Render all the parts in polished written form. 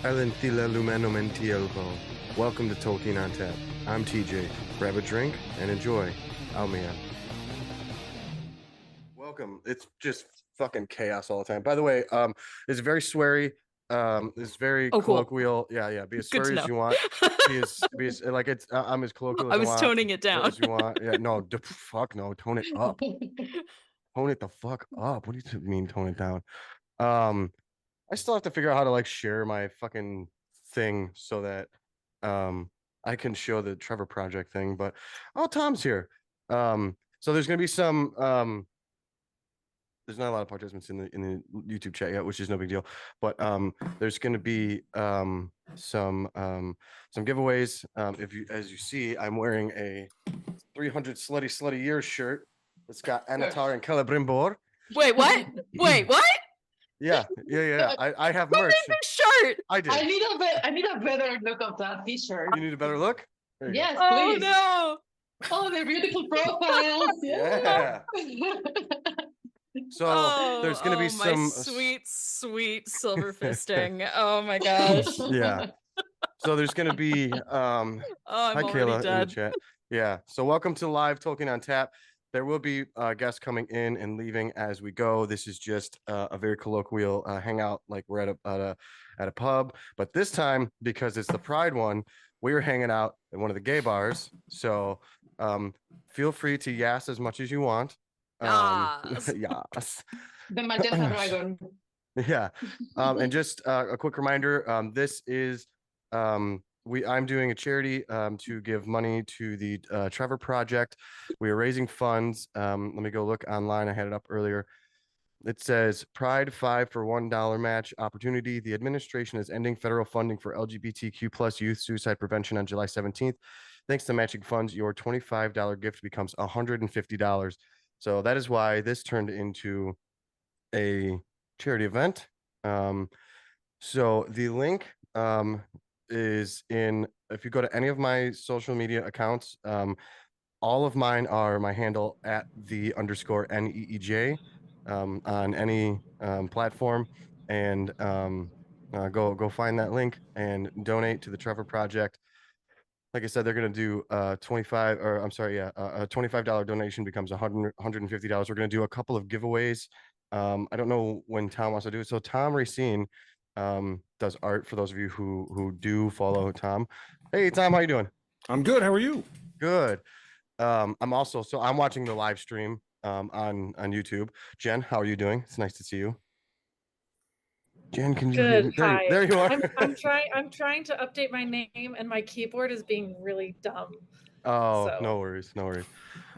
Alentila Lumenomentielvo. Welcome to Tolkien on Tap. I'm TJ. Grab a drink and enjoy. Oh man. Welcome. It's just fucking chaos all the time. By the way, it's very sweary. It's very Oh, cool. colloquial. Yeah. Be as Good to sweary as know. you want. Be as like it's. I'm as colloquial I as I was want. toning it down. As you want. Yeah. No. Fuck no. Tone it up. Tone it the fuck up. What do you mean tone it down? Um. I still have to figure out how to like share my fucking thing so that I can show the Trevor Project thing. But oh, Tom's here. So there's gonna be some there's not a lot of participants in the YouTube chat yet, which is no big deal. But there's gonna be some giveaways. If you as you see, I'm wearing a 300 slutty years shirt. It's got Anatar and Celebrimbor. Wait, what? Wait, what? Yeah. I have Who merch. made this shirt? I did. I need a better look of that t-shirt. You need a better look? There you go. Yes, Oh please. no! Oh, they're beautiful profiles. Yeah. So there's gonna be my some sweet silver fisting. Oh my gosh. yeah. So there's gonna be I'm hi already Kayla in the dead. chat. Yeah. So welcome to live Tolkien on Tap. There will be guests coming in and leaving as we go. This is just a very colloquial hangout, like we're at a pub. But this time, because it's the Pride one, we're hanging out at one of the gay bars. So feel free to yas as much as you want. Yas. Yes. The magenta dragon. Yeah. And just a quick reminder, this is I'm doing a charity to give money to the Trevor Project. We are raising funds. Let me go look online. I had it up earlier. It says Pride 5 for $1 match opportunity. The administration is ending federal funding for LGBTQ plus youth suicide prevention on July 17th. Thanks to matching funds, your $25 gift becomes $150. So that is why this turned into a charity event. So the link is in, if you go to any of my social media accounts, all of mine are my handle at @the_NEEJ on any platform, and go find that link and donate to the Trevor Project. Like I said, they're going to do 25, or I'm sorry, yeah, a $25 donation becomes $150. We're going to do a couple of giveaways. I don't know when Tom wants to do it. So Tom Racine does art, for those of you who do follow Tom. Hey Tom, how you doing? I'm good. How are you? Good. I'm watching the live stream on YouTube. Jen, how are you doing? It's nice to see you. Jen, can you hear me? Good. Hi. There you are. I'm trying to update my name, and my keyboard is being really dumb. Oh, So. no worries.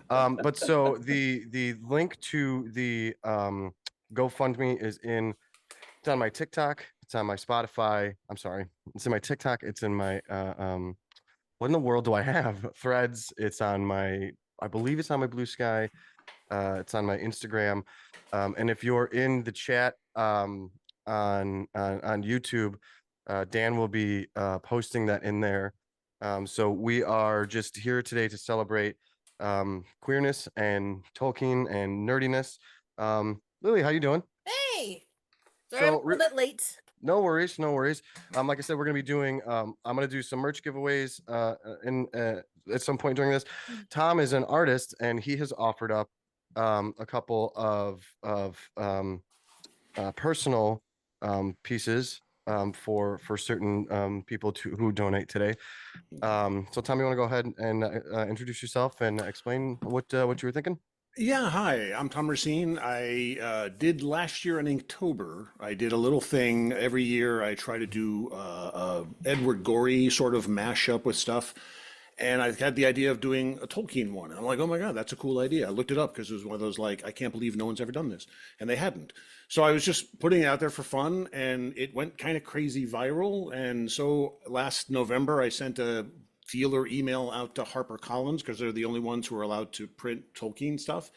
But so the link to the GoFundMe is it's on my TikTok, it's on my Spotify. I'm sorry, it's in my TikTok, it's in my what in the world do I have? Threads, it's on my, I believe it's on my Blue Sky, it's on my Instagram. And if you're in the chat on YouTube, Dan will be posting that in there. So we are just here today to celebrate queerness and Tolkien and nerdiness. Lily, how you doing? Hey, sorry, I'm a little bit late. No worries. Like I said, we're gonna be doing I'm gonna do some merch giveaways at some point during this. Tom is an artist and he has offered up a couple of personal pieces for certain people who donate today. So Tom, you want to go ahead and introduce yourself and explain what you were thinking? Yeah, hi, I'm Tom Racine. I did last year in Inktober. I did a little thing every year. I try to do Edward Gorey sort of mashup with stuff. And I had the idea of doing a Tolkien one. I'm like, oh my God, that's a cool idea. I looked it up because it was one of those like, I can't believe no one's ever done this. And they hadn't. So I was just putting it out there for fun and it went kind of crazy viral. And so last November, I sent a feeler email out to HarperCollins because they're the only ones who are allowed to print Tolkien stuff.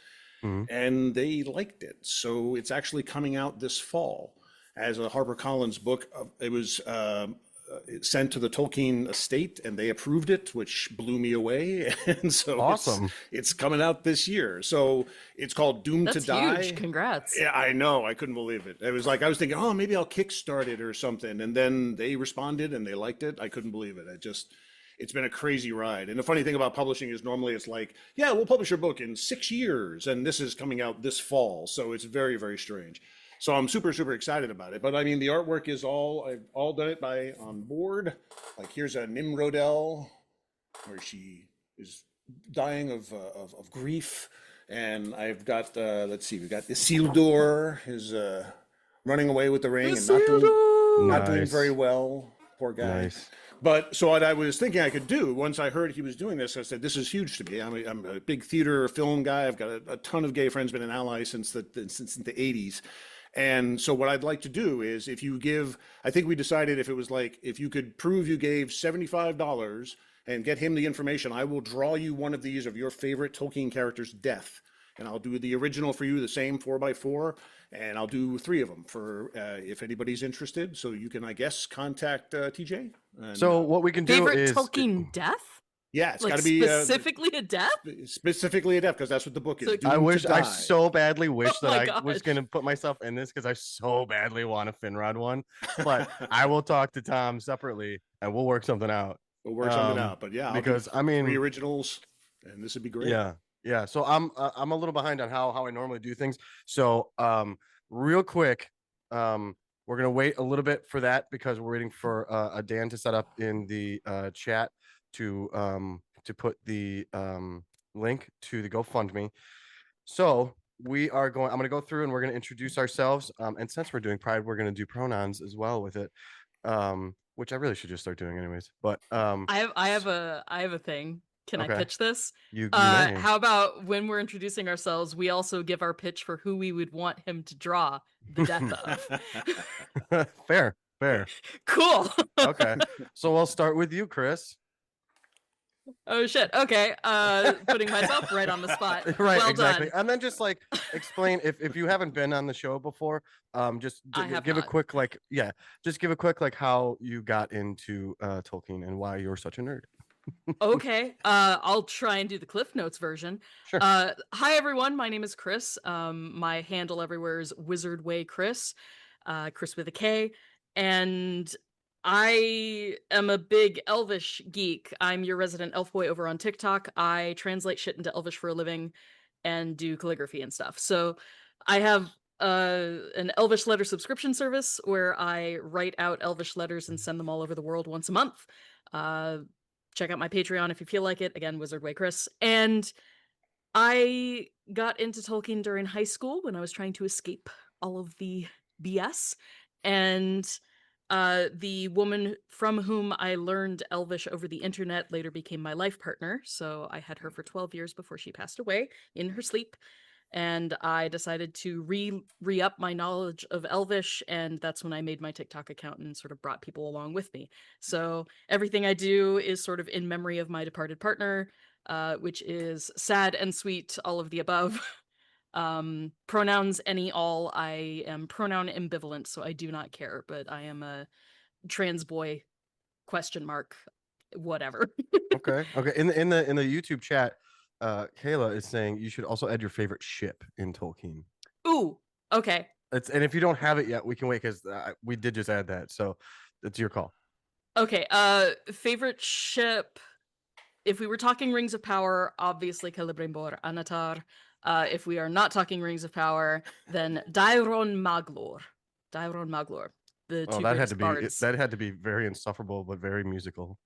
Mm-hmm. And they liked it. So it's actually coming out this fall as a HarperCollins book. It was sent to the Tolkien estate, and they approved it, which blew me away. And so Awesome. it's coming out this year. So it's called Doomed That's to Die. huge. Congrats. Yeah, I know. I couldn't believe it. It was like I was thinking, oh, maybe I'll kickstart it or something, and then they responded and they liked it. I couldn't believe it. It's been a crazy ride. And the funny thing about publishing is normally it's like, yeah, we'll publish your book in 6 years, and this is coming out this fall. So it's very, very strange. So I'm super, super excited about it. But I mean, the artwork is I've all done it by on board. Like here's a Nimrodel where she is dying of grief. And I've got, let's see, we've got Isildur is running away with the ring and not doing Nice. very well. Poor guy. Nice. But so what I was thinking I could do once I heard he was doing this, I said, this is huge to me. I'm a big theater film guy. I've got a ton of gay friends, been an ally since the 80s. And so what I'd like to do is if you give, I think we decided if it was like, if you could prove you gave $75 and get him the information, I will draw you one of these of your favorite Tolkien character's death. And I'll do the original for you, the same 4x4, and I'll do 3 of them for if anybody's interested. So you can, I guess, contact TJ. And, So what we can do Favorite is Tolkien death? yeah, it's Like got to be specifically a death? specifically a death because that's what the book is. So- Doomed I to wish I Die. so badly wish Oh that my I was gosh. gonna put myself in this because I so badly want a Finrod one. But I will talk to Tom separately and we'll work something out. We'll work something um, out. But yeah, I'll do Because I mean 3 originals, and this would be great. Yeah. So I'm a little behind on how I normally do things. So real quick, we're gonna wait a little bit for that because we're waiting for a Dan to set up in the chat to put the link to the GoFundMe. So I'm gonna go through and we're gonna introduce ourselves. And since we're doing Pride, we're gonna do pronouns as well with it. Which I really should just start doing anyways. But I have a thing. Can I Okay. pitch this? you may. How about when we're introducing ourselves, we also give our pitch for who we would want him to draw the death of. Fair. Cool. Okay. So I'll start with you, Chris. Oh shit. Okay. Putting myself right on the spot. Right, Well exactly. done. And then just like explain if you haven't been on the show before, just I have give a not. quick just give a quick how you got into Tolkien and why you're such a nerd. Okay. I'll try and do the Cliff Notes version. Sure. Hi everyone. My name is Chris. My handle everywhere is Wizard Way Chris. Chris with a K. And I am a big Elvish geek. I'm your resident elf boy over on TikTok. I translate shit into Elvish for a living and do calligraphy and stuff. So I have an Elvish letter subscription service where I write out Elvish letters and send them all over the world once a month. Check out my Patreon if you feel like it. Again, Wizard Way Chris. And I got into Tolkien during high school when I was trying to escape all of the BS. And the woman from whom I learned Elvish over the internet later became my life partner. So I had her for 12 years before she passed away in her sleep. And I decided to re-up my knowledge of Elvish, and that's when I made my TikTok account and sort of brought people along with me. So everything I do is sort of in memory of my departed partner, which is sad and sweet, all of the above. Pronouns any, all. I am pronoun ambivalent, so I do not care, but I am a trans boy, question mark, whatever. Okay. In the YouTube chat, Kayla is saying you should also add your favorite ship in Tolkien. Ooh, okay. And if you don't have it yet, we can wait because we did just add that. So it's your call. Okay, favorite ship. If we were talking Rings of Power, obviously Celebrimbor Anatar. If we are not talking Rings of Power, then Daeron Maglor. Daeron Maglor. The two greatest bards. That had to be very insufferable, but very musical.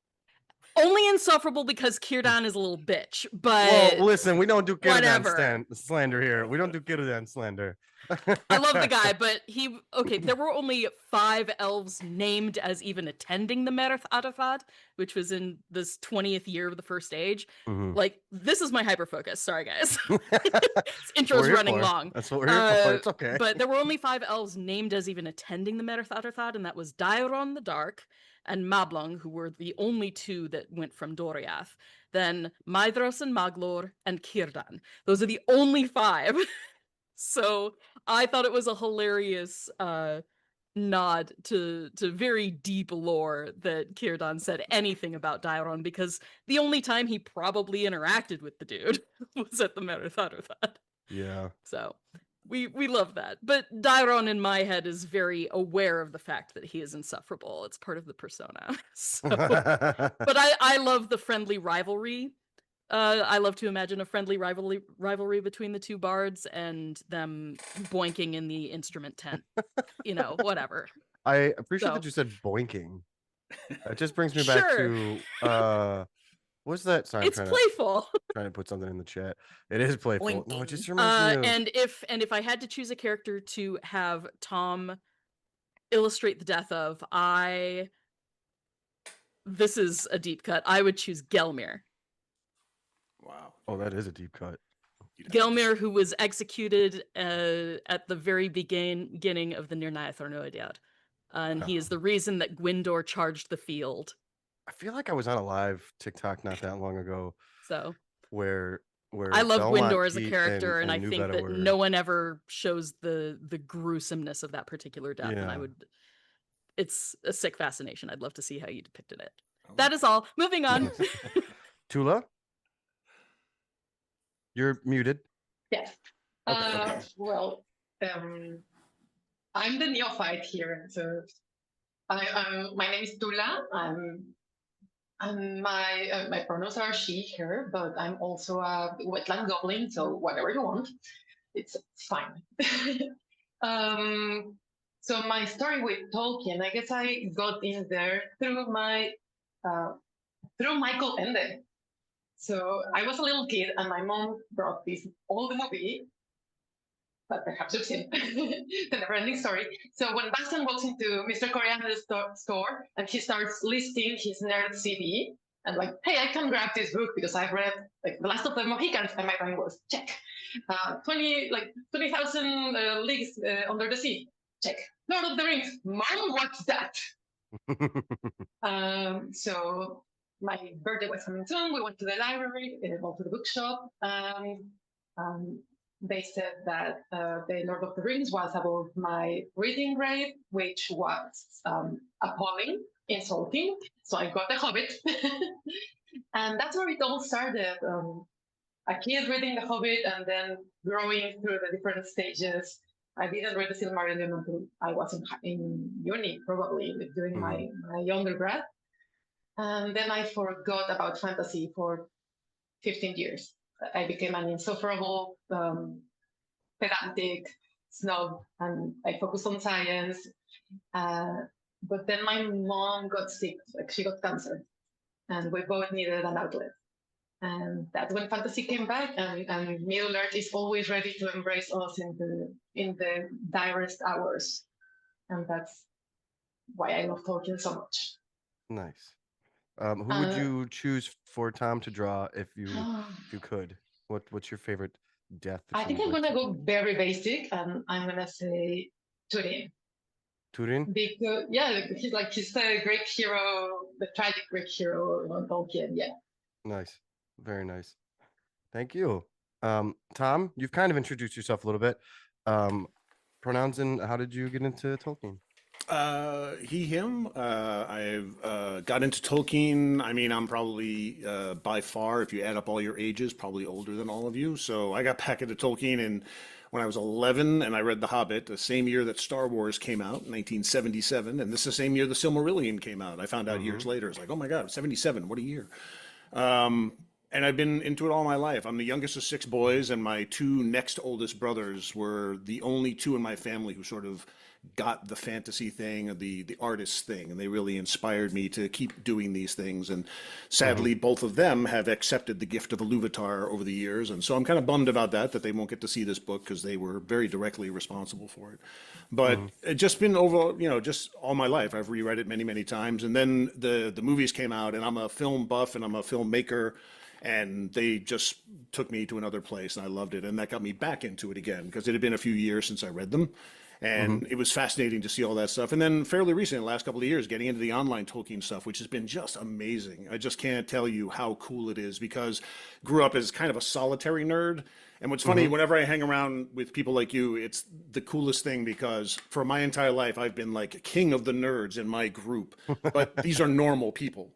Only insufferable because Círdan is a little bitch, but Well, listen, we don't do whatever. Círdan slander here. We don't do Círdan slander. I love the guy, but there were only 5 elves named as even attending the Merith Adafad, which was in this 20th year of the First Age. Mhm. Like, this is my hyper focus. Sorry, guys. This That's intro's what we're here running for. long. That's what we're here for. It's okay. But there were only 5 elves named as even attending the Merith Adafad, and that was Daeron the Dark and Mablung, who were the only 2 that went from Doriath. Then Maedhros and Maglor and Círdan. Those are the only 5. So I thought it was a hilarious nod to very deep lore that Círdan said anything about Daeron, because the only time he probably interacted with the dude was at the Meritharuthad. Yeah. So we love that. But Daeron in my head is very aware of the fact that he is insufferable. It's part of the persona. So, but I love the friendly rivalry. I love to imagine a friendly rivalry between the two bards and them boinking in the instrument tent. You know, whatever. I appreciate So. that you said boinking. It just brings me back Sure. to what's that? Sorry, It's playful. trying to put something in the chat. It is playful. No, it Boinking. just reminds me of And if I had to choose a character to have Tom illustrate the death of, this is a deep cut. I would choose Gelmir. Wow. Oh, that is a deep cut. Gelmir, who was executed at the very beginning of the Nirnaya Thornoidead. And he is the reason that Gwyndor charged the field. I feel like I was on a live TikTok not that long ago So where I love Belmont Gwyndor as a Pete character, and I New think Beta that were- no one ever shows the gruesomeness of that particular death. And Yeah. it's a sick fascination. I'd love to see how you depicted it. Oh. That is all. Moving on. Tula? You're muted. Yes. Okay. Well, I'm the neophyte here. So my name is Tula. My pronouns are she, her, but I'm also a wetland goblin, so whatever you want, it's fine. So my story with Tolkien, I guess I got in there through Michael Ende. So I was a little kid, and my mom brought this old movie, but perhaps you've seen the never-ending story. So when Baston walks into Mr. Coriander's store and he starts listing his nerd CD, and like, hey, I can grab this book because I've read like The Last of the Mohicans, and my brain was check. 20,000 leagues under the sea, check. Lord of the Rings, Mom, what's that? So my birthday was coming soon. We went to the library, went to the bookshop, and they said that the Lord of the Rings was above my reading grade, which was appalling, insulting. So I got The Hobbit. And that's where it all started. A kid reading The Hobbit and then growing through the different stages. I didn't read the Silmarillion until I was in uni, probably during my undergrad. And then I forgot about fantasy for 15 years. I became an insufferable, pedantic snob, and I focused on science. But then my mom got sick, like she got cancer, and we both needed an outlet. And that's when fantasy came back, and Middle Earth is always ready to embrace us in the direst hours. And that's why I love Tolkien so much. Nice. Who would you choose for Tom to draw if you could? What's your favorite death? I think I'm gonna go very basic, and I'm gonna say Turin. Turin? Because he's the Greek hero, the tragic Greek hero on Tolkien. Yeah. Nice. Very nice. Thank you. Tom, you've kind of introduced yourself a little bit. Pronouns and how did you get into Tolkien? He, him. I've got into Tolkien. I mean, I'm probably by far, if you add up all your ages, probably older than all of you. So I got back into Tolkien when I was 11, and I read The Hobbit, the same year that Star Wars came out, 1977, and this is the same year the Silmarillion came out. I found out years later. It's like, oh my God, 77, what a year. And I've been into it all my life. I'm the youngest of 6 boys, and my 2 next oldest brothers were the only 2 in my family who sort of got the fantasy thing, the artist thing, and they really inspired me to keep doing these things. And sadly, both of them have accepted the gift of Iluvatar over the years, and so I'm kind of bummed about that they won't get to see this book because they were very directly responsible for it. But it's just been over, just all my life. I've reread it many, many times, and then the movies came out, and I'm a film buff and I'm a filmmaker. And they just took me to another place, and I loved it. And that got me back into it again because it had been a few years since I read them. And it was fascinating to see all that stuff. And then fairly recently, the last couple of years, getting into the online Tolkien stuff, which has been just amazing. I just can't tell you how cool it is because grew up as kind of a solitary nerd. And what's funny, whenever I hang around with people like you, it's the coolest thing because for my entire life, I've been like king of the nerds in my group, but these are normal people.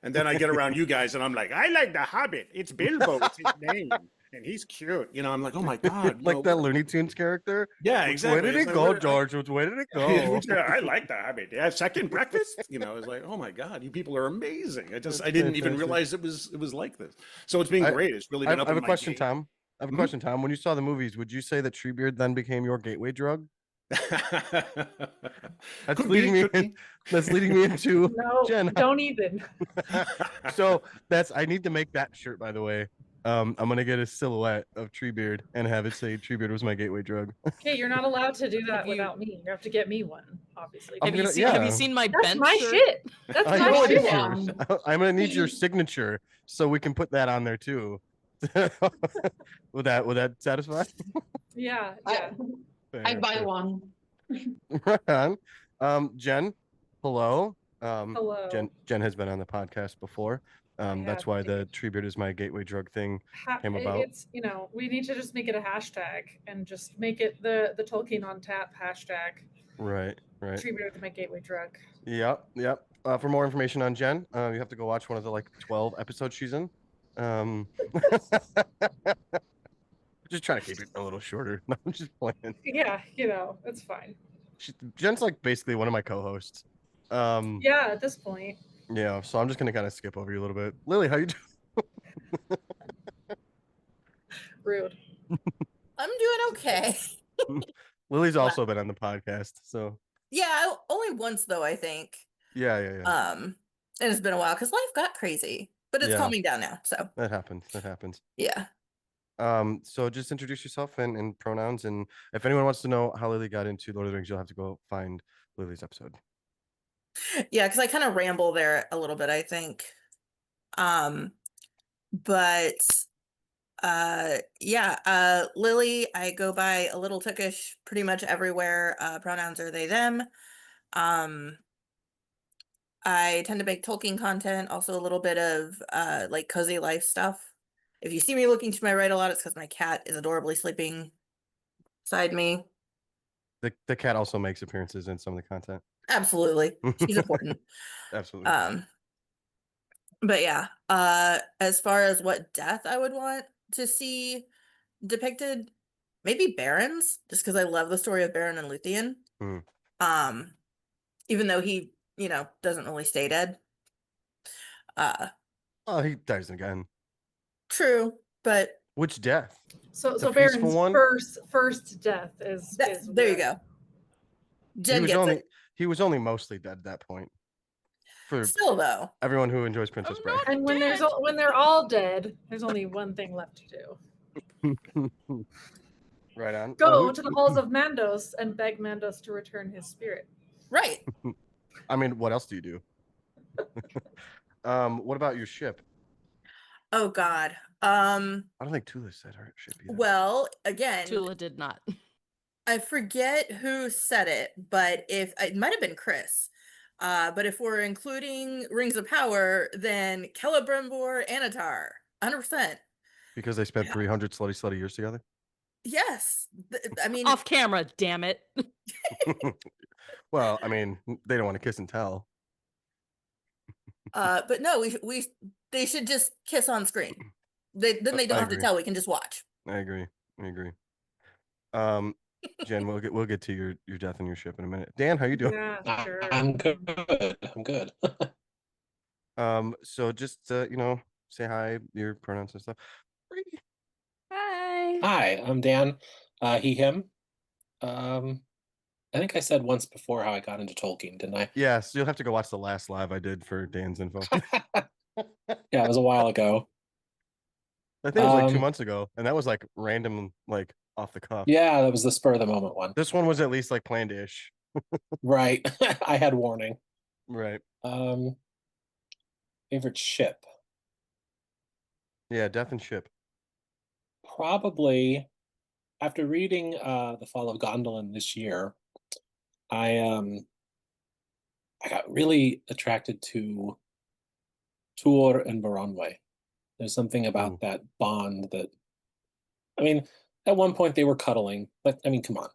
And then I get around you guys and I'm like, I like the Hobbit. It's Bilbo. It's his name. And he's cute. You know, I'm like, oh my God. Like that Looney Tunes character. Yeah, Which exactly. way did It's it like, go, George? Which way did it go? I like the Hobbit. Yeah, second breakfast. You know, it's like, oh my God, you people are amazing. I didn't even realize it was like this. So it's been great. It's really been up I have in a my question, game. Tom. I have a question, Tom. When you saw the movies, would you say that Treebeard then became your gateway drug? That's leading me into No, Jen. don't even. So I need to make that shirt, by the way. I'm gonna get a silhouette of Treebeard and have it say Treebeard was my gateway drug. Okay, you're not allowed to do that Have you- without me. You have to get me one, obviously. I'm Have gonna- you seen my That's bench my shirt? shit. That's I my know it shit. is yours. I'm gonna need your signature so we can put that on there too. Would that satisfy? Yeah. I buy one. Right on. Jen, hello. Hello. Jen has been on the podcast before. That's have why the indeed. Treebeard is my gateway drug thing came about. It's, we need to just make it a hashtag and just make it the Tolkien on tap hashtag. Right. Treebeard my gateway drug. Yep. For more information on Jen, you have to go watch one of the 12 episodes she's in. Just trying to keep it a little shorter. No, I'm just playing. Yeah, it's fine. Jen's basically one of my co-hosts. Yeah, at this point. Yeah, so I'm just gonna kind of skip over you a little bit. Lily, how you doing? Rude. I'm doing okay. Lily's also been on the podcast, so Yeah, only once though, I think. yeah. And it's been a while because life got crazy, but it's calming down now. So That happens. yeah. So just introduce yourself and pronouns, and if anyone wants to know how Lily got into Lord of the Rings, you'll have to go find Lily's episode. Yeah, because I kind of ramble there a little bit, I think. But Lily, I go by a little Tookish pretty much everywhere. Pronouns are they, them. I tend to make Tolkien content, also a little bit of cozy life stuff. If you see me looking to my right a lot, it's because my cat is adorably sleeping beside me. The cat also makes appearances in some of the content. Absolutely. She's important. Absolutely. But yeah, as far as what death I would want to see depicted, maybe Baron's, just because I love the story of Baron and Luthien. Even though he, doesn't really stay dead. He dies again. True, but which death? So The Baron's peaceful one? first death is there you go. Jen gets it. He was only mostly dead at that point. For Still though, everyone who enjoys Princess Bride. And when they're all dead, there's only one thing left to do. Right on. Go to the halls of Mandos and beg Mandos to return his spirit. Right. I mean, what else do you do? What about your ship? Oh God. I don't think Tula said her ship either. Well, again, Tula did not. I forget who said it, but if it might have been Chris. But if we're including Rings of Power, then Celebrimbor, Anatar, 100%. Because they spent 300 slutty years together. Yes, I mean Off camera, damn it. Well, I mean, they don't want to kiss and tell. but no, they should just kiss on screen. They don't have to tell. We can just watch. I agree. Jen, we'll get to your death and your ship in a minute. Dan, how you doing? Yeah, sure. I'm good. So just say hi, your pronouns and stuff. Hi, I'm Dan. He, him. I think I said once before how I got into Tolkien, didn't I? Yes, you'll have to go watch the last live I did for Dan's info. Yeah, it was a while ago. I think it was 2 months ago, and that was random, off the cuff. Yeah, that was the spur of the moment one. This one was at least planned-ish. Right. I had warning. Right. Favorite ship? Yeah, death and ship. Probably after reading The Fall of Gondolin this year, I got really attracted to Tour and Baranway. There's something about Ooh. that bond that, I mean, at one point they were cuddling, but I mean, come on,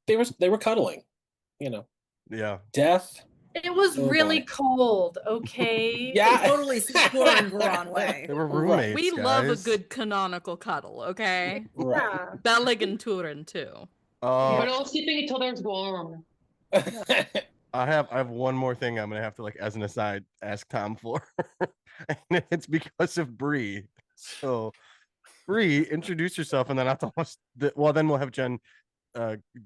they were cuddling, you know. Yeah. Death. It was Oh, really boy. cold, okay? Yeah, Totally Tour and Baranway. They were Right. roommates. We love a guys. good canonical cuddle, okay? Right. Yeah. Bellig and Turin too. But Uh, all keeping each other's warm. I have one more thing I'm gonna have to, like, as an aside, ask Tom for, and it's because of Bree. So, Bree, introduce yourself, and then I'll tell us. Well, then we'll have Jen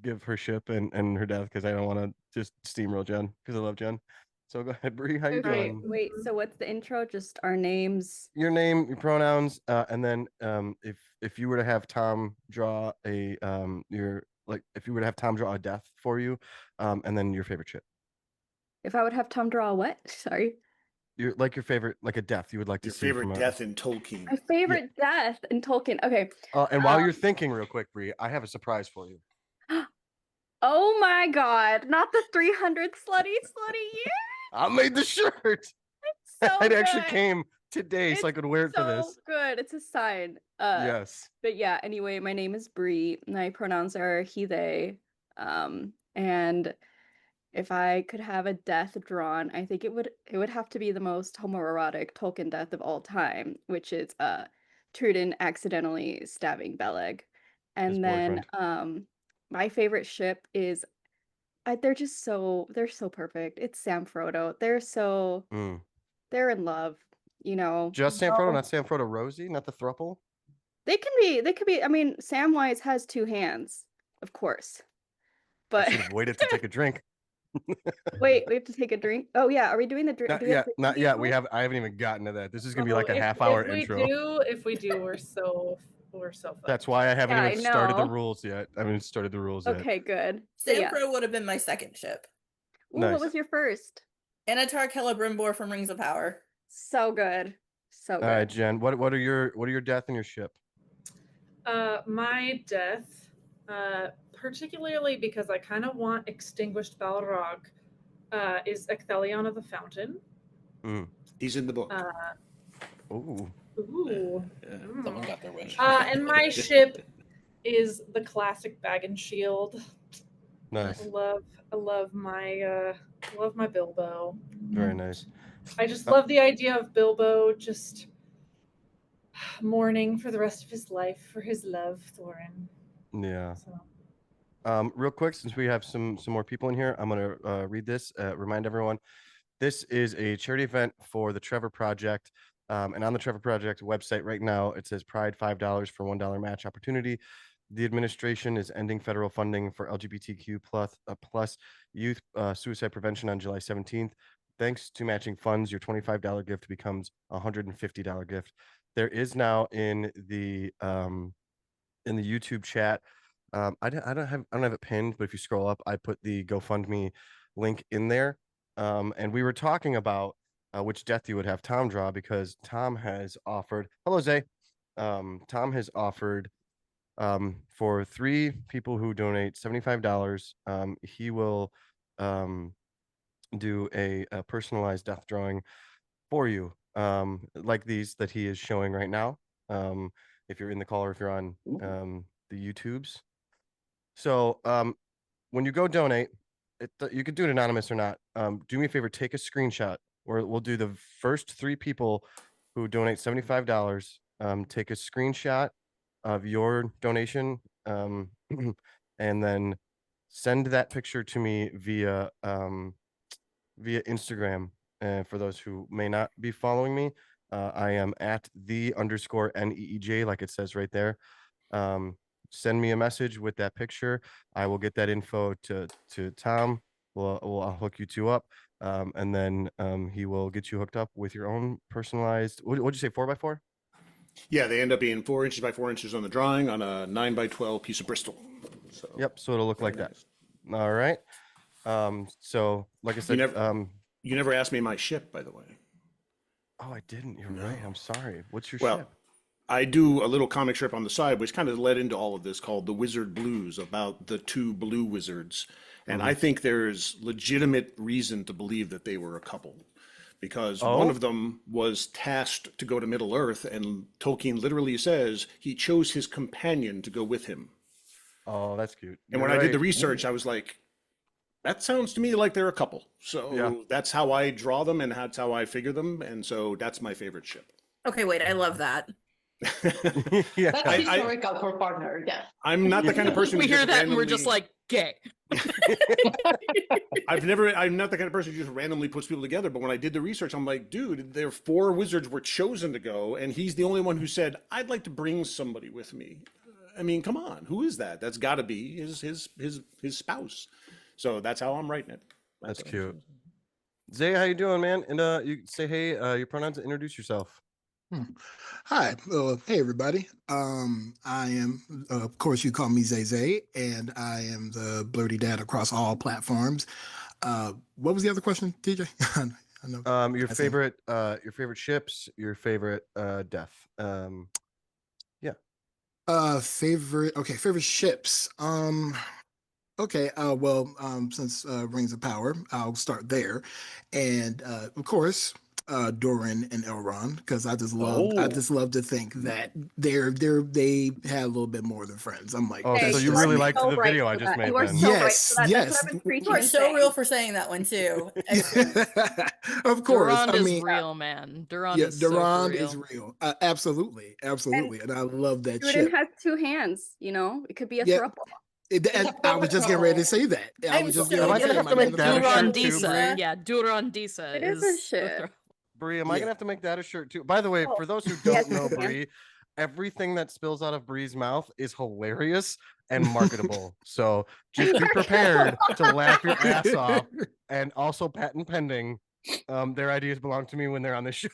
give her ship and her death, because I don't want to just steamroll Jen, because I love Jen. So go ahead, Bree. How you Okay, doing? wait, so what's the intro? Just our names. Your name, your pronouns, and then if you were to have Tom draw a if you were to have Tom draw a death for you, and then your favorite ship. If I would have Tom draw a what? Sorry. Your favorite, like a death you would like to Your see favorite from a. death in Tolkien. My favorite death in Tolkien. Okay. And while you're thinking real quick, Bree, I have a surprise for you. Oh my god, not the 300 slutty year. I made the shirt. So It actually good. came today, so I could wear it for So this. good. It's a sign. Yes. But yeah, anyway, my name is Bree. My pronouns are he, they. And if I could have a death drawn, I think it would have to be the most homoerotic Tolkien death of all time, which is Trudin accidentally stabbing Beleg. His And then boyfriend. my favorite ship is they're so perfect. It's Sam Frodo. They're in love, you know. Just Sam Frodo, not Sam Frodo Rosie, not the thruple. They could be, I mean, Samwise has two hands, of course. I But should have waited to take a drink. wait, we have to take a drink. Oh yeah, are we doing the drink? Not yet. Not yet. I haven't even gotten to that. This is gonna be like a half-hour intro. If we do, we're so fun. That's why I haven't Yeah, even I started the know. rules yet. I haven't started the rules yet. Okay, good. So Sam yeah. Frodo would have been my second ship. Ooh, Nice. what was your first? Anatar Celebrimbor from Rings of Power. So good. So All good. right, Jen. What are your death and your ship? My death, particularly because I kind of want extinguished Balrog, is Ecthelion of the Fountain. He's in the book. Ooh. Ooh. Someone got their wish. And my ship is the classic Bag and Shield. Nice. I love my Bilbo. Very nice. I just love the idea of Bilbo just mourning for the rest of his life for his love, Thorin. Yeah. So. Real quick, since we have some more people in here, I'm gonna read this. Remind everyone, this is a charity event for the Trevor Project. And on the Trevor Project website right now, it says Pride $5 for $1 match opportunity. The administration is ending federal funding for LGBTQ plus youth suicide prevention on July 17th. Thanks to matching funds, your $25 gift becomes a $150 gift. There is now in the YouTube chat. I don't have it pinned, but if you scroll up, I put the GoFundMe link in there. And we were talking about which death you would have Tom draw, because Tom has offered. Hello, Zay. Tom has offered for 3 people who donate $75. He will do a personalized death drawing for you, like these that he is showing right now. If you're in the call or if you're on the YouTubes. So when you go donate, you could do it anonymous or not. Do me a favor, take a screenshot, or we'll do the first 3 people who donate $75. Take a screenshot of your donation, and then send that picture to me via Instagram. And for those who may not be following me, I am at _NEEJ, like it says right there. Send me a message with that picture. I will get that info to Tom. I'll hook you 2 up, and then he will get you hooked up with your own personalized. What'd you say, 4x4? Yeah, they end up being 4 inches by 4 inches on the drawing on a 9 by 12 piece of Bristol. So Yep. So it'll look like nice. that. All right. So like I said, You never asked me my ship, by the way. oh, I didn't. You're right. I'm sorry. What's your Well, ship? I do a little comic strip on the side, which kind of led into all of this, called The Wizard Blues, about the two blue wizards. And I think there's legitimate reason to believe that they were a couple, because one Oh, of them was tasked to go to Middle Earth, and Tolkien literally says he chose his companion to go with him. oh, that's cute. And You're when I did the right. research, I was like, that sounds to me like they're a couple. So Yeah. that's how I draw them, and that's how I figure them. And so that's my favorite ship. Okay, wait, I love that. Yeah. That's historical for partner, yeah. I'm not the kind of person We who hear just that and we're just randomly- like, gay. I'm not the kind of person who just randomly puts people together. But when I did the research, I'm like, dude, there 4 wizards were chosen to go, and he's the only one who said, I'd like to bring somebody with me. I mean, come on, who is that? That's got to be his spouse. So that's how I'm writing it. That's cute. Zay, how you doing, man? And you say hey, your pronouns, introduce yourself. Hi, hey everybody. I am, of course, you call me Zay Zay, and I am the blurty dad across all platforms. What was the other question, TJ? I know. Your I see. favorite ships, your favorite death. Favorite ships. Okay, well, since Rings of Power, I'll start there, and of course, Doran and Elrond, because I just love to think that they had a little bit more than friends. I'm like, Oh, Hey, so that's you you are just really me. liked so the right video I for just that. made You are then. so right Yes, for that. That's yes. what I've been You preaching are and so saying. real for saying that one too. Excellent. Of course. Durand I is mean, real, man. Durand yeah, is so for Durand real. is real. Absolutely, absolutely, and I love that Student ship. has 2 hands, you know? It could be a Yeah, throuple. and I was just getting ready to say that. I I'm was just so getting Am I ready to gonna say have my to make name is that a shirt too, Durandisa. Bree? Yeah, Durandisa It is a is ship. Bree, am I Yeah. gonna have to make that a shirt too? By the way, Oh, for those who yes, don't know you can. Bree, everything that spills out of Bree's mouth is hilarious and marketable. So just be prepared to laugh your ass off. And also patent pending. Their ideas belong to me when they're on the show.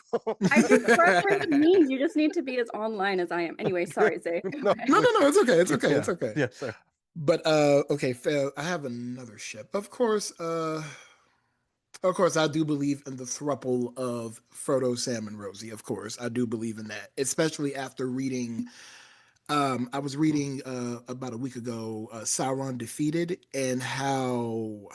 I just reference memes. You just need to be as online as I am. Anyway, sorry, Zay. Go No, ahead. No, it's okay. It's okay. Yeah. It's okay. Yeah, sorry. But okay, I have another ship. Of course, I do believe in the thruple of Frodo, Sam, and Rosie. Of course, I do believe in that, especially after reading. I was reading about a week ago, Sauron Defeated, and how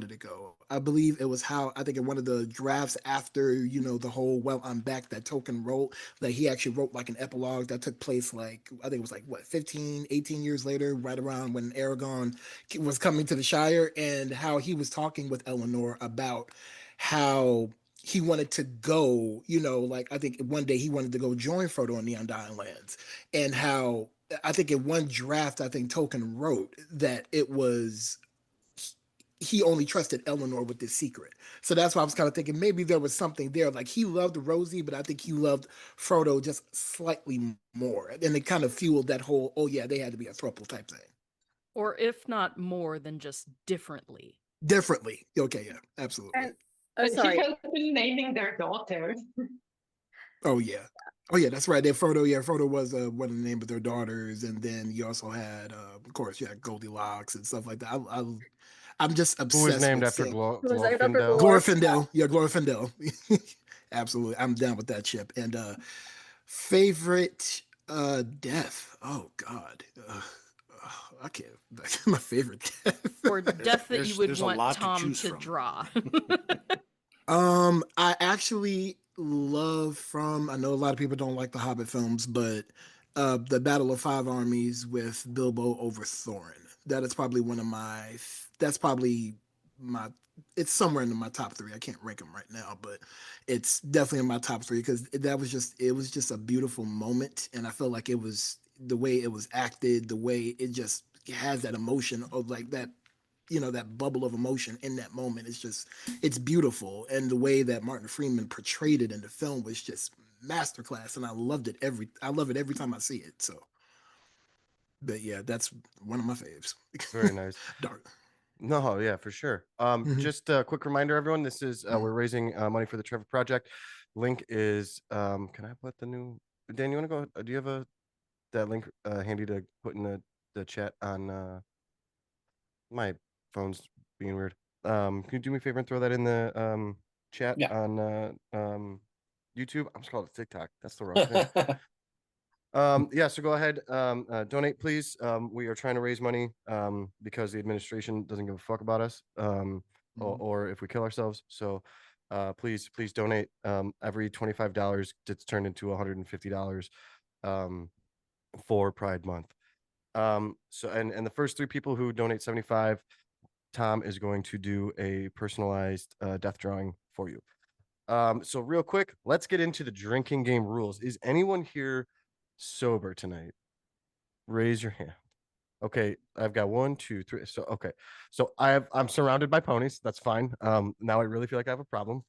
did it go? I believe it was how I think in one of the drafts after the whole "Well, I'm back" that Tolkien wrote, like he actually wrote like an epilogue that took place like I think it was like what 15, 18 years later, right around when Aragorn was coming to the Shire, and how he was talking with Eleanor about how he wanted to go, like I think one day he wanted to go join Frodo in the Undying Lands, and how I think in one draft I think Tolkien wrote that it was he only trusted Eleanor with this secret. So that's why I was kind of thinking maybe there was something there. Like he loved Rosie, but I think he loved Frodo just slightly more. And it kind of fueled that whole, oh yeah, they had to be a throuple type thing. Or if not more than just differently. Differently. Okay, yeah, absolutely. And But sorry. he has been naming their daughter. Oh yeah. Oh yeah, that's right. Frodo was one of the name of their daughters, and then you also had, of course, you had Goldilocks and stuff like that. I'm just Who was obsessed named with after seeing Who was named after Glorfindel? Glorfindel. Yeah, Glorfindel. Absolutely. I'm down with that ship. And favorite death. Oh God. I can't. My favorite death. Or death that you would there's a want lot to Tom choose to from. draw. I actually love I know a lot of people don't like the Hobbit films, but the Battle of Five Armies with Bilbo over Thorin. That is probably that's probably my, it's somewhere in my top 3. I can't rank them right now, but it's definitely in my top 3 because it was just a beautiful moment. And I felt like it was the way it was acted, the way it just has that emotion of like that, that bubble of emotion in that moment. It's beautiful. And the way that Martin Freeman portrayed it in the film was just masterclass. And I love it every time I see it. So, but yeah, that's one of my faves. Very nice. Dark. No, yeah, for sure. Mhm. Just a quick reminder, everyone. This is we're raising money for the Trevor Project. Link is can I put the new Dan? You want to go? Do you have that link handy to put in the chat on my phone's being weird. Can you do me a favor and throw that in the chat Yeah. on YouTube. I'm just calling it TikTok. That's the wrong thing. Yeah, so go ahead, donate, please. We are trying to raise money because the administration doesn't give a fuck about us, or if we kill ourselves. So please donate. Every $25 gets turned into $150 for Pride Month. So and the first 3 people who donate 75, Tom is going to do a personalized death drawing for you. So real quick, let's get into the drinking game rules. Is anyone here sober tonight? Raise your hand. Okay, I've got 1, 2, 3. So okay, so I'm surrounded by ponies. That's fine. Now I really feel like I have a problem.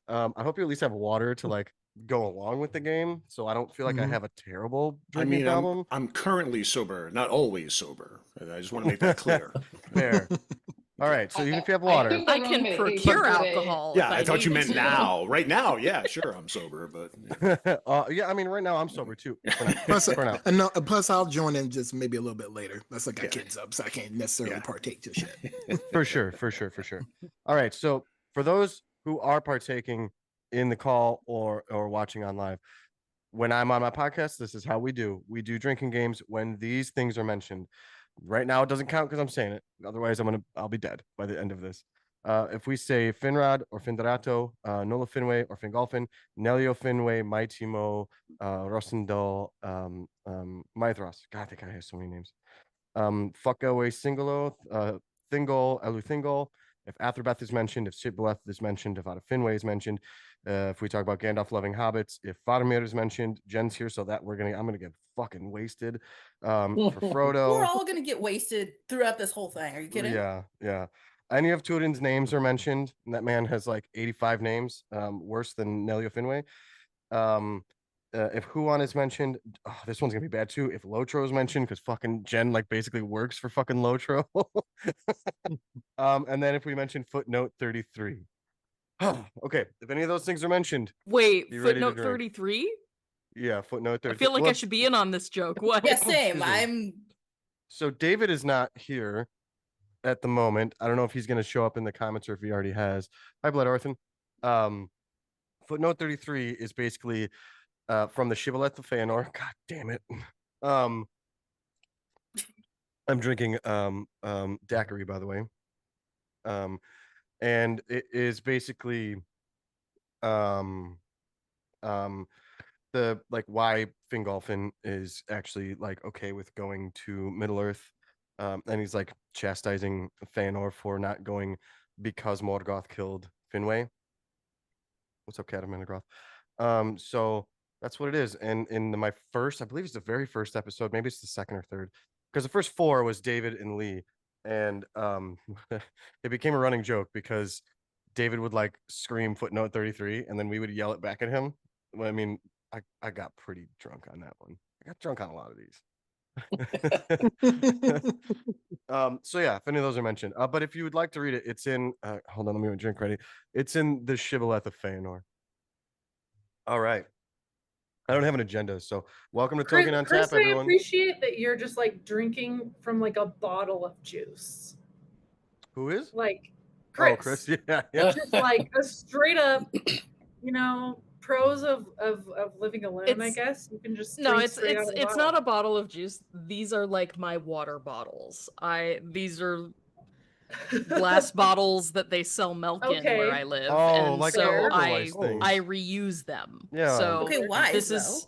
I hope you at least have water to like go along with the game, so I don't feel like I have a terrible drinking problem. I'm currently sober, not always sober. I just want to make that clear. Fair. All right, so even if you have I water, took the I wrong can medication procure today. alcohol. Yeah, if I thought you need meant to. now. Right now, yeah, sure, I'm sober, but yeah, I mean, right now I'm sober too. Plus, For now. no, plus I'll join in just maybe a little bit later. That's like got Yeah. kids up, so I can't necessarily Yeah. partake just yet. For sure. All right, so for those who are partaking in the call or watching on live, when I'm on my podcast, this is how we do. We do drinking games when these things are mentioned. Right now, it doesn't count because I'm saying it. Otherwise, I'll be dead by the end of this. If we say Finrod or Finderato, Nola Finway or Fingolfin, Nelio Finway, Maitimo, Rosendal, Maithros. God, that guy has so many names. Fuckaway Singolo, Thingol, Elu Thingol. If Atherbeth is mentioned, if Sibboleth is mentioned, if Ada Finway is mentioned, if we talk about Gandalf loving hobbits, if Faramir is mentioned, Jen's here, so that I'm gonna get fucking wasted. For Frodo, We're all gonna get wasted throughout this whole thing. Are you kidding? yeah. Any of Turin's names are mentioned, and that man has like 85 names, worse than Nelio Finway. If Huon is mentioned, this one's gonna be bad too. If Lotro is mentioned, because fucking Jen like basically works for fucking Lotro. And then if we mention footnote 33. Okay, if any of those things are mentioned, Wait, be ready to footnote drink. 33? Yeah, footnote 33. I feel like Well, I should be in on this joke. What? Yeah, same. Excuse me. I'm So David is not here at the moment. I don't know if he's gonna show up in the comments or if he already has. Hi, Blood Orphan. Footnote 33 is basically from the Shibboleth of Feanor. God damn it. I'm drinking daiquiri, by the way. And it is basically the like why Fingolfin is actually like okay with going to Middle Earth. And he's like chastising Feanor for not going because Morgoth killed Finway. What's up, Cat of Menegroth? So that's what it is. And in my first, I believe it's the very first episode, maybe it's the second or third, because the first 4 was David and Lee, and it became a running joke because David would like scream footnote 33, and then we would yell it back at him. Well, I mean, I got pretty drunk on that one. I got drunk on a lot of these. So yeah, if any of those are mentioned, but if you would like to read it, it's in hold on, let me get a drink ready. It's in the Shibboleth of Feanor. All right, I don't have an agenda, so welcome to Tolkien on Chris, Tap, everyone. I appreciate that you're just like drinking from like a bottle of juice. Who is? Like Chris. Oh, Chris. Yeah. Just like a straight up, pros of living alone, I guess. You can just No, drink it's straight out of the it's bottle. not a bottle of juice. These are like my water bottles. These are glass bottles that they sell milk in where I live. Oh, and like so the I Overweiss things. I reuse them. Yeah. So okay. Wise this though. is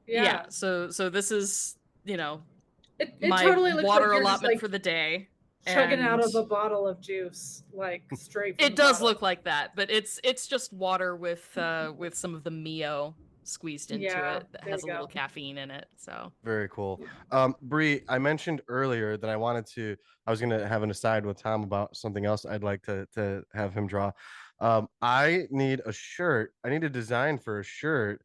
Yeah. So this is It my totally looks water like you're allotment just, like, for the day. chugging out of and- a bottle of juice, like straight from It the does bottle. look like that, but it's just water with some of the Mio squeezed into Yeah, it that there has a you little go. caffeine in it. So Very cool. Bree, I mentioned earlier that I was gonna have an aside with Tom about something else I'd like to have him draw. I need a shirt. I need a design for a shirt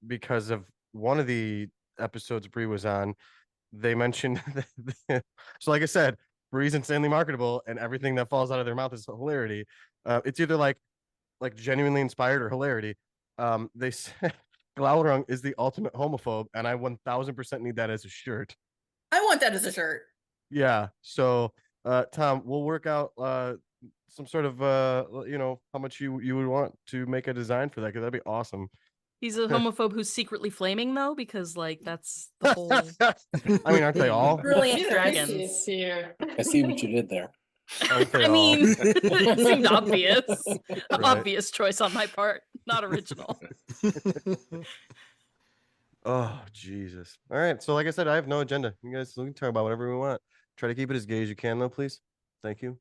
because of one of the episodes Bree was on. They mentioned so like I said, Bree's insanely marketable and everything that falls out of their mouth is hilarity. It's either like genuinely inspired or hilarity. They said Glaurung is the ultimate homophobe, and I 1000% need that as a shirt. I want that as a shirt. Yeah. So Tom, we'll work out some sort of how much you would want to make a design for that, because that'd be awesome. He's a homophobe who's secretly flaming though, because like that's the whole I mean, aren't they all? Brilliant. dragons. Here. I see what you did there. Aren't they I mean, all? it seemed obvious. Right. Obvious choice on my part, not original. Oh, Jesus. All right. So like I said, I have no agenda. You guys we can talk about whatever we want. Try to keep it as gay as you can though, please. Thank you.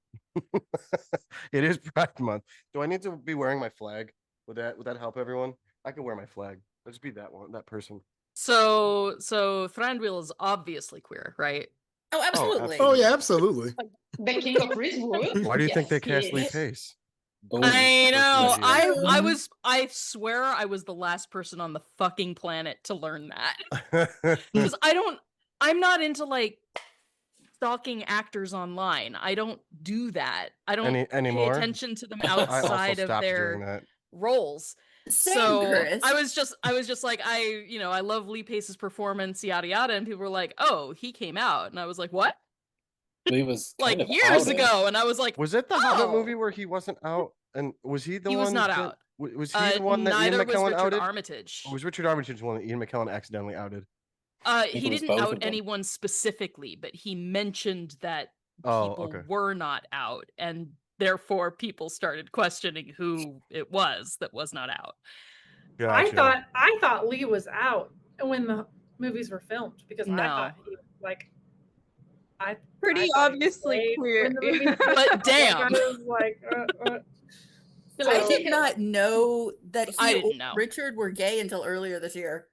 It is Pride Month. Do I need to be wearing my flag? Would that help everyone? I can wear my flag. I'll just be that person. So Thranduil is obviously queer, right? Oh, absolutely. Oh yeah, absolutely. The king of Ridgewood. Why do you think they Yes, cast he Lee is. Pace? Oh, I know. Yeah. I swear I was the last person on the fucking planet to learn that. Because I'm not into like stalking actors online. I don't do that. I don't anymore? pay attention to them I also outside of stopped doing their that. roles. Same, So Chris. I was just like, I love Lee Pace's performance, yada yada, and people were like, oh, he came out, and I was like, what? He was Like kind of years outed. ago, and I was like, Was it the Hobbit oh. movie where he wasn't out? And was he the He one? was not that- out. Was he the one that Ian Neither was McKellen Richard outed? Armitage. Or was Richard Armitage the one that Ian McKellen accidentally outed? think He it was didn't both out of them. anyone specifically, but he mentioned that Oh, people okay. were not out, and therefore people started questioning who it was that was not out. Gotcha. I thought Lee was out when the movies were filmed because I No. thought he like Pretty I thought he was obviously gay queer. when the movies But Like, damn. I was like, I did not know that I he didn't or know. Richard were gay until earlier this year.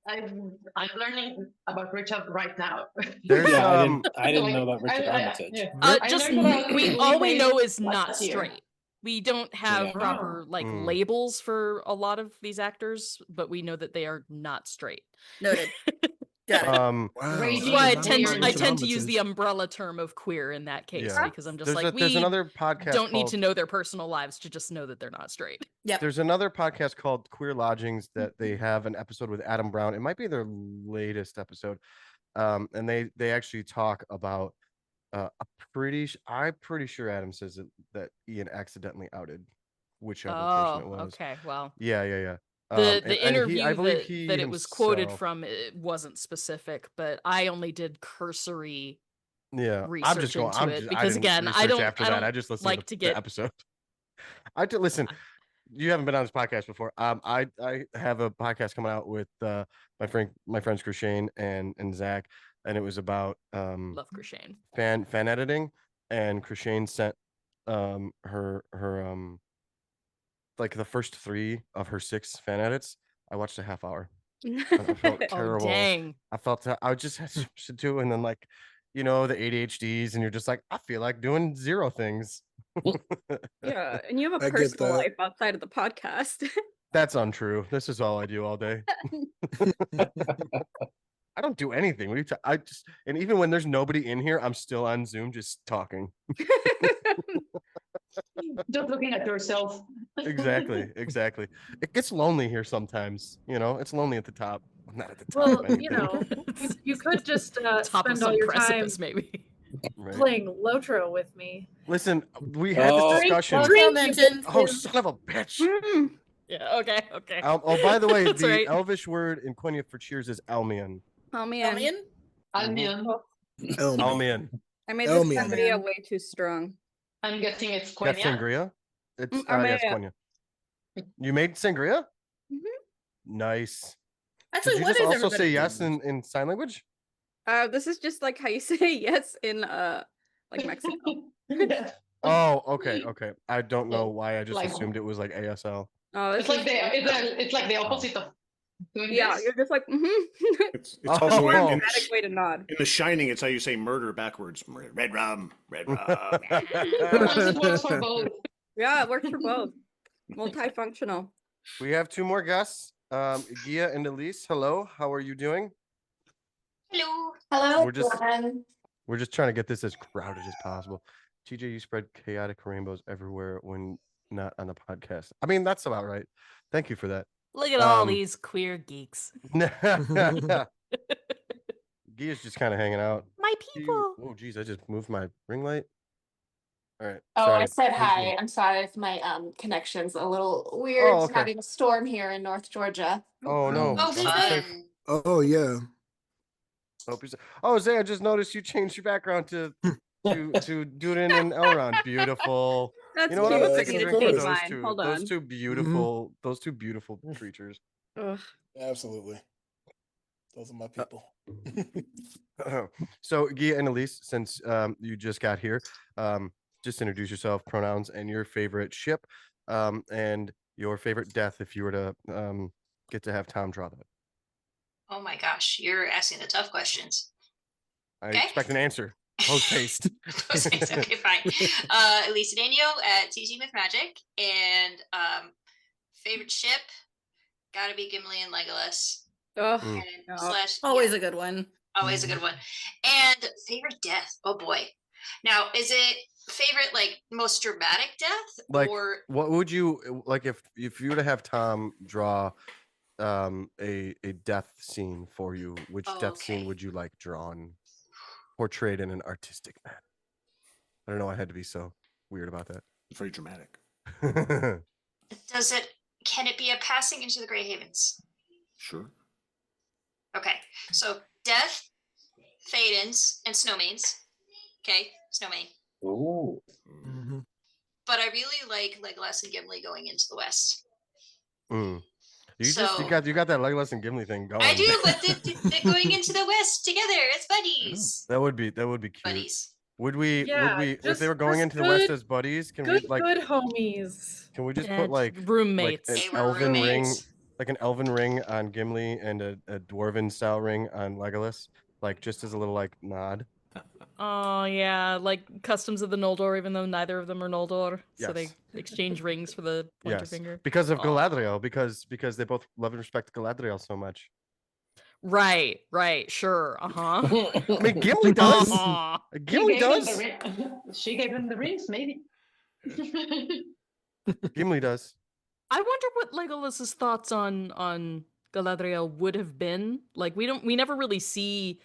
I'm learning about Richard right now. There's Yeah, um I didn't know about Richard Armitage. yeah. I Just learned about all we Lee know Pace is not last year. straight. We don't have Yeah. proper like Mm. labels for a lot of these actors, but we know that they are not straight. Noted. Got it. Wow. That's That's why I did tend not to, know I Richard tend to use the umbrella term of queer in that case Yeah. because I'm just there's like, there's we another podcast don't need called, to know their personal lives to just know that they're not straight. Yep. There's another podcast called Queer Lodgings that they have an episode with Adam Brown. It might be their latest episode. And they actually talk about I'm pretty sure Adam says that Ian accidentally outed whichever person it was. Okay. Well, Yeah. the interview I believe that it was quoted himself- from it wasn't specific, but I only did cursory Yeah, I'm research just going. into I'm it just because, I didn't again, I research don't- after I that. don't I just listened like to to the get- episode. I did listen. You haven't been on this podcast before. I have a podcast coming out with my friends Chrishane and Zach, and it was about love Chrishane. fan editing, and Chrishane sent her like the first 3 of her 6 fan edits. I watched a half hour. And I felt Oh terrible. dang! I felt I just had so much to do, and then like, the ADHDs, and you're just like, I feel like doing 0 things. Yeah, and you have I a get personal that. life outside of the podcast. That's untrue. This is all I do all day. I don't do anything. What are you I just, and even when there's nobody in here, I'm still on Zoom just talking. Just looking at yourself. Exactly. It gets lonely here sometimes. It's lonely at the top. Not at the top. well, of anything, you could just Top of spend all some your time precipice, maybe. right? playing Lotro with me. Listen, we had Oh. this discussion. Drink mentioned. Oh, son of a bitch. Yeah. Okay. Oh, by the way, That's the right. Elvish word in Quenya for cheers is Almian. Oh man, Almian? Almian. Almian. I made Oh, this man. sangria way too strong. I'm guessing it's That's Quenya. sangria? It's Armenia. yes, Quenya. You made sangria? Mhm. Nice. Actually, Did you what just is also everybody say yes doing? in sign language? This is just like how you say yes in like Mexico. Yeah. Oh, okay. I don't know Yeah, why I just like- assumed it was like ASL. Oh, It's this like is it's like the opposite of doing yeah, this. you're just like It's Oh. also in, in, dramatic way to nod. in The Shining, it's how you say murder backwards. Red rum, red rum. Sometimes it works for both. Yeah, it works for both. Multifunctional. We have 2 more guests. Gia and Elise, hello. How are you doing? Hello. We're just trying to get this as crowded as possible. TJ, you spread chaotic rainbows everywhere when not on the podcast. I mean, that's about right. Thank you for that. Look at all Um, these queer geeks. Gia's just kind of hanging out. My people. Oh, geez, I just moved my ring light. All right. Oh, Sorry. I said Thank hi. you. I'm sorry if my connection's a little weird. Oh, okay. Having a storm here in North Georgia. Oh no. Oh, I hope you're safe. fun. Oh yeah. Hope you're safe. Oh, Zay, I just noticed you changed your background to Durin and Elrond. Beautiful. That's You know what? I'm cute. gonna I take a need to drink for change those mine. two. Hold Those on. two beautiful, those two beautiful creatures. Ugh. Absolutely. Those are my people. So, Gia and Elise, since you just got here, just introduce yourself, pronouns, and your favorite ship, and your favorite death if you were to get to have Tom draw that. Oh my gosh, you're asking the tough questions. I Okay. expect an answer. Post haste. Post-haste, okay, fine. Elisa Daniel at TG with Magic, and favorite ship, gotta be Gimli and Legolas. Ugh. Mm. And No. slash Always yeah, a good one. always a good one. And favorite death. Oh boy. Now, is it favorite like most dramatic death Like, or what would you like if you were to have Tom draw a death scene for you? Which death scene okay. would you like drawn, portrayed in an artistic manner? I don't know. I had to be so weird about It's very dramatic. that. can it be a passing into the Grey Havens? Sure. Okay. So death, Théodens, and Snowmains. Okay, Snowmain. Ooh. Mhm. But I really like Legolas and Gimli going into the west. Mm. You So got that Legolas and Gimli thing going. I do, but they're going into the west together as buddies. That would be cute. Buddies. Would we Yeah, if they were going just into the west good- as buddies, can Good, we like good homies. can we just Yeah, put like roommates. an They were elven ring, roommates. like an elven ring on Gimli and a dwarven style ring on Legolas, like just as a little like nod? Oh yeah, like customs of the Noldor, even though neither of them are Noldor, so they Yes. exchange rings for the pointer Yes, finger. because of Aw. Galadriel, because they both love and respect Galadriel so much. Right, sure, uh-huh. I mean, Gimli does. Uh-huh. Gimli does. She gave him the rings, maybe. Gimli does. I wonder what Legolas's thoughts on Galadriel would have been. Like we never really see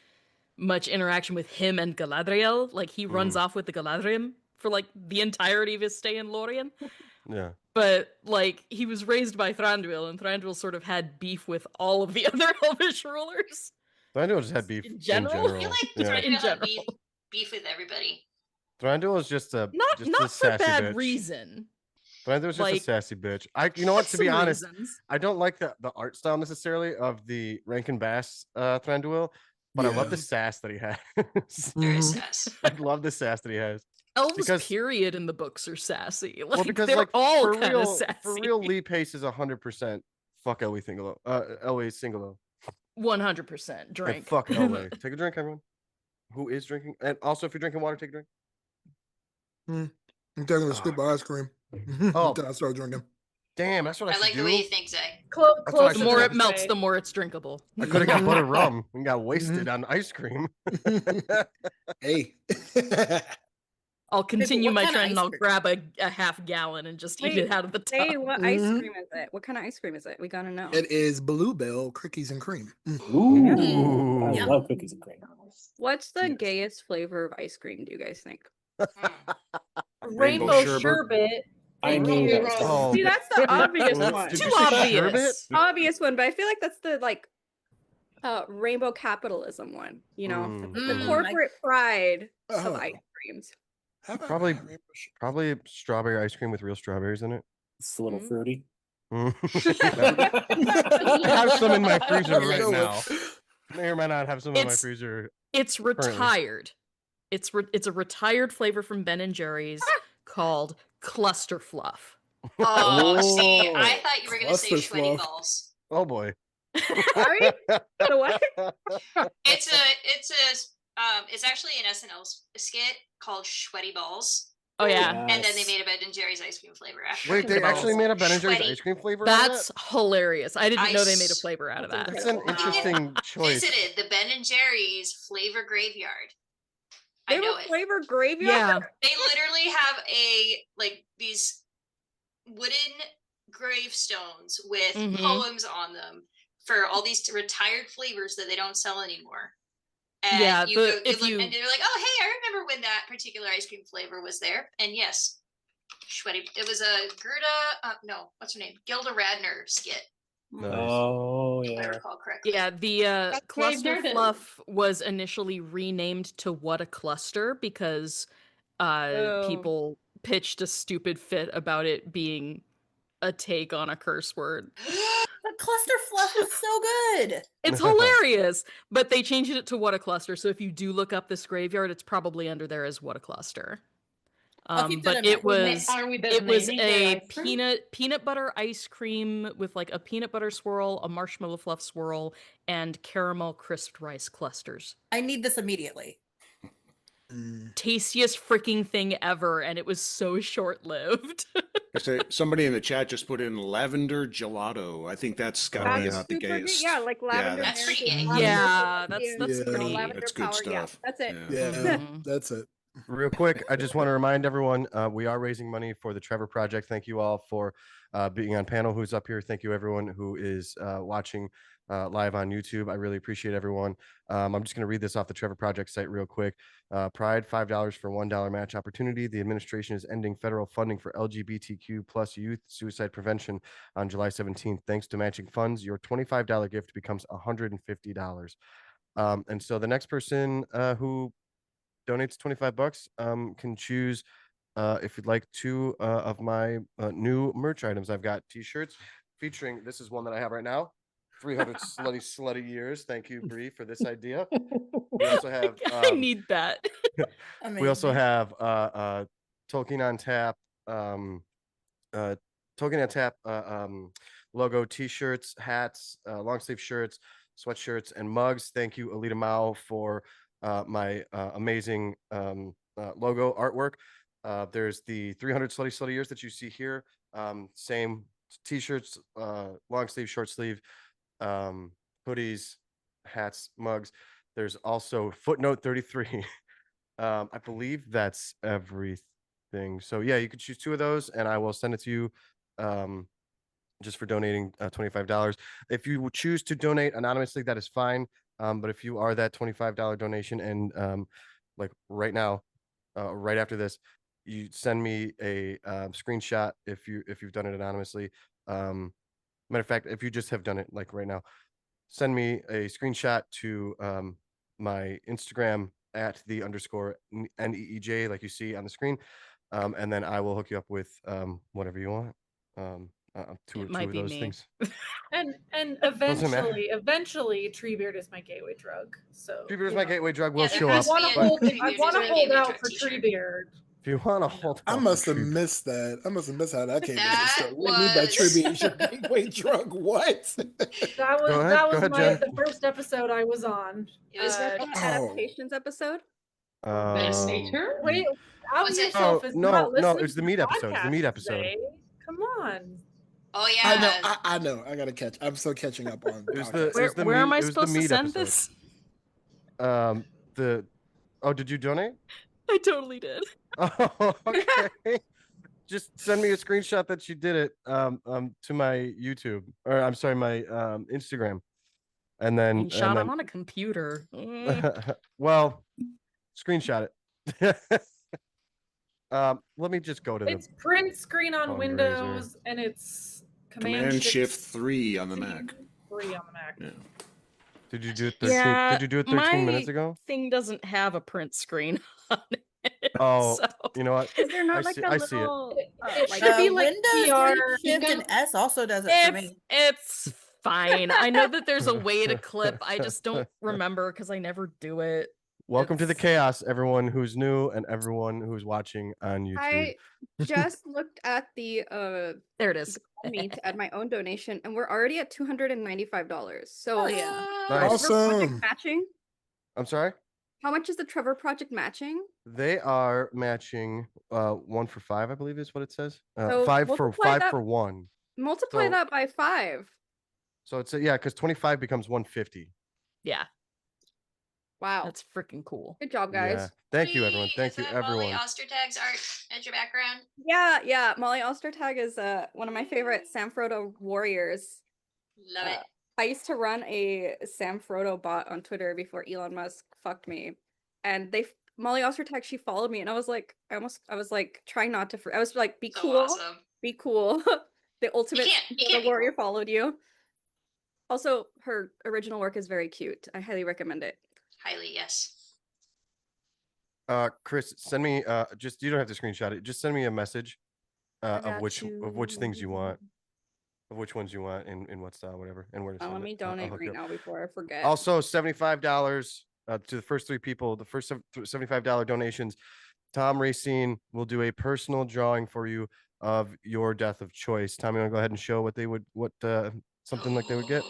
much interaction with him and Galadriel. Like he runs off with the Galadriel for like the entirety of his stay in Lorien. Yeah. But like he was raised by Thranduil, and Thranduil sort of had beef with all of the other Elvish rulers. Thranduil just had beef In in general? general. I feel like Yeah. Thranduil In had general. beef with everybody. Thranduil is just a Not for sassy bad bitch. reason. Thranduil is just a Like, sassy bitch. You know what? To be Some honest, reasons. I don't like the art style necessarily of the Rankin Bass Thranduil, but I love the Yeah. sass that he has. Very Mhm. sass. I love the sass that he has. Elves, Because- period, in the books are sassy. Like, Well, because they're like all for kind real, of sassy. for real, Lee Pace is 100% fuck Elway Singalo. Elway Singalo. 100% And drink. fuck Elway. Take a drink, everyone. Who is drinking? And also, if you're drinking water, take a drink. I'm taking a scoop of ice cream. Oh. Until I start drinking. Damn, that's what I I should like do. the way you think, Zay. That's what I Close The should more do. it melts, the more it's drinkable. I could have got butter rum and got wasted on ice cream. Hey. I'll continue what my kind of trend and ice I'll cream? grab a half gallon and just eat Wait, it out of the tub. Hey, what ice Mhm. cream is it? What kind of ice cream is it? We gotta know. It is Bluebell cookies and cream. Ooh. I Yeah. love cookies and cream. What's the Yes. gayest flavor of ice cream, do you guys think? Rainbow sherbet. sherbet. I knew that was coming. Oh. See, that's the obvious Did one. you Too say obvious. Obvious one, but I feel like that's the rainbow capitalism one. You know, Mm. the Mm. corporate pride of Oh. ice creams. Have I Probably- had rainbow sherbet? Probably strawberry ice cream with real strawberries in it. It's a little Mm. fruity. I have some in my freezer You right know now. what? May or may not have some in my It's- freezer. It's Currently. retired. It's a retired flavor from Ben and Jerry's called Cluster Fluff. Oh, see, Oh, I thought you were going to say cluster sweaty fluff. balls. Oh boy. Sorry? The what? It's actually an SNL skit called Sweaty Balls, Oh yeah. and then they Yes. made a Ben and Jerry's ice cream flavor after. Wait, they actually Balls. made a Ben and Jerry's Sweaty. ice cream flavor out of That's that? hilarious. I didn't I know they made a s- flavor out of That's that. That's an incredible. interesting choice. Visited the Ben and Jerry's flavor graveyard. They I know were it. flavor graveyard. Yeah. They literally have these wooden gravestones with Mhm. poems on them for all these retired flavors that they don't sell anymore. And Yeah, you go, if look, you and they're like, "Oh, hey, I remember when that particular ice cream flavor was there." And yes, sweaty. It was a Gerda. No, what's her name? Gilda Radner skit, Nice. Oh if I yeah. recall correctly. yeah, the That's Grave cluster Garden. fluff was initially renamed to What a Cluster because people pitched a stupid fit about it being a take on a curse word. The cluster fluff was so good. It's hilarious, but they changed it to What a Cluster. So if you do look up this graveyard, it's probably under there as What a Cluster. I'll keep that But in it mind. was Are we it was naming their a ice cream? peanut butter ice cream with like a peanut butter swirl, a marshmallow fluff swirl, and caramel crisped rice clusters. I need this immediately. Tastiest freaking thing ever, and it was so short-lived. I say somebody in the chat just put in lavender gelato. I think that's got to be That's about the super good. gayest. Yeah, like lavender. That's pretty gay. lavender Yeah, perfume, that's Yeah. pretty. lavender That's good power. Yeah, stuff. that's it. Yeah, Mhm. that's it. Real quick, I just want to remind everyone we are raising money for the Trevor Project. Thank you all for being on panel who's up here. Thank you everyone who is watching live on YouTube. I really appreciate everyone. I'm just going to read this off the Trevor Project site real quick. Pride, $5 for $1 match opportunity. The administration is ending federal funding for LGBTQ plus youth suicide prevention on July 17th. Thanks to matching funds, your $25 gift becomes $150. And so the next person who donates 25 bucks can choose if you'd like two of my new merch items. I've got t-shirts featuring, this is one that I have right now, 300 slutty years. Thank you, Bree, for this idea. We also have I need that. we also Amazing. have Tolkien on tap Tolkien on tap logo t-shirts, hats, long sleeve shirts, sweatshirts, and mugs. Thank you, Alita Mao, for my amazing logo artwork. There's the 300 slutty years that you see here. Same t-shirts, long sleeve, short sleeve, hoodies, hats, mugs. There's also footnote 33. I believe that's everything. So yeah, you could choose two of those, and I will send it to you. Just for donating $25. If you choose to donate anonymously, that is fine. But if you are that $25 donation and like right now, right after this, you send me a screenshot if you've done it anonymously. Matter of fact, if you just have done it like right now, send me a screenshot to my Instagram at @the_NEEJ, like you see on the screen. And then I will hook you up with whatever you want. Two It might of be those me. things. And Doesn't matter. eventually, Treebeard is my gateway drug. So Treebeard is you my know. gateway drug. Will Yeah, there show has up. to be a But Treebeard I is want my to hold gateway out drug for t-shirt. Treebeard. if you want to hold I out must for have Treebeard- missed that. I must have missed how that came into That story. What do you mean by was- tribute is your gateway drug? What? That was Go ahead, that go was ahead, my Jen. the first episode I was on. It was Is that the Oh. adaptations episode? Best Um, nature? Wait, out Was it- yourself Oh, is no, not no, listening it was the to meat episode. It's the meat podcast episode. today. Come on. Oh I know. yeah. I know. I gotta catch. I'm still catching up on. It was podcasts. Where am I it was the supposed to meat send episode. this? Did you donate? I totally did. Oh, okay. Just send me a screenshot that you did it to my YouTube, or I'm sorry, my Instagram, and then Screenshot. I'm on a computer. well, screenshot it. Let me just go to the It's print screen on fundraiser. Windows and it's Command Shift 3 on the Mac. 3 on the Mac. Yeah. Did you do it 13? Yeah, Did you do it 13 minutes ago? Thing doesn't have a print screen on it. Oh, so- you know what? Is there not I like see- a I see it. little? It like should be like Windows PR. Shift and S also does it for me. It's fine. I know that there's a way to clip. I just don't remember because I never do it. Welcome to the It's- chaos, everyone who's new and everyone who's watching on YouTube. I just looked at the There it is. me to add my own donation, and we're already at $295. So Oh yeah. Nice. is Trevor Project Awesome. matching? I'm sorry. How much is the Trevor Project matching? They are matching 1 for 5, I believe is what it says. So 5 multiply that- for 1. Multiply So- that by 5. So it's yeah, because 25 becomes 150. Yeah, Wow. that's freaking cool. Good job, Yeah. guys. Thank you, everyone. Is Thank you, that Molly everyone. Ostertag's art at your background? Yeah. Molly Ostertag is one of my favorite Sam Frodo warriors. Love it. I used to run a Sam Frodo bot on Twitter before Elon Musk fucked me, and Molly Ostertag, she followed me, and I was like, I was like trying not to. I was like, be So cool, awesome. be cool. The ultimate You can't be warrior cool. followed you. Also, her original work is very cute. I highly recommend it. Highly, yes. Chris, send me just you don't have to screenshot it. Just send me a message I of got which things you want, you. of which ones you want, in what style, whatever, and where to Oh, send let it. me I'll donate hook right you up. now before I forget. Also, $75 to the first 3 people. The first $75 donations. Tom Racine will do a personal drawing for you of your death of choice. Tom, you want to go ahead and show what they would something like they would get?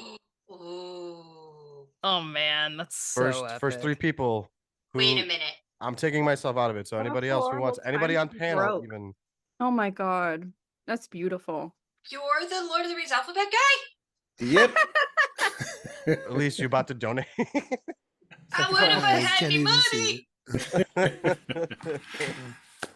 Ooh. Oh man, that's so epic. First 3 people. Wait a minute. I'm taking myself out of it. So What a anybody else who wants, horrible anybody time on to be panel broke. even. Oh my god, that's beautiful. You're the Lord of the Rings alphabet guy? Yep. At least you about to donate. I would have I had can't any even see money.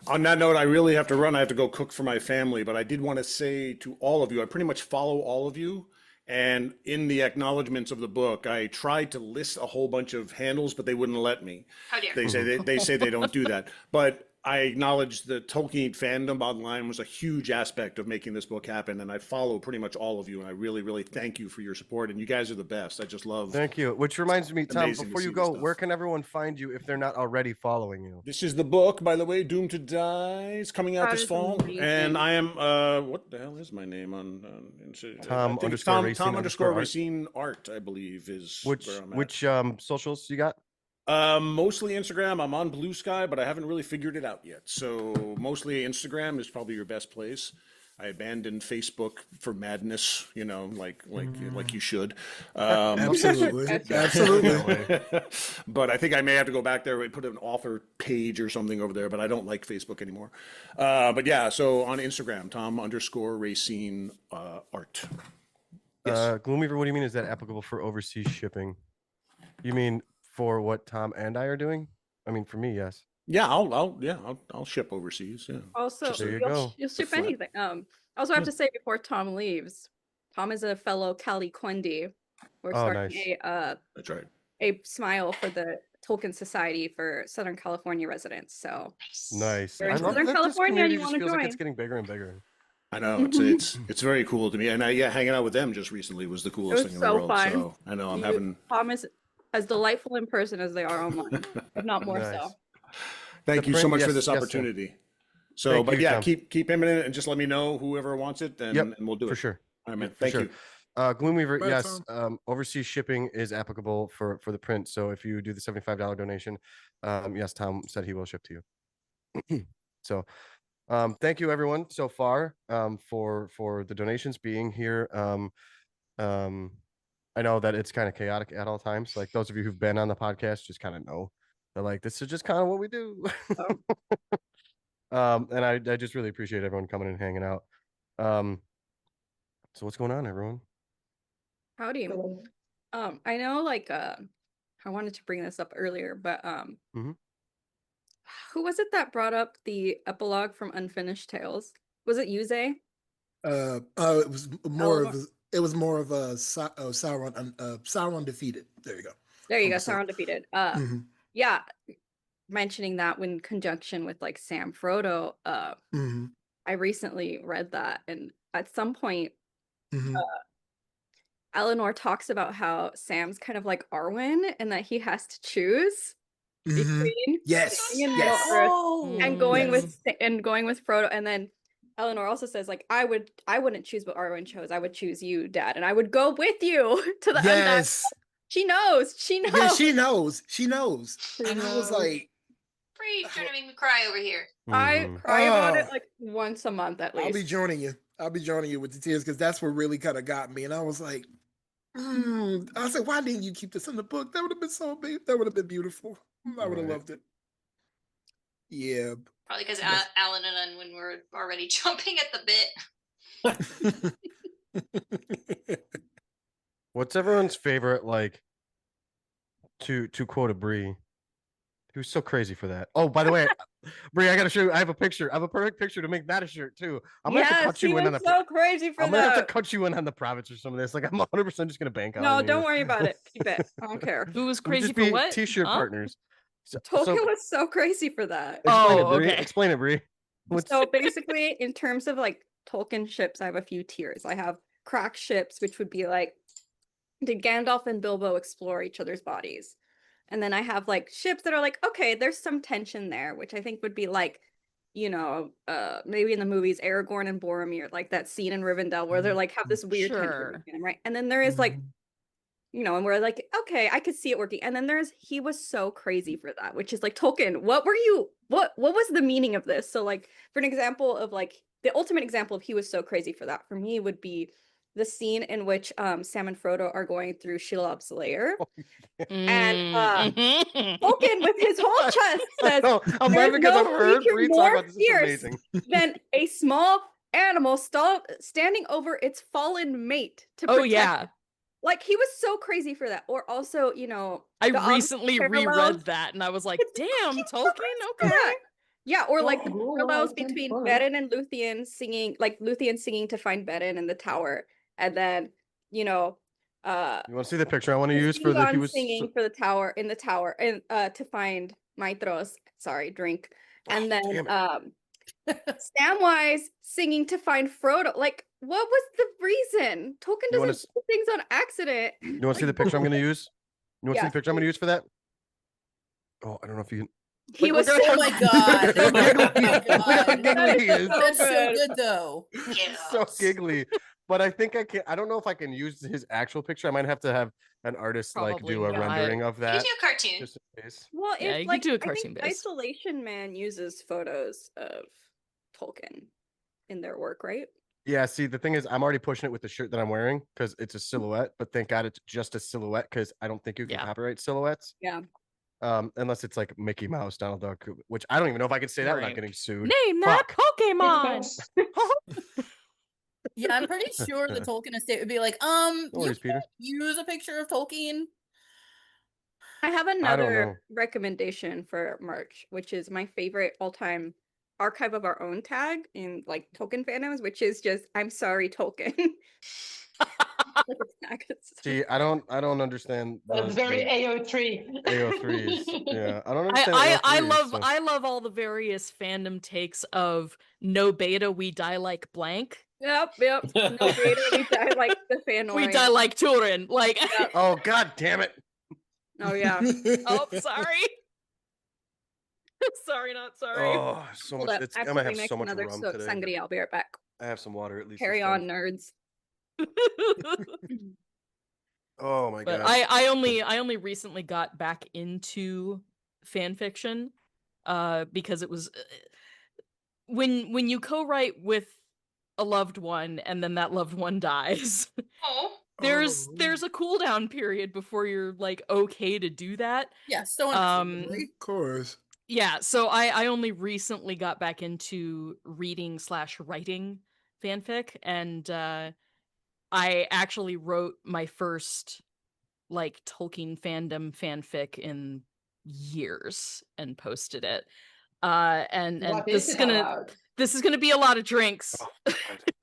On that note, I really have to run. I have to go cook for my family, but I did want to say to all of you, I pretty much follow all of you. And in the acknowledgments of the book, I tried to list a whole bunch of handles, but they wouldn't let me. How dare. They say they don't do that. But I acknowledge the Tolkien fandom online was a huge aspect of making this book happen, and I follow pretty much all of you, and I really, really thank you for your support. And you guys are the best. I just love. Thank you. Which reminds me, Tom, Amazing to before you see this go, stuff. where can everyone find you if they're not already following you? This is the book, by the way, Doomed to Die. It's coming out That this is fall, amazing. and I am what the hell is my name on? Tom I think it's _Racine Tom _ Art. Racine Art, I believe, is where I'm at. Which socials you got? Mostly Instagram. I'm on Blue Sky, but I haven't really figured it out yet. So mostly Instagram is probably your best place. I abandoned Facebook for madness, you know, like you should. Absolutely. Gotcha. Absolutely. But I think I may have to go back there and put an author page or something over there, but I don't like Facebook anymore. But yeah, so on Instagram, Tom _ Racine Art. Yes. Gloomweaver, what do you mean? Is that applicable for overseas shipping? You mean for what Tom and I are doing? I mean, for me, yes. Yeah, I'll ship overseas. Yeah. Also, Just There you you'll, go. you'll ship flat. anything. Also, I have Yeah. to say before Tom leaves, Tom is a fellow Cali Quendi. We're Oh, starting nice. That's right. a smile for the Tolkien Society for Southern California residents. So Nice. you're I in love Southern that this California and community you just want to feels like join. it's getting bigger and bigger. I know it's very cool to me, and hanging out with them just recently was the coolest was thing in the so world. fun. So I know I'm having. Tom is as delightful in person as they are online, if not more Nice. so. Thank The you so print- much for yes, this yes, sir. opportunity. So, Thank but you, yeah, Tom. keep him in it, and just let me know whoever wants it, and we'll do it For sure. All right, man. For Thank sure. you. Gloomweaver, Bye, yes. Overseas shipping is applicable for the print. So if you do the $75 donation, yes, Tom said he will ship to you. So thank you everyone so far for the donations being here. I know that it's kind of chaotic at all times. Like those of you who've been on the podcast just kind of know that like this is just kind of what we do. And I just really appreciate everyone coming and hanging out. So what's going on, everyone? Howdy. I know I wanted to bring this up earlier, but Mhm. who was it that brought up the epilogue from Unfinished Tales? Was it Yuze? It was more of a Sauron. Sauron defeated. There you go. There you go, 100%. Sauron defeated. Mhm. Yeah, mentioning that in conjunction with like Sam Frodo. Mhm. I recently read that, and at some point, Mhm. Eleanor talks about how Sam's kind of like Arwen, and that he has to choose Mhm. between Yes. staying in Yes. Middle Earth and going Yes. with Frodo. And then Eleanor also says like I wouldn't choose what Arwen chose. I would choose you, Dad, and I would go with you to the Undying. Yes. She knows. She knows. Yeah, she knows. She knows. She And I was knows. like, Free, trying to make me cry over here. I Mhm. cry about it like once a month at least. I'll be joining you. I'll be joining you with the tears because that's what really kind of got me. And I was like, I said, why didn't you keep this in the book? That would have been so big. That would have been beautiful. I would have Right. loved it. Yeah. Probably because Yes. Alan and Unwin were already jumping at the bit. What's everyone's favorite, like, to quote a Brie, He was so crazy for that. Oh, by the way, Brie, I gotta show you. I have a picture. I have a perfect picture to make that a shirt too. I'm gonna have to cut he you in was on the. so crazy for I'm gonna have to that. cut you in on the profits or some of this. Like I'm 100% just gonna bank on. No, you. don't worry about it. Keep it. I don't care. Who was We'll crazy just for be what? T-shirt Huh? partners. Tolkien was so crazy for that. Explain it, Oh, Brie. okay. Explain it, Brie. So basically, in terms of like Tolkien ships, I have a few tiers. I have crack ships, which would be like, did Gandalf and Bilbo explore each other's bodies? And then I have like ships that are like, okay, there's some tension there, which I think would be like, maybe in the movies, Aragorn and Boromir, like that scene in Rivendell where they're like have this weird tension Sure. between them, right? And then there is like, and we're like, okay, I could see it working. And then he was so crazy for that, which is like, Tolkien, what was the meaning of this? So like, for an example of like, the ultimate example of he was so crazy for that for me would be the scene in which Sam and Frodo are going through Shelob's lair. And Tolkien with his whole chest says, I'm laughing because I've heard Brie talk about this. It's fierce amazing. than a small animal standing over its fallen mate to protect. Oh yeah. Like he was so crazy for that. Or also, I the recently obvious reread parallels. that and I was like, damn, Tolkien, okay. Yeah, or like the Oh, parallels okay, between fine. Beren and Luthien singing, like Luthien singing to find Beren in the tower, and then You want to see the picture I want to use for the he was singing for the tower in the tower and to find Maitros, drink. And then Samwise singing to find Frodo. Like, what was the reason? Tolkien doesn't do things on accident. You want to see the picture I'm going to use? You want to see the picture I'm going to use for that? Oh, I don't know if you can. He was oh my god. Look how That giggly he is. That's so good though. So giggly. But I think I can. I don't know if I can use his actual picture. I might have to have an artist like do a rendering of that. You do a cartoon. Just in case. Well, Yeah, if you like could do a I cartoon think base. Isolation Man uses photos of Tolkien in their work, right? Yeah, see, the thing is, I'm already pushing it with the shirt that I'm wearing because it's a silhouette. But thank God it's just a silhouette because I don't think you can copyright silhouettes. Yeah. Unless it's like Mickey Mouse, Donald Duck, which I don't even know if I could say that without getting sued. Name that Pokemon. Yeah, I'm pretty sure the Tolkien estate would be like, worries, you Peter. can't use a picture of Tolkien. I have don't know. another recommendation for merch, which is my favorite all-time archive of our own tag in like Tolkien fandoms, which is just "I'm sorry, Tolkien." See, I don't understand. That's very AO3. AO3s. Yeah, I don't understand. I love all the various fandom takes of no beta, we die like blank. Yep. No beta, we die like the fan. We die like Turin. Like oh god damn it. Oh yeah. Oh, sorry. Sorry, not sorry. Oh, so Hold much. up, It's, I I'm have gonna to have remix so much another rum today. sangria. I'll be right back. I have some water at least. Carry on, nerds. Oh my god. But I only recently got back into fan fiction because it was when you co-write with a loved one and then that loved one dies. There's a cooldown period before you're like okay to do that. Yeah, so understandably. Of course. Yeah, so I only recently got back into reading/writing fanfic, and I actually wrote my first like Tolkien fandom fanfic in years and posted it. And this is gonna be a lot of drinks.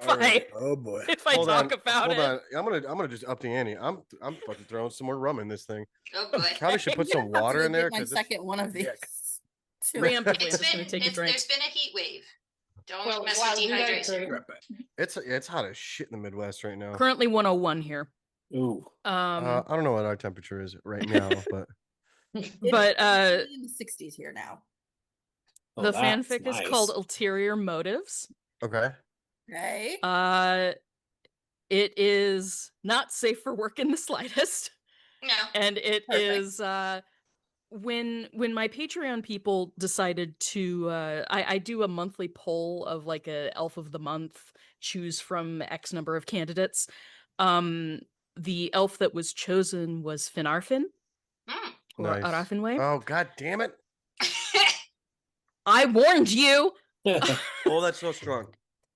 Oh boy. If I talk about it. I'm gonna just up the ante. I'm fucking throwing some more rum in this thing. Oh boy. Probably should put some water in there. My second one of these. Preemptively, I'm just gonna take a drink. There's been a heat wave. Don't Well, mess while with you guys dehydration. It's hot as shit in the Midwest right now. Currently 101 here. Ooh. I don't know what our temperature is right now, but but in the 60s here now. the fanfic is called Ulterior Motives. okay. Right. It is not safe for work in the slightest. No. And it Perfect. is when my Patreon people decided to I do a monthly poll of like a elf of the month, choose from X number of candidates. The elf that was chosen was Finarfin. Or Nice. Arafinwe. Oh god damn it. I warned you. Oh, that's so strong.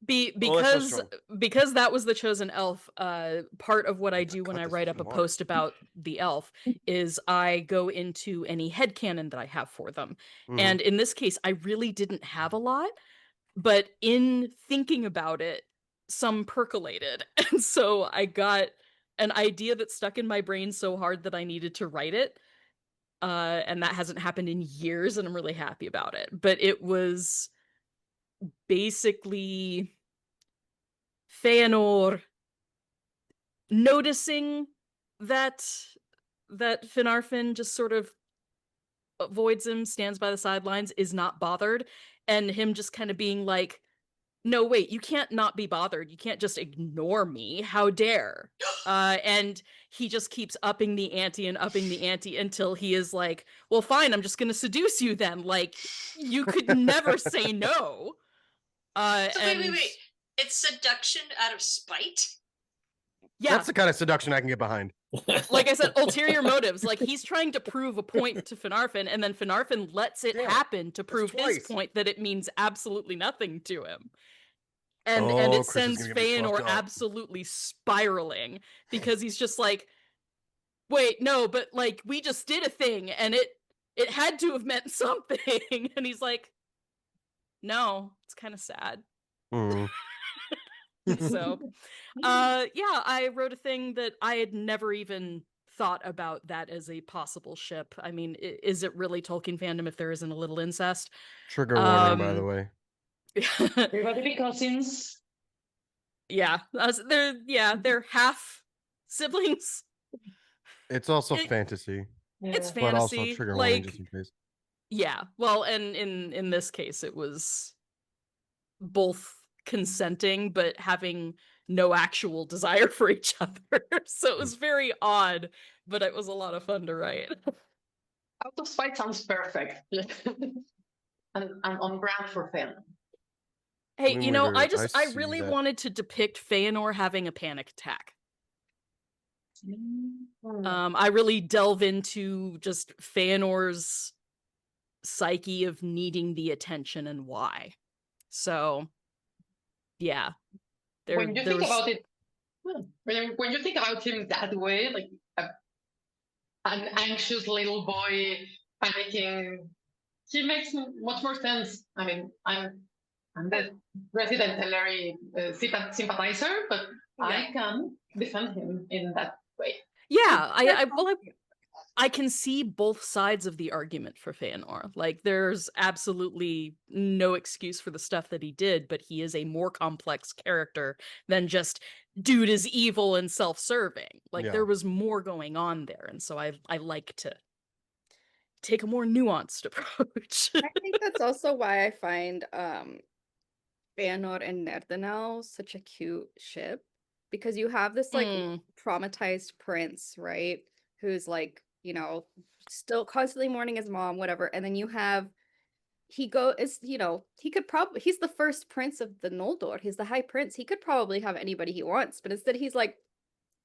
Oh, that's so because strong. because that was the chosen elf, part of what I Let's do when cut I this write stuff up a in water. post about the elf is I go into any headcanon that I have for them. Mhm. And in this case, I really didn't have a lot, but in thinking about it, some percolated. And so I got an idea that stuck in my brain so hard that I needed to write it. And that hasn't happened in years, and I'm really happy about it. But it was basically Feanor noticing that Finarfin just sort of avoids him, stands by the sidelines, is not bothered, and him just kind of being like, no, wait, you can't not be bothered. You can't just ignore me. How dare? And he just keeps upping the ante and upping the ante until he is like, well, fine, I'm just going to seduce you then. Like, you could never say no. So And wait. It's seduction out of spite? yeah, That's the kind of seduction I can get behind. like I said, ulterior motives. Like, he's trying to prove a point to Finarfin, and then Finarfin lets it happen to prove his twice. point that it means absolutely nothing to him. And Oh, it Chris is sends gonna get me Feanor fucked up. absolutely spiraling because he's just like, wait, no, but like we just did a thing and it had to have meant something. And he's like, no, it's kind of sad. Mhm. So yeah, I wrote a thing that I had never even thought about that as a possible ship. I mean, is it really Tolkien fandom if there isn't a little incest? Trigger warning, by the way. Everybody be cousins. Yeah, they're half siblings. It's also fantasy, It's but also fantasy, trigger warning like, just in case. yeah. Well, and in this case, it was both consenting but having no actual desire for each other. So it was very odd, but it was a lot of fun to write. Out of spite sounds perfect. and on brand for fan. Hey, Moon you know, Weaver, I see really that. wanted to depict Feanor having a panic attack. I really delve into just Feanor's psyche of needing the attention and why. So, yeah. When you think about it, when you think about him that way, like an anxious little boy panicking, he makes much more sense. I mean, I'm the resident Ellery sympathizer, but I can defend him in that way. Yeah, I can see both sides of the argument for Feanor. Like, there's absolutely no excuse for the stuff that he did, but he is a more complex character than just dude is evil and self-serving. Like, there was more going on there, and so I like to take a more nuanced approach. I think that's also why I find Feanor and Nerdanel such a cute ship, because you have this like traumatized prince, right? Who's like, you know, still constantly mourning his mom, whatever, and then you have he could probably he's the first prince of the Noldor. He's the high prince. He could probably have anybody he wants, but instead he's like,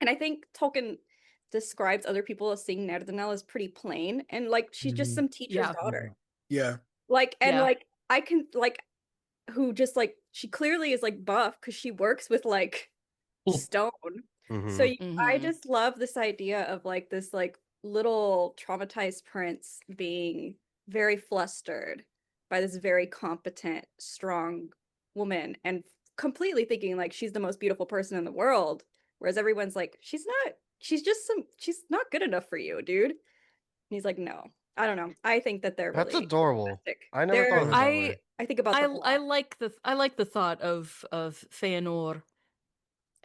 and I think Tolkien describes other people as seeing Nerdanel as pretty plain, and like she's just some teacher's daughter. Yeah. Like, and like I can like who just like she clearly is like buff because she works with like stone. So I just love this idea of like this like little traumatized prince being very flustered by this very competent, strong woman and completely thinking like she's the most beautiful person in the world, whereas everyone's like, she's not good enough for you, dude. And he's like, no, I don't know. I think that they're That's really adorable. fantastic. I never thought of it that way. I think about the I like the thought of Feanor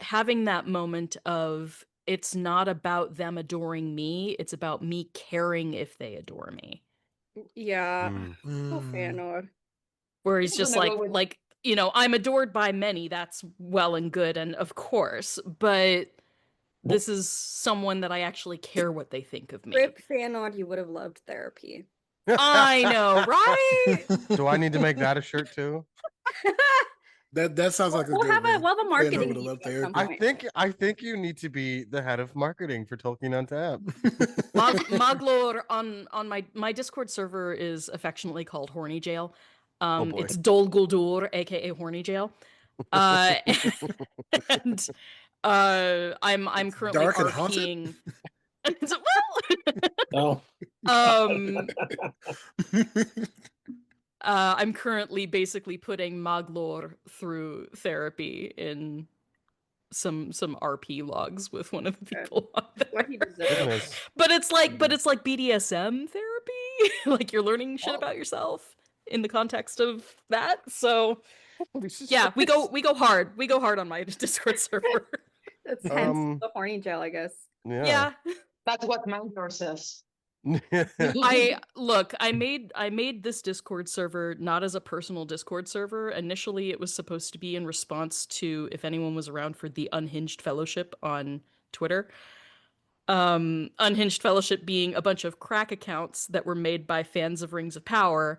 having that moment of it's not about them adoring me, it's about me caring if they adore me. Yeah. Oh, Feanor. Where he's just like, you know, I'm adored by many, that's well and good, and of course, but this is someone that I actually care what they think of me. Rip Feanor, you would have loved therapy. I know, right? Do I need to make that a shirt too? That sounds like a We'll good have one. a marketing Would have loved therapy. I think you need to be the head of marketing for Tolkien on Tap. Maglor on my Discord server is affectionately called Horny Jail. Oh boy. It's Dol Guldur, aka Horny Jail. uh, and I'm currently dark and haunted? RPing. Well, Oh, um, I'm currently basically putting Maglor through therapy in some RP logs with one of the people on What there. he deserves. Goodness. But it's like BDSM therapy. Like you're learning shit about yourself in the context of that. So yeah, we go hard. We go hard on my Discord server. That's hence Um, the horny gel, I guess. Yeah. That's what Mentor says. I made this Discord server not as a personal Discord server. Initially it was supposed to be in response to if anyone was around for the Unhinged Fellowship on Twitter. Unhinged Fellowship being a bunch of crack accounts that were made by fans of Rings of Power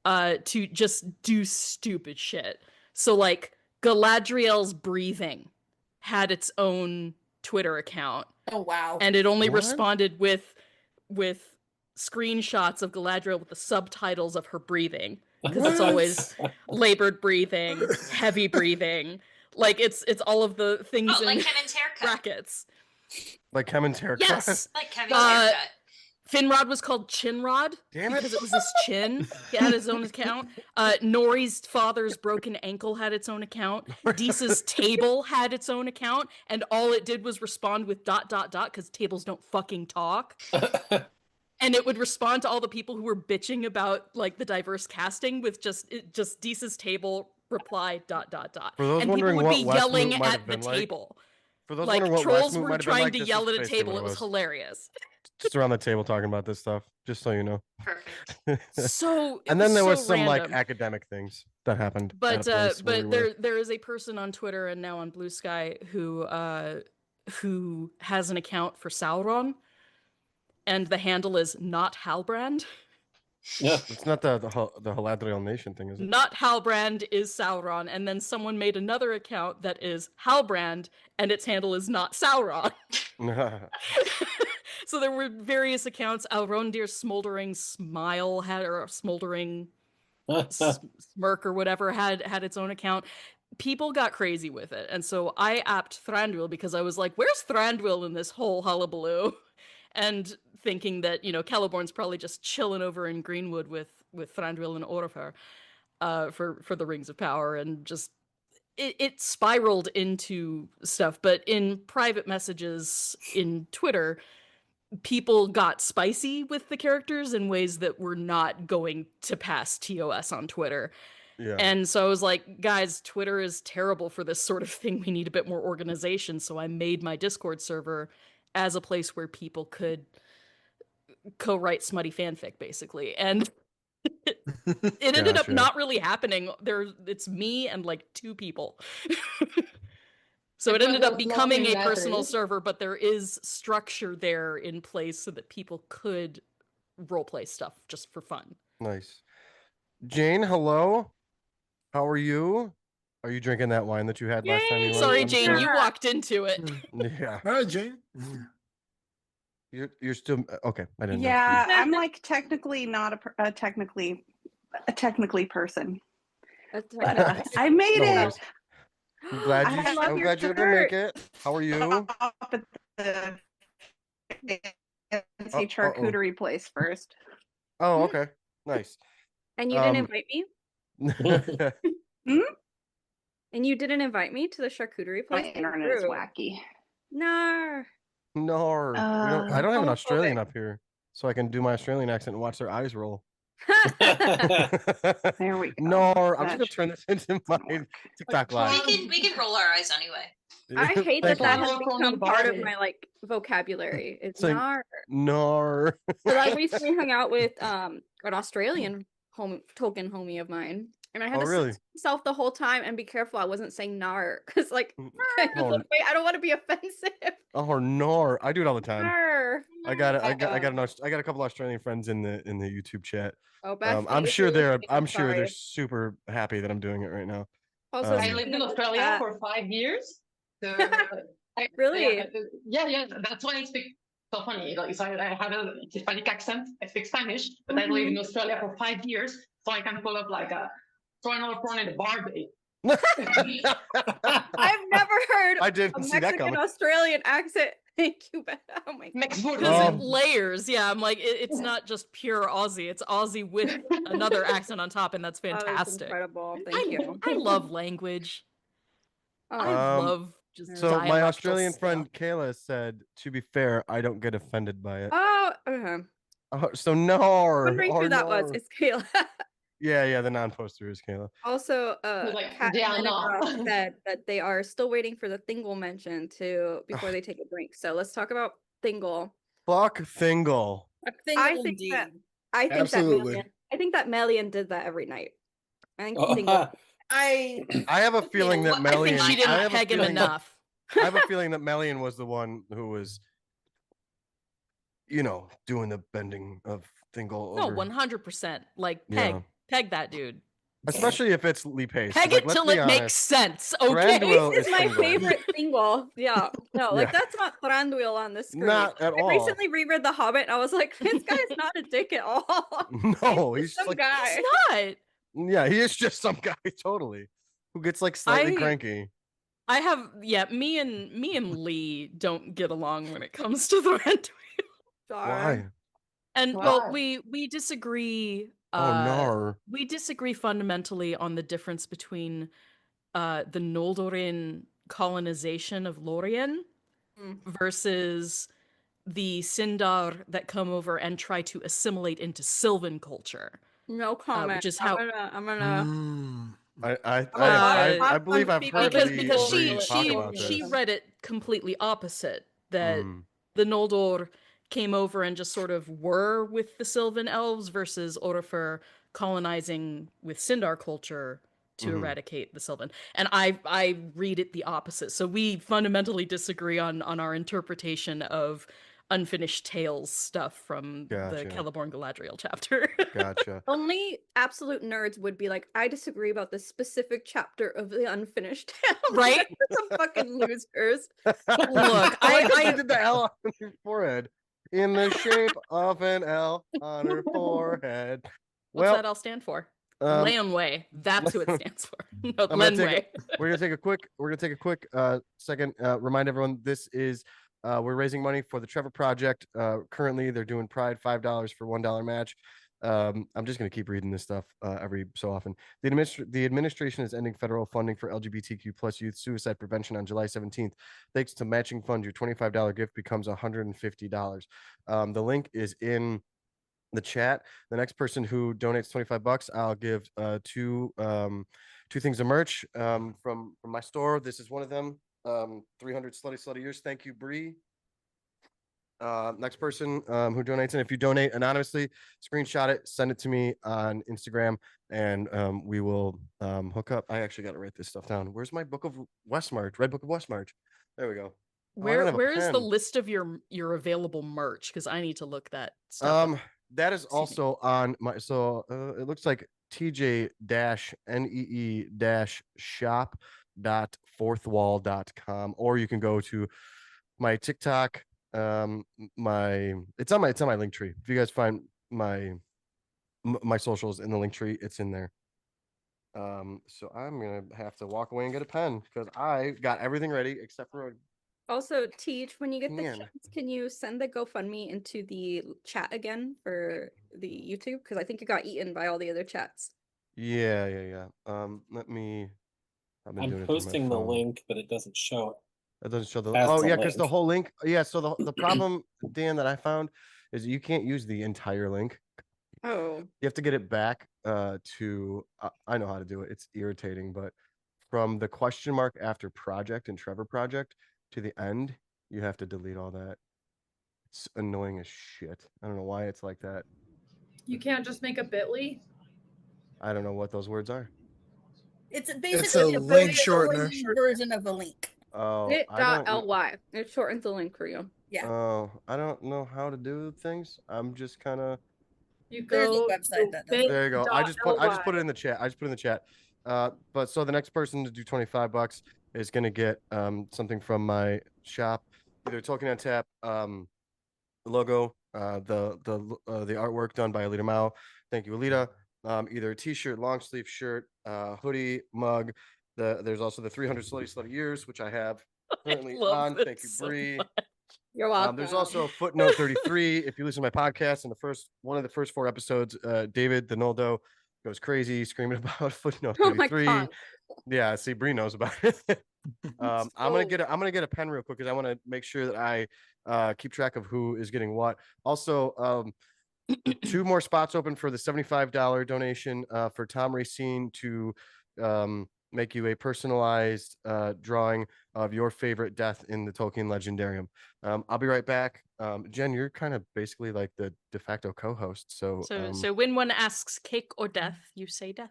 to just do stupid shit. So like Galadriel's breathing had its own Twitter account. Oh wow. And it only What? responded with screenshots of Galadriel with the subtitles of her breathing. Because it's What? always labored breathing, heavy breathing. Like it's all of the things Oh, in like Kevin's haircut. brackets. Like Kevin's haircut. Yes. Like Kevin's haircut. Finrod was called Chinrod Damn it. because it was his chin. He had his own account. Nori's father's broken ankle had its own account. Deesa's table had its own account, and all it did was respond with ... because tables don't fucking talk. And it would respond to all the people who were bitching about like the diverse casting with just Deesa's table reply ... For those and people wondering would what be Westmoot yelling might have at the been like, table. For those Like wondering what trolls Westmoot were might have been trying like, to this yell is at a basically table. what It was hilarious. Just around the table talking about this stuff, just so you know. Perfect. So And then there was so some like random. academic things that happened. But at a place where we were. there is a person on Twitter and now on Blue Sky who has an account for Sauron, and the handle is not Halbrand. yeah. It's not the Haladriel Nation thing, is it? Not Halbrand is Sauron, and then someone made another account that is Halbrand, and its handle is not Sauron. So there were various accounts. Elrondir's smoldering smile had, or smoldering smirk or whatever, had its own account. People got crazy with it, and so I apped Thranduil because I was like, "Where's Thranduil in this whole hullabaloo?" And thinking that Celeborn's probably just chilling over in Greenwood with Thranduil and Orifer for the Rings of Power, and just it spiraled into stuff. But in private messages in Twitter, people got spicy with the characters in ways that were not going to pass TOS on Twitter. Yeah. And so I was like, guys, Twitter is terrible for this sort of thing. We need a bit more organization. So I made my Discord server as a place where people could co-write smutty fanfic, basically. And it ended up Gotcha. not really happening. It's me and like 2 people. So it ended up becoming a personal server, but there is structure there in place so that people could roleplay stuff just for fun. Nice. Jane, hello. How are you? Are you drinking that wine that you had last time you went? Sorry, I'm Jane, sure- you walked into it. Yeah. All right, Jane. You're still okay. I didn't know. Yeah, I'm like technically not a technically person, but I made No it. worries. I'm glad I love I'm your glad you're able to make shirt. it. How are you? Stop at the fancy Uh-oh. charcuterie place first. Oh, okay. Nice. And you didn't invite me? And you didn't invite me to the charcuterie My place? internet is wacky. No. No, I don't have an Australian homophobic. up here, so I can do my Australian accent and watch their eyes roll. There we go. No, I'm just That gonna turn this into my TikTok live. We can roll our eyes anyway. I hate Thank that you. has become part of my like vocabulary. It's like, nar. No. So I recently hung out with an Australian Tolkien homie of mine, and I had Oh, to really? say to myself the whole time and be careful I wasn't saying nar because like, I was Oh. like, wait, I don't want to be offensive. Oh, no. I do it all the time. Nar. I got a couple Australian friends in the YouTube chat. Oh, Beth, I'm if sure you're they're listening, I'm they're sorry. super happy that I'm doing it right now. Also, I lived in Australia for 5 years. So Really? Yeah. That's why I speak so funny. Like, so I have a Hispanic accent. I speak Spanish, but I lived in Australia for 5 years, so I can pull up like a throw another prawn in the bar bait. I've never heard I a didn't see that Mexican coming. Australian accent. Thank you, Beth. Oh my god. Because it layers. Yeah, I'm like, it's not just pure Aussie. It's Aussie with another accent on top, and that's Oh, that's fantastic. incredible. Thank you. I love language. I Um, love just So my dialectal Australian stuff. friend Kayla said, to be fair, I don't get offended by it. Oh, okay. So no. Wondering who that was. It's Kayla. Yeah, the non-poster is Kayla. Also, like, Kat yeah, and no. Menica said that they are still waiting for the Thingle mention before they take a drink. So let's talk about Thingle. Fuck Thingle. I think Absolutely. that Melian did that every night. I think Oh, Thingle. I have a feeling that I Melian. think she didn't peg him enough. I have a feeling that Melian was the one who was, doing the bending of Thingle. No, over. 100%. Like Yeah. peg that dude. Especially if it's Lee Pace. Peg Like, it let's till be it makes honest, sense. Okay. Thranduil This is my Thingle. favorite Thingle. Yeah. No, like Yeah. that's not Thranduil on the screen. Not at all. I recently reread The Hobbit and I was like, this guy is not a dick at all. No, he's some like, guy. He's not. Yeah, he is just some guy, totally, who gets like slightly cranky. I have me and Lee don't get along when it comes to Thranduil. Why? And well, we disagree. No. We disagree fundamentally on the difference between the Noldorin colonization of Lorien versus the Sindar that come over and try to assimilate into Sylvan culture. No comment. Which is how I'm gonna. I believe I've heard because Lee talk about she this. read it completely opposite, that the Noldor came over and just sort of were with the Sylvan elves versus Orifer colonizing with Sindar culture to eradicate the Sylvan. And I read it the opposite. So we fundamentally disagree on our interpretation of Unfinished Tales stuff from the Celeborn Galadriel chapter. Gotcha. Only absolute nerds would be like, I disagree about this specific chapter of the Unfinished Tales. Right? Some fucking losers. Look, I did the L on your forehead. In the shape of an L on her forehead. What's that L stand for? Laneway. That's who it stands for. No, Lenway. We're gonna take a quick second. Remind everyone this is we're raising money for the Trevor Project. Currently they're doing Pride $5 for $1 match. I'm just going to keep reading this stuff every so often. The administration is ending federal funding for LGBTQ plus youth suicide prevention on July 17th. Thanks to matching funds, your $25 gift becomes $150. The link is in the chat. The next person who donates $25, I'll give two things of merch from my store. This is one of them. 300 slutty years. Thank you, Bree. Next person who donates, and if you donate anonymously, screenshot it, send it to me on Instagram, and we will hook up. I actually got to write this stuff down. Where's my book of Westmarch? Red Book of Westmarch. There we go. Where is the list of your available merch? Because I need to look that stuff up. That is also on my. So it looks like tj-nee-shop.fourthwall.com, or you can go to my TikTok. It's on my link tree. If you guys find my socials in the link tree, it's in there. So I'm gonna have to walk away and get a pen because I got everything ready except for. Also, Teach, when you get the chance, can you send the GoFundMe into the chat again for the YouTube? Because I think it got eaten by all the other chats. Yeah. Let me. I'm posting the link, but it doesn't show it. It doesn't show the. As Oh the yeah, because the link. whole link. Yeah. So the problem, Dan, that I found is you can't use the entire link. Oh. You have to get it back to. I know how to do it. It's irritating, but from the question mark after project and Trevor Project to the end, you have to delete all that. It's annoying as shit. I don't know why it's like that. You can't just make a bit.ly? I don't know what those words are. It's basically a link shortener version of a link. Oh, Bit.ly. It shortens the link for you. Yeah. Oh, I don't know how to do things. I'm just kind of. There's a website that does. There you go. I just put it in the chat. But so the next person to do $25 is gonna get something from my shop, either Tolkien on Tap logo, the artwork done by Alita Mao. Thank you, Alita. Either a t-shirt, long sleeve shirt, hoodie, mug, There's also the 300 Slutty Years, which I have currently love on. this Thank you, so Bree. much. You're welcome. There's also footnote 33. If you listen to my podcast, in one of the first 4 episodes, David the Noldo goes crazy screaming about footnote Oh my 33. God. Yeah, see, Bree knows about it. I'm gonna get a pen real quick because I want to make sure that I keep track of who is getting what. Also, 2 more spots open for the $75 donation for Tom Racine to make you a personalized drawing of your favorite death in the Tolkien Legendarium. I'll be right back. Jen, you're kind of basically like the de facto co-host. So when one asks cake or death, you say death.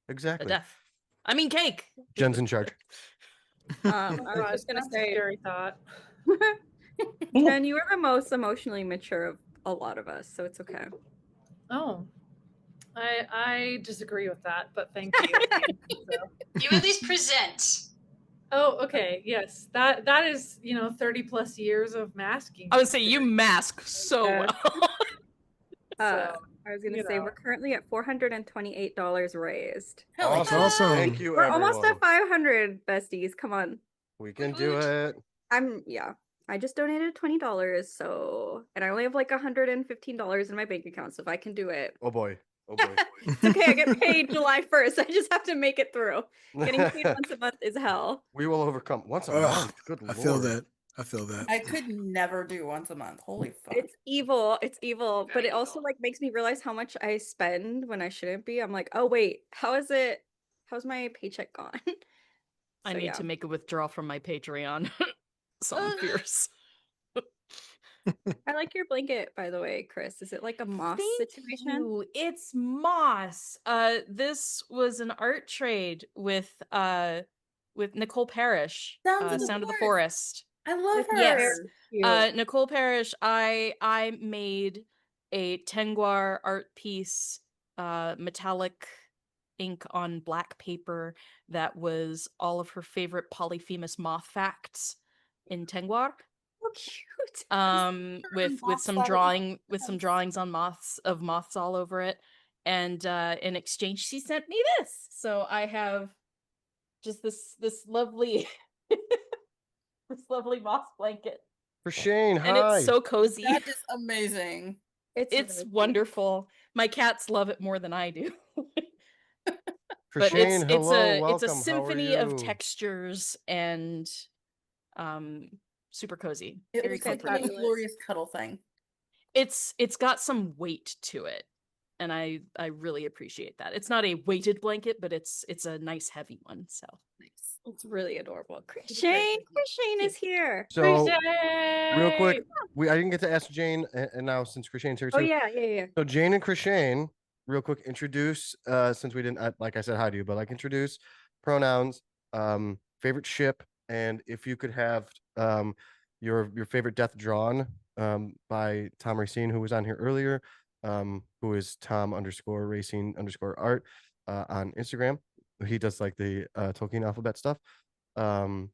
Exactly. Death. I mean cake. Jen's in charge. I was just gonna That's a say, scary thought. Jen, you are the most emotionally mature of a lot of us, so it's okay. Oh, I disagree with that, but thank you. You at least present. Oh, okay. Yes, that is 30 plus years of masking. I would say you mask so Yeah. well. I was gonna say we're currently at $428 raised. Awesome. That's awesome. Thank you, We're everyone. almost at 500, besties. Come on. We can do it. I just donated $20, and I only have like $115 in my bank account, so if I can do it. Oh boy. Oh boy. It's okay, I get paid July 1st. I just have to make it through. Getting paid once a month is hell. We will overcome once a Ugh, month. Good I lord. feel that. I feel that. I could never do once a month. Holy fuck. It's evil. It's evil. But Very it also evil. like makes me realize how much I spend when I shouldn't be. I'm like, oh wait, how's my paycheck gone? I So, need yeah. to make a withdrawal from my Patreon. Something fierce. I like your blanket, by the way, Chris. Is it like a moss situation? You. It's moss. This was an art trade with Nicole Parrish. Sound of the Forest. I love her. Yes. Cute. Nicole Parrish, I made a Tengwar art piece, metallic ink on black paper that was all of her favorite Polyphemus moth facts in Tengwar. So cute. With some drawings on moths all over it. And in exchange she sent me this. So I have just this lovely this lovely moss blanket. For Shane, hi. And it's so cozy. That is amazing. It's really wonderful. My cats love it more than I do. For But Shane, hello, it's welcome. a How are symphony of you? textures and super cozy. It Very was like a comforting. glorious cuddle thing. It's got some weight to it, and I really appreciate that. It's not a weighted blanket, but it's a nice heavy one. So Nice. It's really adorable. Shane is here. So real quick, I didn't get to ask Jane, and now since Krishane's here too. Oh yeah. So Jane and Krishane, real quick, introduce since we didn't like I said hi to you, but like introduce pronouns, favorite ship, and if you could have your favorite death drawn by Tom Racine, who was on here earlier, who is Tom_Racine_art on Instagram. He does like the Tolkien alphabet stuff. Who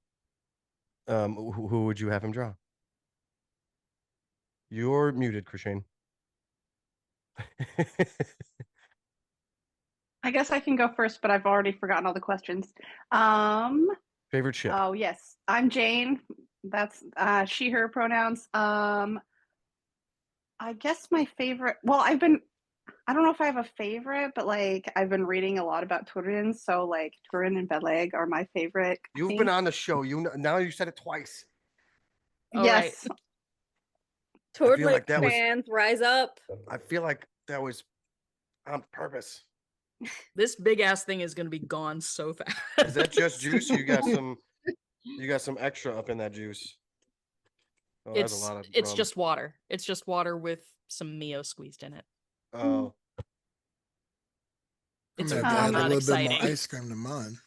would you have him draw? You're muted, Krishane. I guess I can go first, but I've already forgotten all the questions. Favorite ship? Oh yes, I'm Jane. That's she, her pronouns. I guess my favorite. Well, I don't know if I have a favorite, but like I've been reading a lot about Turin, so like Turin and Beleg are my favorite. You've been on the show. Now you said it twice. Yes. Right. Tordlick fans, rise up. I feel like that was on purpose. This big ass thing is gonna be gone so fast. Is that just juice? You got some extra up in that juice. Oh, that's a lot of it's rum. just water. It's just water with some Mio squeezed in it. Oh. It's Add not a little exciting. bit more ice cream to mine.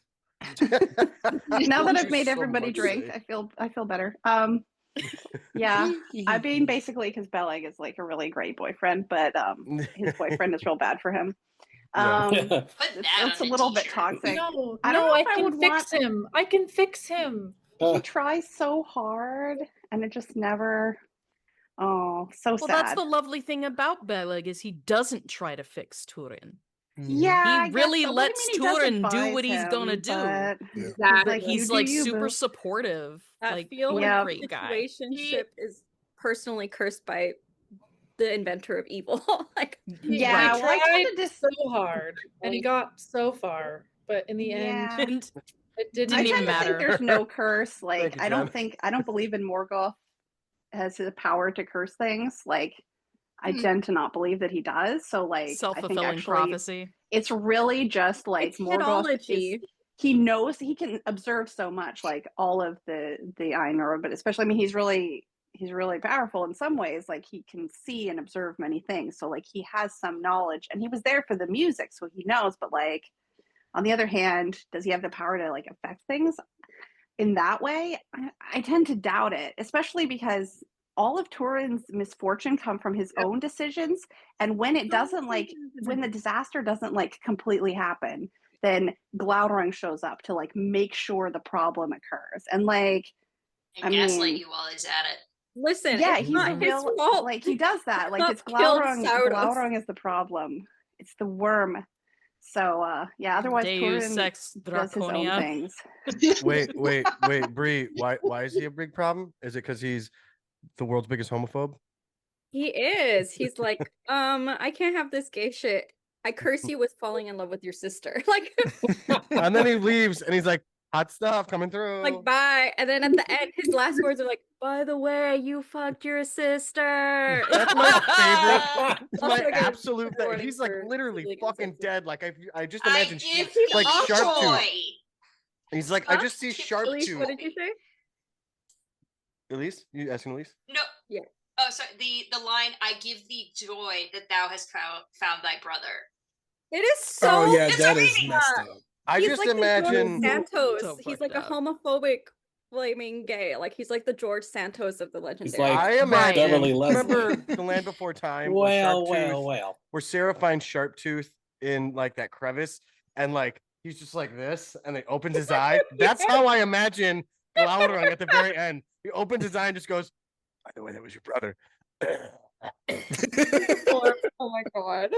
Now that I've made So everybody much drink, say. I feel better. Yeah, I mean basically because Beleg is like a really great boyfriend, but his boyfriend is real bad for him. It's a little bit toxic. No, I don't know I if I can would fix him. I can fix him. He tries so hard, and it just never. Oh, so Well, sad. that's the lovely thing about Beleg is he doesn't try to fix Turin. Yeah, He really lets he doesn't Turin do advise what he's gonna him, do. but Yeah. Exactly. Like, He's you like do you, super boo. supportive. That Like, feel what a Yep. great guy. situationship is personally cursed by the inventor of evil. Like, Yeah, well, I tried tend to so hard, and he got so far, but in the end, Yeah. it didn't I even tend to think matter. there's no curse. Like, you, I don't Jen. think I don't believe in Morgoth has the power to curse things. Like, I tend to not believe that he does. So, like, I think Self-fulfilling actually prophecy. it's really just like it's Morgoth is. headology. He knows he can observe so much, like all of the Ainur, but especially, I mean, he's really powerful in some ways. Like, he can see and observe many things, so like he has some knowledge, and he was there for the music, so he knows. But like, on the other hand, does he have the power to like affect things in that way? I tend to doubt it, especially because all of Turin's misfortune come from his own decisions, and when it doesn't, like, when the disaster doesn't like completely happen, then Glaurung shows up to like make sure the problem occurs, and like, And I gaslight mean, you while he's at it. Listen, yeah, it's he's not his real. fault. Like, he does that. Like, not it's killed Glaurung. Sauros. Glaurung is the problem. It's the worm. So yeah, otherwise Deus Turin Ex does his own Draconia. things. Wait, Bree. Why is he a big problem? Is it because he's the world's biggest homophobe? He is. He's like, I can't have this gay shit. I curse you with falling in love with your sister. Like, And then he leaves, and he's like, "Hot stuff coming through." like, bye. And then at the end, his last words are like, by the way, you fucked your sister. That's my favorite. It's Also, my again, absolute. trigger warning He's like for literally really fucking insensitive. dead. Like I just I imagine give like you sharp tooth. joy. He's like, I just see sharp Elise, tooth. what did you say? Elise, you asking Elise? No. Yeah. Oh, sorry. The line, "I give thee joy that thou hast found thy brother." It is so. Oh yeah, It's that is amazing. messed up. I He's just like imagine. the George Santos. So He's fucked like up. a homophobic flaming gay. Like, he's like the George Santos of the legendary. like I imagine. Beverly Leslie. Remember The Land Before Time? where Well, Sharptooth- Where Sarah finds Sharptooth in like that crevice, and like he's just like this, and he opens his eye. That's how I imagine Glaurung at the very end. He opens his eye and just goes, "By the way, that was your brother." Oh my god.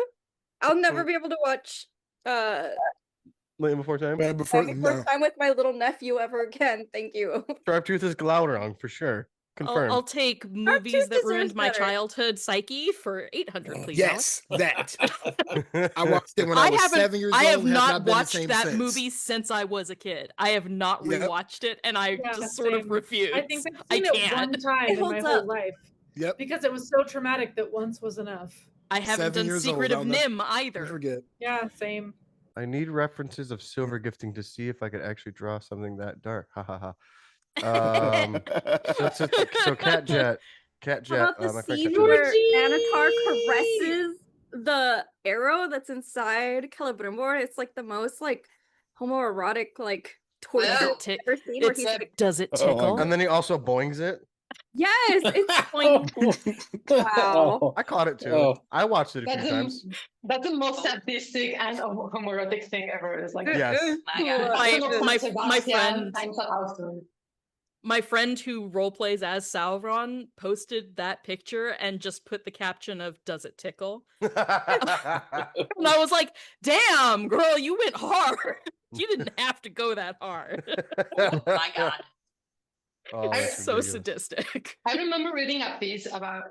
I'll never be able to watch Land Before Time. Right before, Land Before no. Time with my little nephew ever again. Thank you. Sharptooth is Glaurung for sure. Confirmed. I'll take movies that deserves ruined my better. childhood psyche for 800, please. Yes, Alex. that. I watched it when I was 7 years old. I have and not been the watched same that since. movie since I was a kid. I have not Yep. rewatched it, and I Yeah, just sort of same. refuse. I think I've I seen it can't. one time It in my holds whole up. life Yep. because it was so traumatic that once was enough. I haven't 7 done years Secret old, of I'll never- Nim either. Never forget. Yeah, same. I need references of silver gifting to see if I could actually draw something that dark. Ha ha ha. So Cat Jet. How about the my friend scene Cat Jet. where Anatar caresses the arrow that's inside Celebrimbor? It's like the most like homoerotic like torture Well, I've ever seen. Where he's like, Does it Oh my tickle? God. And then he also boings it. yes, it's like wow. I caught it too. Oh. I watched it a That's few times. That's the most sadistic and homoerotic thing ever. It's like Yes. My God. My Sebastian friend times a thousand. my friend who role plays as Sauron posted that picture and just put the caption of "Does it tickle?" And I was like, "Damn, girl, you went hard. You didn't have to go that hard." Oh my God. Oh, I'm that's So ridiculous. sadistic. I remember reading a piece about.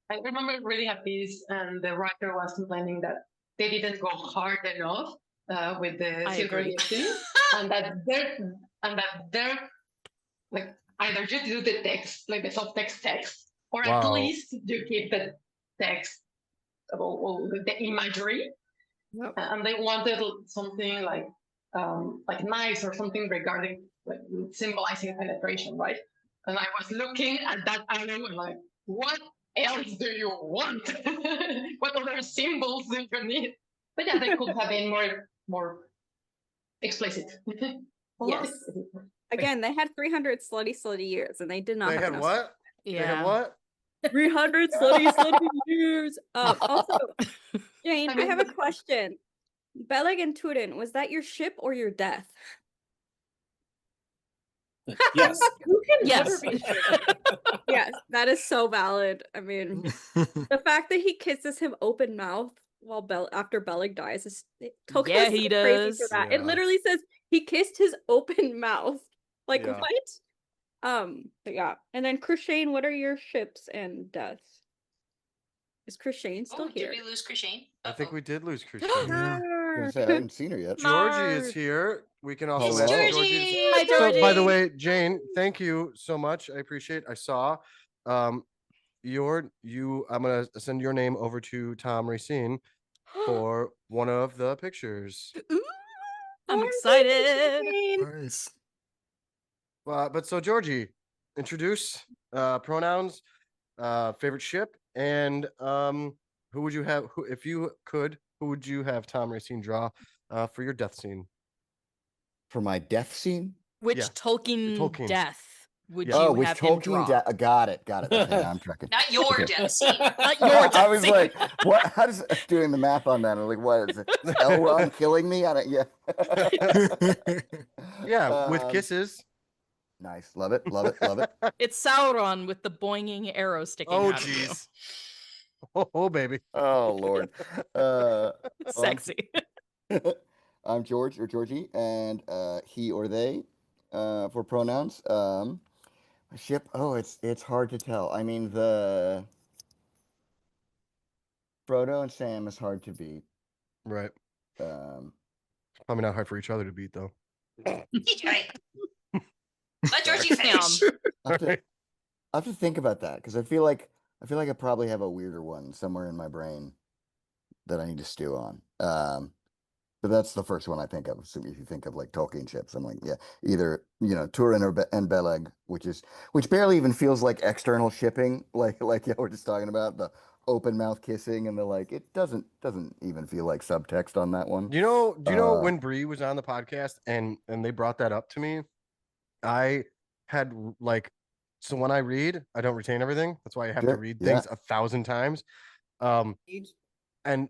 I remember reading a piece, and the writer was complaining that they didn't go hard enough with the I silver agree. gifting, and that they're like either you do the text, like the text, or at Wow. least you keep the text or the imagery. And they wanted something like knives or something regarding like symbolizing penetration, right? And I was looking at that item and like, what else do you want? What other symbols do you need? But yeah, they could have been more explicit. Well, not Yes. explicit. Again, they had 300 slutty years, and they did not. They have had enough what? They had what? 300 slutty years. Also, Jane, I have a question. Beleg and Turin, was that your ship or your death? Yes. Who can Yes. never be sure? Yes, that is so valid. I mean, the fact that he kisses him open mouth after Bellic dies. Tolkien Yeah, is he so crazy for does. that. Yeah. It literally says he kissed his open mouth. Like Yeah. what? But yeah. And then Chris Shane, what are your ships and deaths? Is Chris Shane still Oh, here? did we lose Christiane? I think we did lose Christian. Yeah. I was gonna say, I haven't seen her yet. Georgie is Narf. here. We can also Hello. mention Georgie! Georgie's. Hi, So, by the Georgie. way, Jane, thank you so much. I appreciate. I saw, I'm gonna send your name over to Tom Racine for one of the pictures. Ooh, I'm Oh, excited. Nice. But so Georgie, introduce pronouns, favorite ship, and who would you have? Who, if you could, who would you have Tom Racine draw for your death scene? For my death scene? Which Yeah, Tolkien, Tolkien. death would Yeah. you Oh, which have him Tolkien? draw? Got it. Okay, now I'm tracking. Not your Okay. death scene. Not your I death was scene. like, what? How does doing the math on that? I'm like, what is it? Elrond killing me? I don't. Yeah. Yeah, with Um, kisses. Nice. Love it. It's Sauron with the boinging arrow sticking Oh, out of you. jeez. Oh, baby. Oh Lord. Well, Sexy. I'm George or Georgie, and he or they for pronouns. Ship. Oh, it's hard to tell. I mean, the Frodo and Sam is hard to beat. Right. Um, Probably not hard for each other to beat, though. Right. Let Georgie finish. I have to think about that because I feel like I probably have a weirder one somewhere in my brain that I need to stew on. But that's the first one I think of. So if you think of like Tolkien ships, I'm like, yeah, either Turin and Beleg, which barely even feels like external shipping, like we're just talking about the open mouth kissing and the like. It doesn't even feel like subtext on that one. Do you know when Bree was on the podcast and they brought that up to me? I had so when I read, I don't retain everything. That's why I have to Sure, read yeah. things 1,000 times. And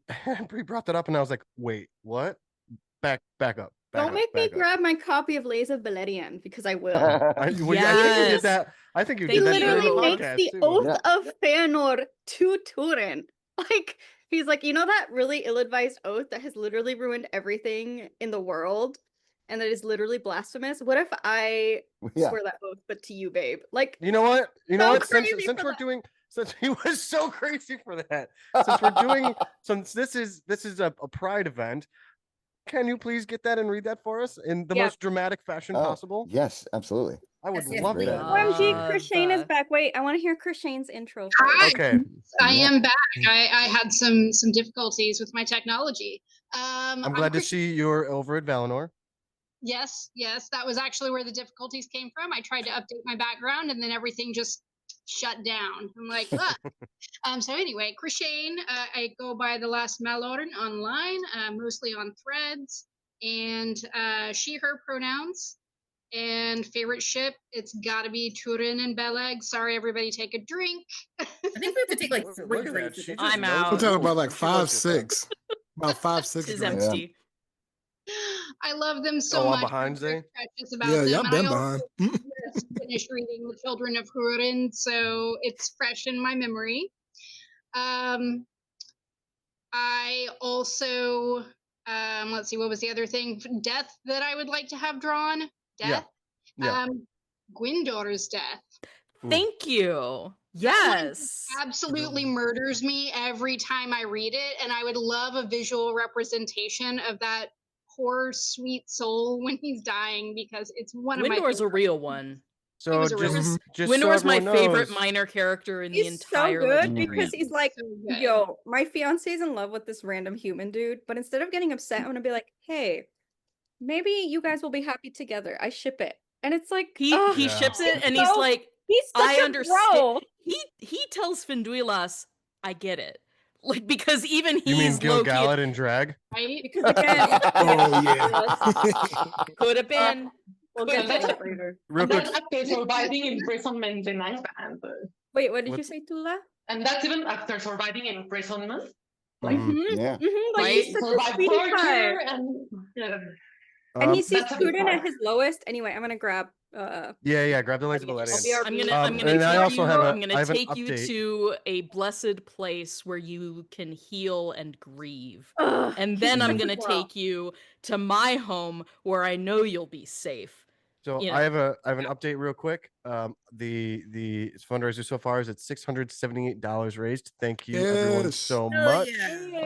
Bree brought that up, and I was like, "Wait, what? Back up. Don't make me back up." grab my copy of Lays of Valerian because I will. I think you Yes. did that. I think you Thank did He that during the literally makes podcast the too. oath Yeah. of Feanor to Turin. Like, he's like, that really ill-advised oath that has literally ruined everything in the world and that is literally blasphemous? What if I Yeah. swear that oath, but to you, babe? Like, You know what? so Since crazy for we're that. doing, since he was so crazy for that, since this is a pride event, can you please get that and read that for us in the Yeah. most dramatic fashion Oh, possible? yes, absolutely. I would Yes, love great that. idea. OMG, Chris Shane is back. Wait, I want to hear Chris Shane's intro first. Hi, Okay. I Yeah. am back. I had some difficulties with my technology. I'm glad to see you're over at Valinor. Yes, that was actually where the difficulties came from. I tried to update my background and then everything just shut down. I'm like, ah. So anyway, Chris Shane, I go by the last Malorn online, mostly on threads, and she, her pronouns. And favorite ship, it's gotta be Turin and Beleg. Sorry, everybody, take a drink. I think we have to take like Look 3 at that. drinks. She at just I'm knows out. I'm what- talking about like she knows 5, what's up. 6. About 5, 6 Is drinks. empty. I love them so Oh, I'm much. behind, I'm very Zay? precious about Yeah, them. y'all and been I behind. also just finished reading The Children of Hurin, so it's fresh in my memory. I also, let's see, what was the other thing? Death that I would like to have drawn. Death. Yeah. Gwyndor's death. Thank you. That one Yes. absolutely murders me every time I read it, and I would love a visual representation of that poor sweet soul when he's dying, because it's one of my Windor's a favorite. real one. So was a real- just Windor's so my everyone favorite knows, minor character in the He's entire so good Legendary. because he's like, So good. yo, my fiance's in love with this random human dude, but instead of getting upset, I'm gonna be like, hey, maybe you guys will be happy together. I ship it. And it's like, He ugh, Yeah. ships it, and so- he's like, he's such I a understand. bro. He tells Finduilas, I get it. Like, because even you mean he's Gil low key. Galad and drag? Right? Because again, Oh yeah. Could have been. we'll Could get have to been. that later. Real And quick, that's after surviving imprisonment in Iceland. Wait, what did you What's- say, Tula? And that's even after surviving imprisonment. Like, Mhm. Yeah. But Right? he's such a survive sweetie pie. torture and And he sees that's a big Turin at part. his lowest. Anyway, I'm gonna grab Yeah, grab the laser bullet. I'm And gonna I take also you. have I'm gonna an take you update. to a blessed place where you can heal and grieve, Ugh, and he's then I'm such a gonna bro. take you to my home where I know you'll be safe. So You I know. have an update real quick. The fundraiser so far is at $678 raised. Thank you everyone Yes. so Hell much. yeah.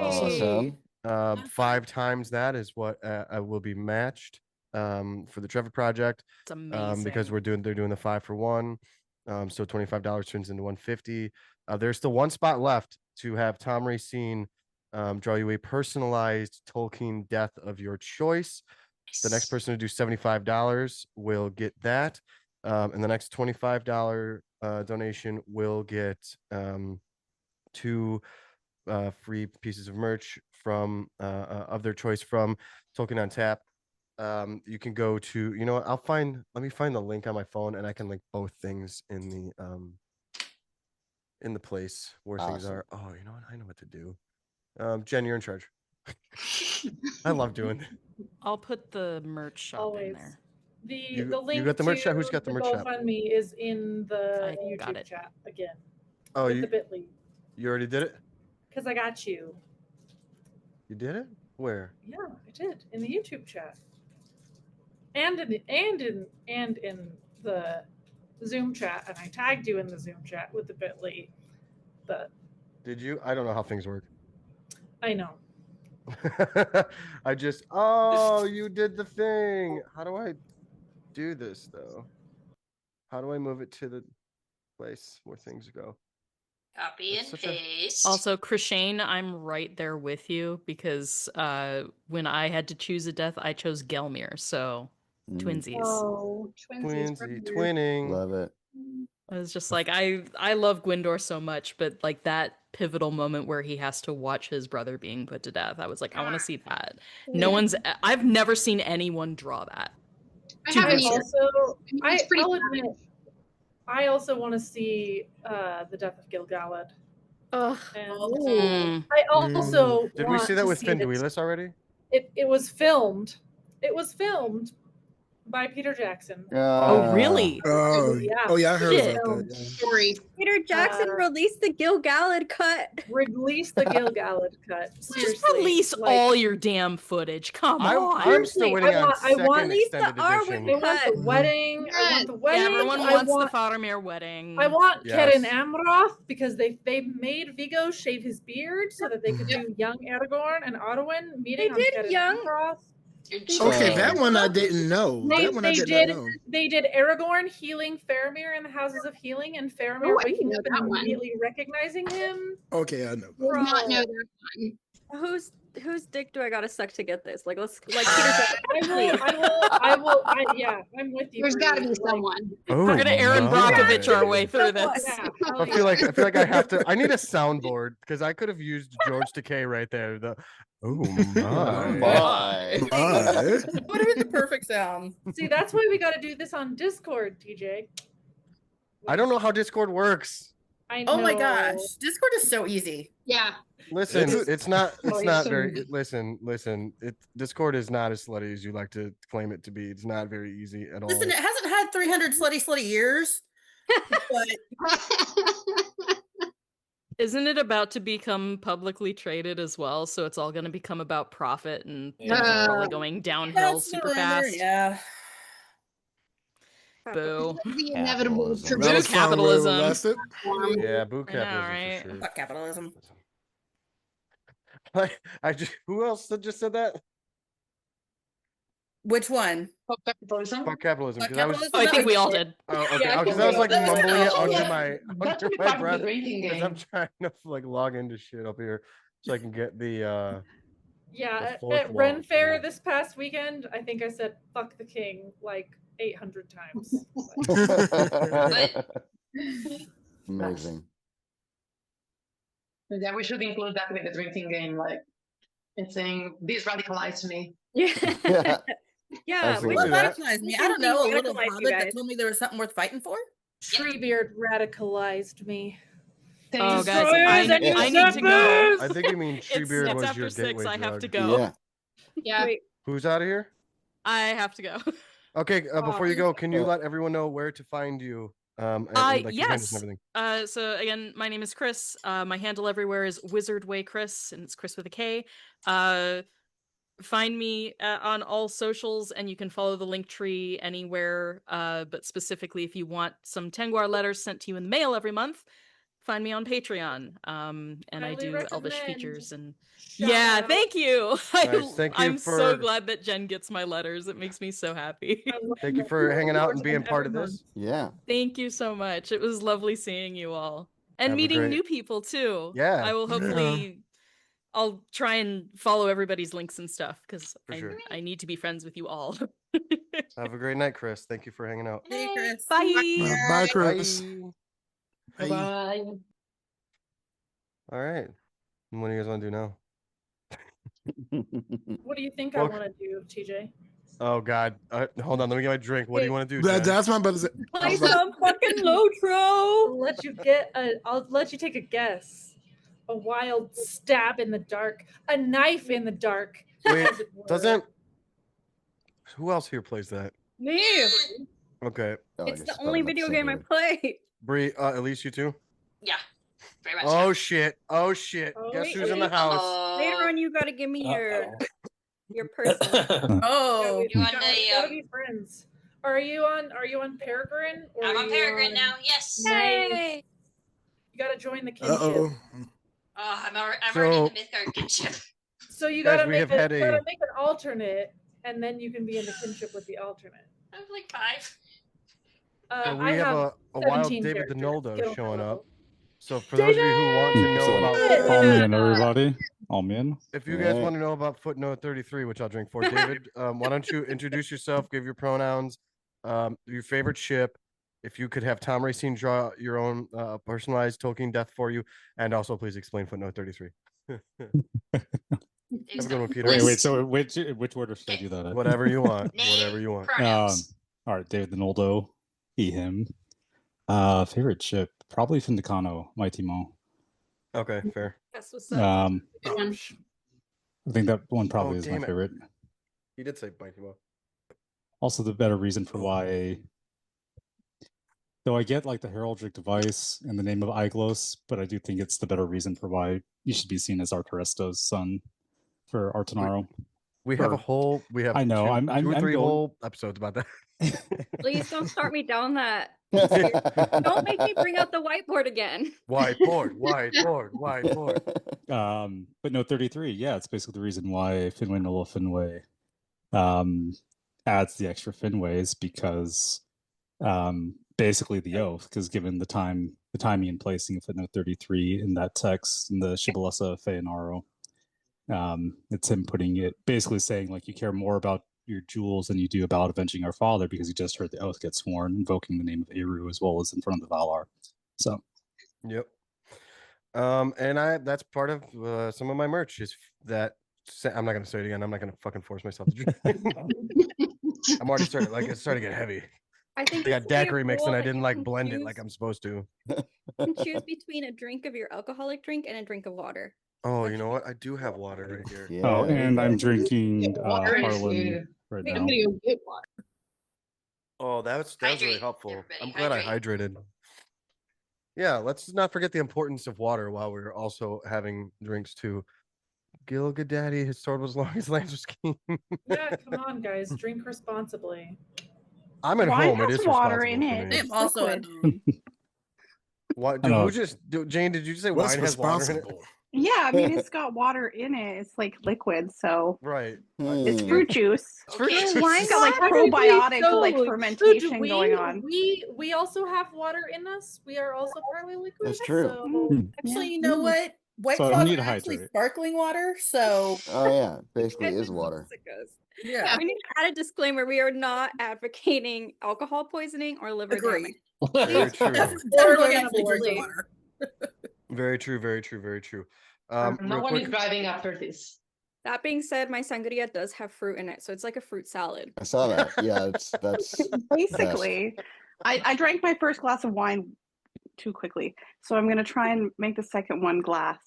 Awesome. 5 times that is what will be matched for the Trevor Project. It's amazing. Because they're doing the 5 for 1. So $25 turns into $150. There's still one spot left to have Tom Racine draw you a personalized Tolkien death of your choice. The next person to do $75 will get that. And the next $25 donation will get 2 free pieces of merch from of their choice from Tolkien on Tap. You can go to, you know what, let me find the link on my phone and I can link both things in the place where things Awesome. are. Oh, you know what? I know what to do. Jen, you're in charge. I love doing that. I'll put the merch shop in Always. there. The link got the merch shop? Who's to got the the merch shop? GoFundMe is in the I got YouTube it. chat again. Oh, with you the Bitly. you already did it? Because I got you. You did it? Where? Yeah, I did in the YouTube chat, and in the Zoom chat, and I tagged you in the Zoom chat with the Bitly. But Did you? I don't know how things work. I know. Oh, you did the thing. How do I do this though? How do I move it to the place where things go? Copy and paste. Also, Krishane, I'm right there with you because when I had to choose a death, I chose Gelmir. So twinsies. Oh, Twinning. Love it. I was just like, I love Gwyndor so much, but like that pivotal moment where he has to watch his brother being put to death, I was like, I want to see that. I've never seen anyone draw that. I haven't either. Also, It's pretty I'll admit, I also want to see the death of Gil-galad. Ugh. And I also Did we want see that to with see Finduilis already? It was filmed. It was filmed by Peter Jackson. Oh, really? Yeah. I heard Shit. about that. Story. Peter Jackson released the Gil-galad cut. Release the Gil-galad cut. Just Seriously, release all your damn footage. Come on. I'm still waiting on I want second extended edition. I want the wedding. I want the wedding. Yeah, everyone I wants want, the Faramir wedding. I want Yes. Kerin Amroth because they made Viggo shave his beard so that they could do young Aragorn and Arwen meeting on Kerin Amroth. Okay, that one I didn't know. That one I did not know. They did Aragorn healing Faramir in the Houses of Healing, and Faramir waking up and immediately recognizing him. Okay, I know. Did not know that one. Whose dick do I gotta suck to get this? Like Peter Jackson. I'm with you. There's got to be someone. We're gonna Aaron Brockovich our way through this. I feel like I have to. I need a soundboard because I could have used George Takei right there. Oh my! Would have been the perfect sound. See, that's why we got to do this on Discord, TJ. I don't know how Discord works. I know. Oh my gosh, Discord is so easy. Yeah. Listen, it's not very. Listen. Discord is not as slutty as you like to claim it to be. It's not very easy at all. Listen, it hasn't had 300 slutty years. But Isn't it about to become publicly traded as well? So it's all going to become about profit and things are probably going downhill super fast. Yeah. Boo. The inevitable Boo capitalism. Yeah, boo capitalism right? for sure. Fuck capitalism. Who else just said that? Which one? Fuck capitalism. Fuck capitalism. Fuck 'Cause I was. capitalism? I think we all did. Oh, okay. Yeah, I Because think I was we like all did. mumbling it Oh, under yeah. my That should be my part of breath the drinking because I'm game. trying to like log into shit up here so I can get the. Yeah, fourth at wall. Ren Fair this past weekend, I think I said "fuck the king" like 800 times. Amazing. Yeah, we should include that with the drinking game, like, and saying this radicalized me. Yeah. Yeah. Absolutely. What That- radicalized me? I don't know. A little Radicalized you hobbit that guys. told me there was something worth fighting for. Treebeard radicalized me. Oh, guys, Destroyers and I need to go. usurpers! I think you mean Treebeard It's was after your 6. gateway I have to drug. go. Yeah. Yeah. Wait, Who's out of here? I have to go. Okay, before you go, can you Uh, let everyone know where to find you? And, like your handles and Yes. everything. So again, my name is Chris. My handle everywhere is Wizardway Chris, and it's Chris with a K. Find me on all socials, and you can follow the link tree anywhere. But specifically, if you want some Tengwar letters sent to you in the mail every month, find me on Patreon. And I Highly do Elvish recommend. features and Shout yeah, out. thank you. Nice. Thank you I'm so for- glad that Jen gets my letters. It makes me so happy. I love Thank you that. for hanging out and Every being part of month. this. Yeah. Thank you so much. It was lovely seeing you all and Have a meeting great- new people too. Yeah. I will hopefully. I'll try and follow everybody's links and stuff because For sure. I need to be friends with you all. Have a great night, Chris. Thank you for hanging out. Hey, Chris. Bye. Bye, Chris. Bye. Bye. Bye. All right. What do you guys want to do now? What do you think Well, I want to do, TJ? Oh God. Hold on. Let me get my drink. What do you want to do, Jen? That's my brother. Play some fucking Lotro. I'll let you I'll let you take a guess. A wild stab in the dark, a knife in the dark. Wait, as it were. doesn't. Who else here plays that? Me. Okay. Oh, I It's guess the probably only not the video same game I word. play. Bree, at least you two. Yeah, very much. Oh shit. Oh shit. Oh, Guess wait, who's in the wait. house? Later on, you gotta give me your person. Oh, You want gotta a, be friends. Are you on Peregrine? Or I'm are on you Peregrine now. Yes. Nice. You gotta join the kinship. Uh-oh. I'm already So- in the Mythgard kinship. So you Guys, gotta we make have had you gotta a- make an alternate, and then you can be in the kinship with the alternate. I have like 5. So we I have a wild 17 David characters. Denoldo Get on showing my up. level. So for those of you who want to know about, All me in, everybody. All me in. if you guys Right. want to know about footnote 33, which I'll drink for, David, why don't you introduce yourself, give your pronouns, your favorite ship. If you could have Tom Racine draw your own personalized Tolkien death for you, and also please explain footnote 33. Have a good one, Peter. Wait. So which order should I do that in? Whatever you want. Name, Whatever you want. pronouns. All right, David Denoldo, he, him. Favorite ship, probably Findicano, Mighty Mo. Okay, fair. That's what's up. I think that one probably is my damn it. favorite. He did say Mighty Mo. Also, the better reason for why. Though I get like the heraldic device and the name of Aiglos, but I do think it's the better reason for why you should be seen as Arcaresto's son for Artanaro. We have Or- a whole. We have. I know, Two, I'm two or three going- whole episodes about that. Please don't start me down that. Don't make me bring out the whiteboard again. Whiteboard. But no, 33. Yeah, it's basically the reason why Finway Nola Finway adds the extra Finways because basically the oath, because given the timing and placing of footnote 33 in that text in the Shibboleth Feanaro, it's him putting it basically saying like you care more about your jewels than you do about avenging our father because you just heard the oath get sworn, invoking the name of Eru as well as in front of the Valar. So Yep. And that's part of some of my merch is that I'm not gonna say it again. I'm not gonna fucking force myself to drink. I'm already starting like it's starting to get heavy. I think I got this should be a daiquiri mix and rule I that didn't you like can blend it like choose- I'm supposed to. You can choose between a drink of your alcoholic drink and a drink of water. Oh, you know what? I do have water right here. Yeah. oh, and I'm drinking Water is Harlan good. right Wait, now. I'm gonna go get water. Oh, that was really Hydrate, helpful. everybody, I'm glad I hydrate. hydrated. Yeah, let's not forget the importance of water while we're also having drinks too. Gilgadaddy, his sword was long, his lance was keen. Yeah, come on, guys, drink responsibly. I'm at Wine home. It has is water responsible in for it. me. I'm also at liquid. home. What? I Dude, know. who just? Jane, did you say What's wine has water in it? responsible? Yeah, I mean it's got water in it. It's like liquid, so Right. it's Hmm. fruit juice. Fruit Okay. juice. Wine It's got like water? probiotic like So, fermentation we, going on. We also have water in us. We are also partly liquid. That's true. So Actually, you know what? White So I Claws don't need are to actually hydrate. sparkling water, so Oh yeah, basically Guys is are water. sickos. yeah. We need to add a disclaimer. We are not advocating alcohol poisoning or liver Agree. damage. Very true. Definitely actually drink the Please. water. Very true. Very true. Very true. No Real one is quick. driving after this. That being said, my sangria does have fruit in it, so it's like a fruit salad. I saw that. Yeah, that's Basically, I drank my first glass of wine too quickly, so I'm gonna try and make the second one glass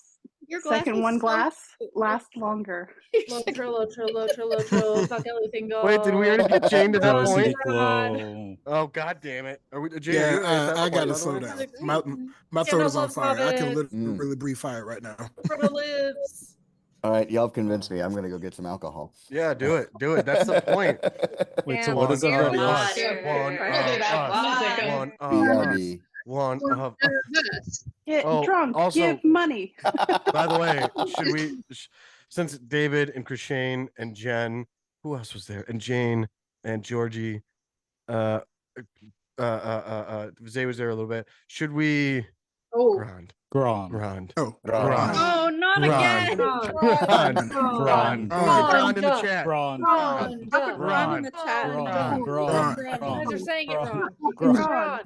Your glass Second is one so glass cute. lasts longer. Lotro, fuck everything go. Wait, did we already get Jane to that Glow point? City Glow. Oh god damn it! Are we, Jane, are you at Yeah, that I point, gotta by the slow way? down. Great. My throat is on Loves fire. I can hobbits. literally breathe fire right now. Frodo lives. All right, y'all have convinced me. I'm gonna go get some alcohol. Yeah, do it. Do it. That's the point. Wait, so Damn, what is beer everybody else? One water. We'll do that in a second. One of BRB. One of Get Oh, drunk, also- give money. By the way, should we since David and Krishane and Jen, who else was there? And Jane and Georgie, Zay was there a little bit. Should we Oh, Grand. Oh, Grand. Oh, not Grand. again. Grand. Grand. Grand in the chat. Grand. Ron. Ron in the chat. Grand. You guys are saying it wrong. It's Ron.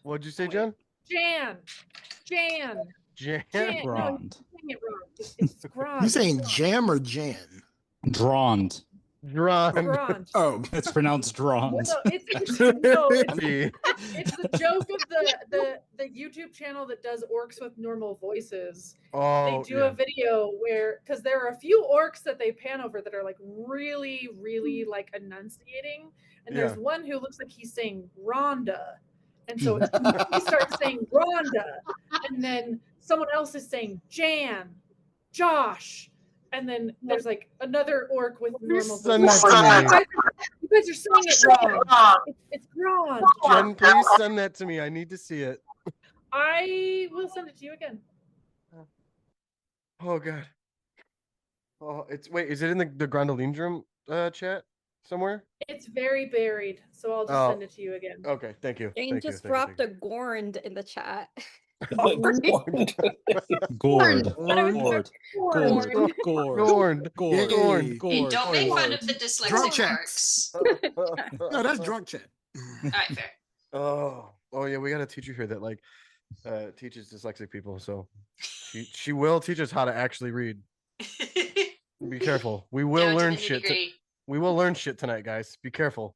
What'd you say, Jen? Jan. Jan. No, you're saying it wrong. It's Grand. You saying jam or jan? Drond. Grand. Oh, It's pronounced Drond. No, it's the joke of the YouTube channel that does orcs with normal voices. They do a video where, because there are a few orcs that they pan over that are like really, really like enunciating, and there's one who looks like he's saying Rhonda, and so he starts saying Rhonda, and then someone else is saying Jan, Josh. And then there's like another orc with normal voices. You guys are saying it wrong. It's Grand. Jen, please send that to me. I need to see it. I will send it to you again. Oh god. Oh, is it in the Grandoline room chat somewhere? It's very buried, so I'll just send it to you again. Okay, thank you. Jane just dropped a Gornd in the chat. Gourd. Gorn. Hey, don't make fun of the drunk dyslexic checks. orcs. No, that's drunk chat. All right, fair. Oh yeah, we got a teacher here that like teaches dyslexic people, so she will teach us how to actually read. Be careful. We will learn shit. We will learn shit tonight, guys. Be careful.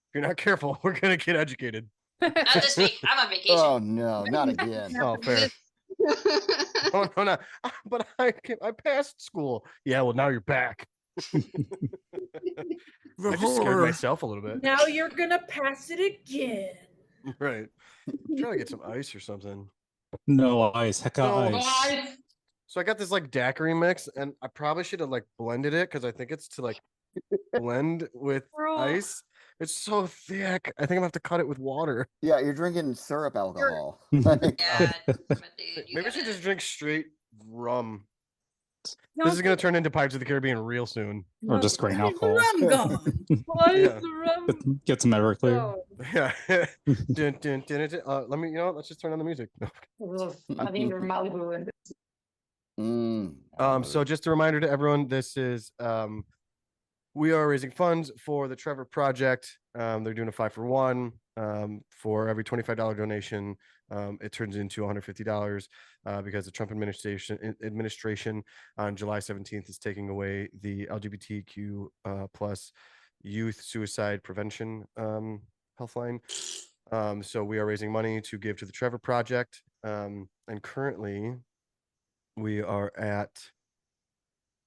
If you're not careful, we're gonna get educated. Not this week. I'm on vacation. Oh no, not again. Oh, fair. Oh no, but I passed school. Yeah, well now you're back. I just scared myself a little bit. Now you're gonna pass it again. Right. Try to get some ice or something. No ice. Heck of ice. So I got this like daiquiri mix, and I probably should have like blended it because I think it's to like blend with ice. It's so thick. I think I'm gonna have to cut it with water. Yeah, you're drinking syrup alcohol. Maybe I should just drink straight rum. This is gonna turn into Pirates of the Caribbean real soon. Or just grain alcohol. Rum gone. Why is the rum? Get some Everclear. Yeah. Let me. Let's just turn on the music. I think you're Malibu and So just a reminder to everyone, this is we are raising funds for the Trevor Project. They're doing a 5-for-1. For every $25 donation, it turns into $150 because the Trump administration on July 17th is taking away the LGBTQ plus youth suicide prevention healthline. So we are raising money to give to the Trevor Project, and currently we are at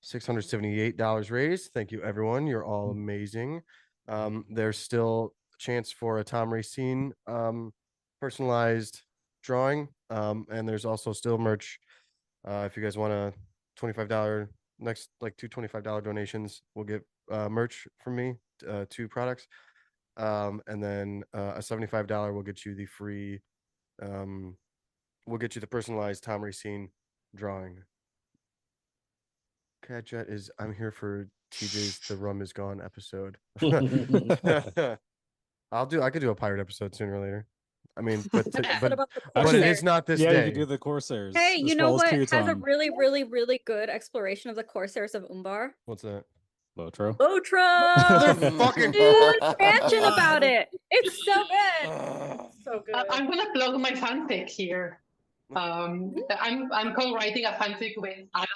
$678 raised. Thank you, everyone. You're all amazing. There's still a chance for a Tom Racine personalized drawing, and there's also still merch. If you guys want a $25 next, like two $25 donations, we'll get merch from me, 2 products, and then a $75 will get you the free. We'll get you the personalized Tom Racine drawing. Cat is I'm here for TJ's The Rum Is Gone episode. I could do a pirate episode sooner or later. I mean, but it is not this day. You could do the Corsairs. Hey, you know what has a really, really, really good exploration of the Corsairs of Umbar? What's that? Lotro. Lotro! Fucking do an expansion about it. It's so good. So good. I'm gonna plug my fanfic here. I'm co-writing a fanfic with Alan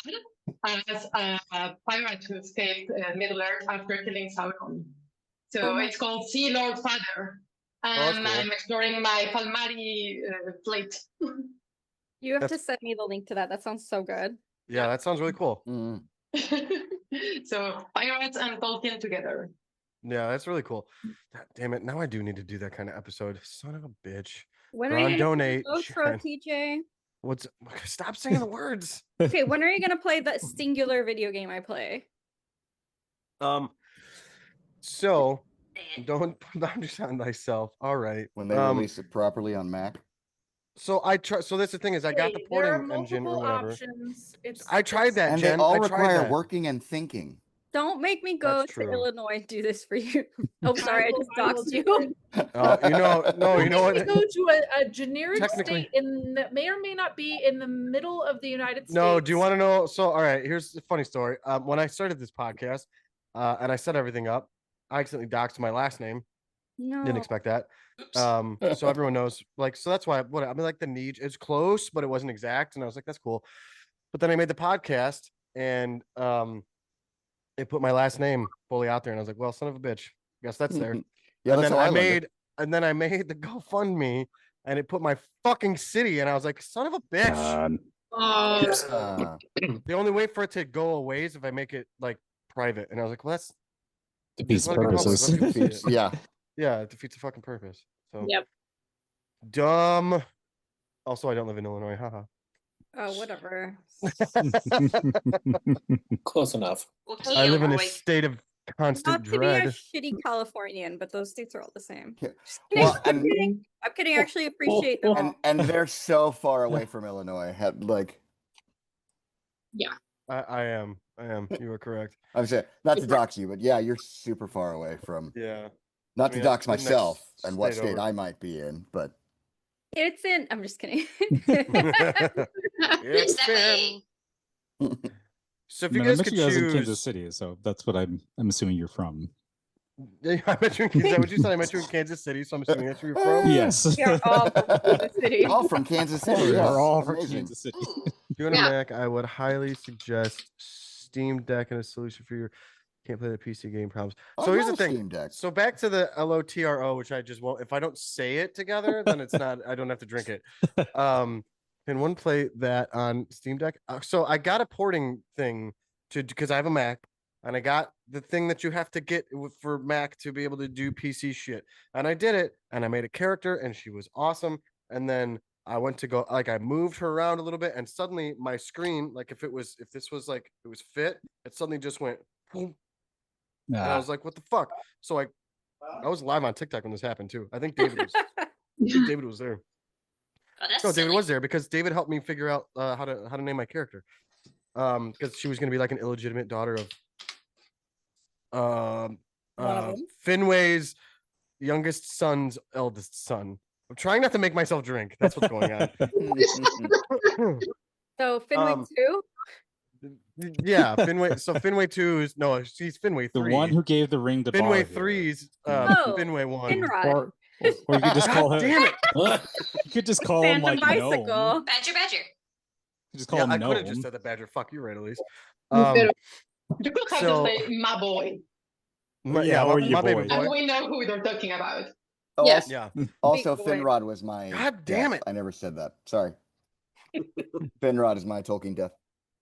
as a pirate who escaped Middle Earth after killing Sauron. So it's called Sea Lord Father, and cool. I'm exploring my Palmari plate. You have to send me the link to that. That sounds so good. Yeah, that sounds really cool. Mm. So pirates and Tolkien together. Yeah, that's really cool. God damn it! Now I do need to do that kind of episode. Son of a bitch. When Go are on, you gonna donate. play Outro, Jen. TJ? What's? Stop saying the words. Okay, when are you gonna play that singular video game I play? So don't put boundaries on thyself. All right. When they release it properly on Mac. So I try. So that's the thing is, I got the Hey, there are porting engine or multiple whatever. options. I tried that, And Jen. they all I tried require that. working and thinking. Don't make me go That's to true. Illinois and do this for you. Oh, sorry, I just I will doxed do you. You know, no, you know Let me what? go to a generic Technically- state that may or may not be in the middle of the United States. No, do you want to know? So, all right, here's a funny story. When I started this podcast, and I set everything up, I accidentally doxed my last name. No. Didn't expect that. So everyone knows, like, so that's why. I mean, like the niche, it's close, but it wasn't exact, and I was like, that's cool. But then I made the podcast, and it put my last name fully out there, and I was like, well, son of a bitch, guess that's there. Yeah, and that's then how I I learned it. made the GoFundMe, and it put my fucking city, and I was like, son of a bitch. The only way for it to go away is if I make it like private, and I was like, well, that's defeats just let it be public, purposes. let people see it. Yeah. Yeah, it defeats the fucking purpose. So Yep. dumb. Also, I don't live in Illinois. Haha. Oh, whatever. Close enough. I live in a state of constant Not to be dread. a shitty Californian, but those states are all the same. Yeah. Just kidding, Well, I'm kidding. I'm kidding. I actually appreciate them all. And they're so far away from Illinois. Like, Yeah. I am. You are correct. I was saying, not to dox you, but yeah, you're super far away from. Yeah. Not I mean, to dox the next myself and what state state over. I might be in, but It's in. I'm just kidding. It's that way. So if I you mean, I guys met could you guys in choose, Kansas City, so that's what I'm assuming you're from. Yeah, I met you in Kansas. Is that what you said? I met you in Kansas City, so I'm assuming that's where you're from. Yes. We are all from Kansas City. all from Kansas City. We're Yes, all from amazing. Kansas City. If you're on a Mac, I would highly suggest Steam Deck and a solution for your can't play the PC game problems. So I here's the love thing. Steam Deck. So back to the LOTRO, which I just won't. If I don't say it together, then it's not. I don't have to drink it. Can one play that on Steam Deck? So I got a porting thing because I have a Mac, and I got the thing that you have to get for Mac to be able to do PC shit. And I did it, and I made a character, and she was awesome. And then I went to go, like, I moved her around a little bit, and suddenly my screen, like, if this was like it was fit, it suddenly just went boom. And I was like, what the fuck? So I was live on TikTok when this happened too. I think David was there. Oh, that's No, David silly. was there because David helped me figure out how to name my character. Because she was gonna be like an illegitimate daughter of Finway's youngest son's eldest son. I'm trying not to make myself drink. That's what's going on. So Finway 2? Yeah, Finway. So Finway 2 is no, she's Finway 3. The one who gave the ring to Finway Bar 3's Oh, Finway 1. Finrod. Or you could just call him. Damn it! You could just call him Phantom like Gnome. bicycle. Badger. You just call Yeah, him I could have Gnome. just said the badger. Fuck, you're right, Elise. You could have so- just say my boy. Yeah, or my your baby boy. And boy. we know who they're talking about. Oh, Yes. Yeah. Also, Big boy. Finrod was my. God damn death. it. I never said that. Sorry. Finrod is my Tolkien death.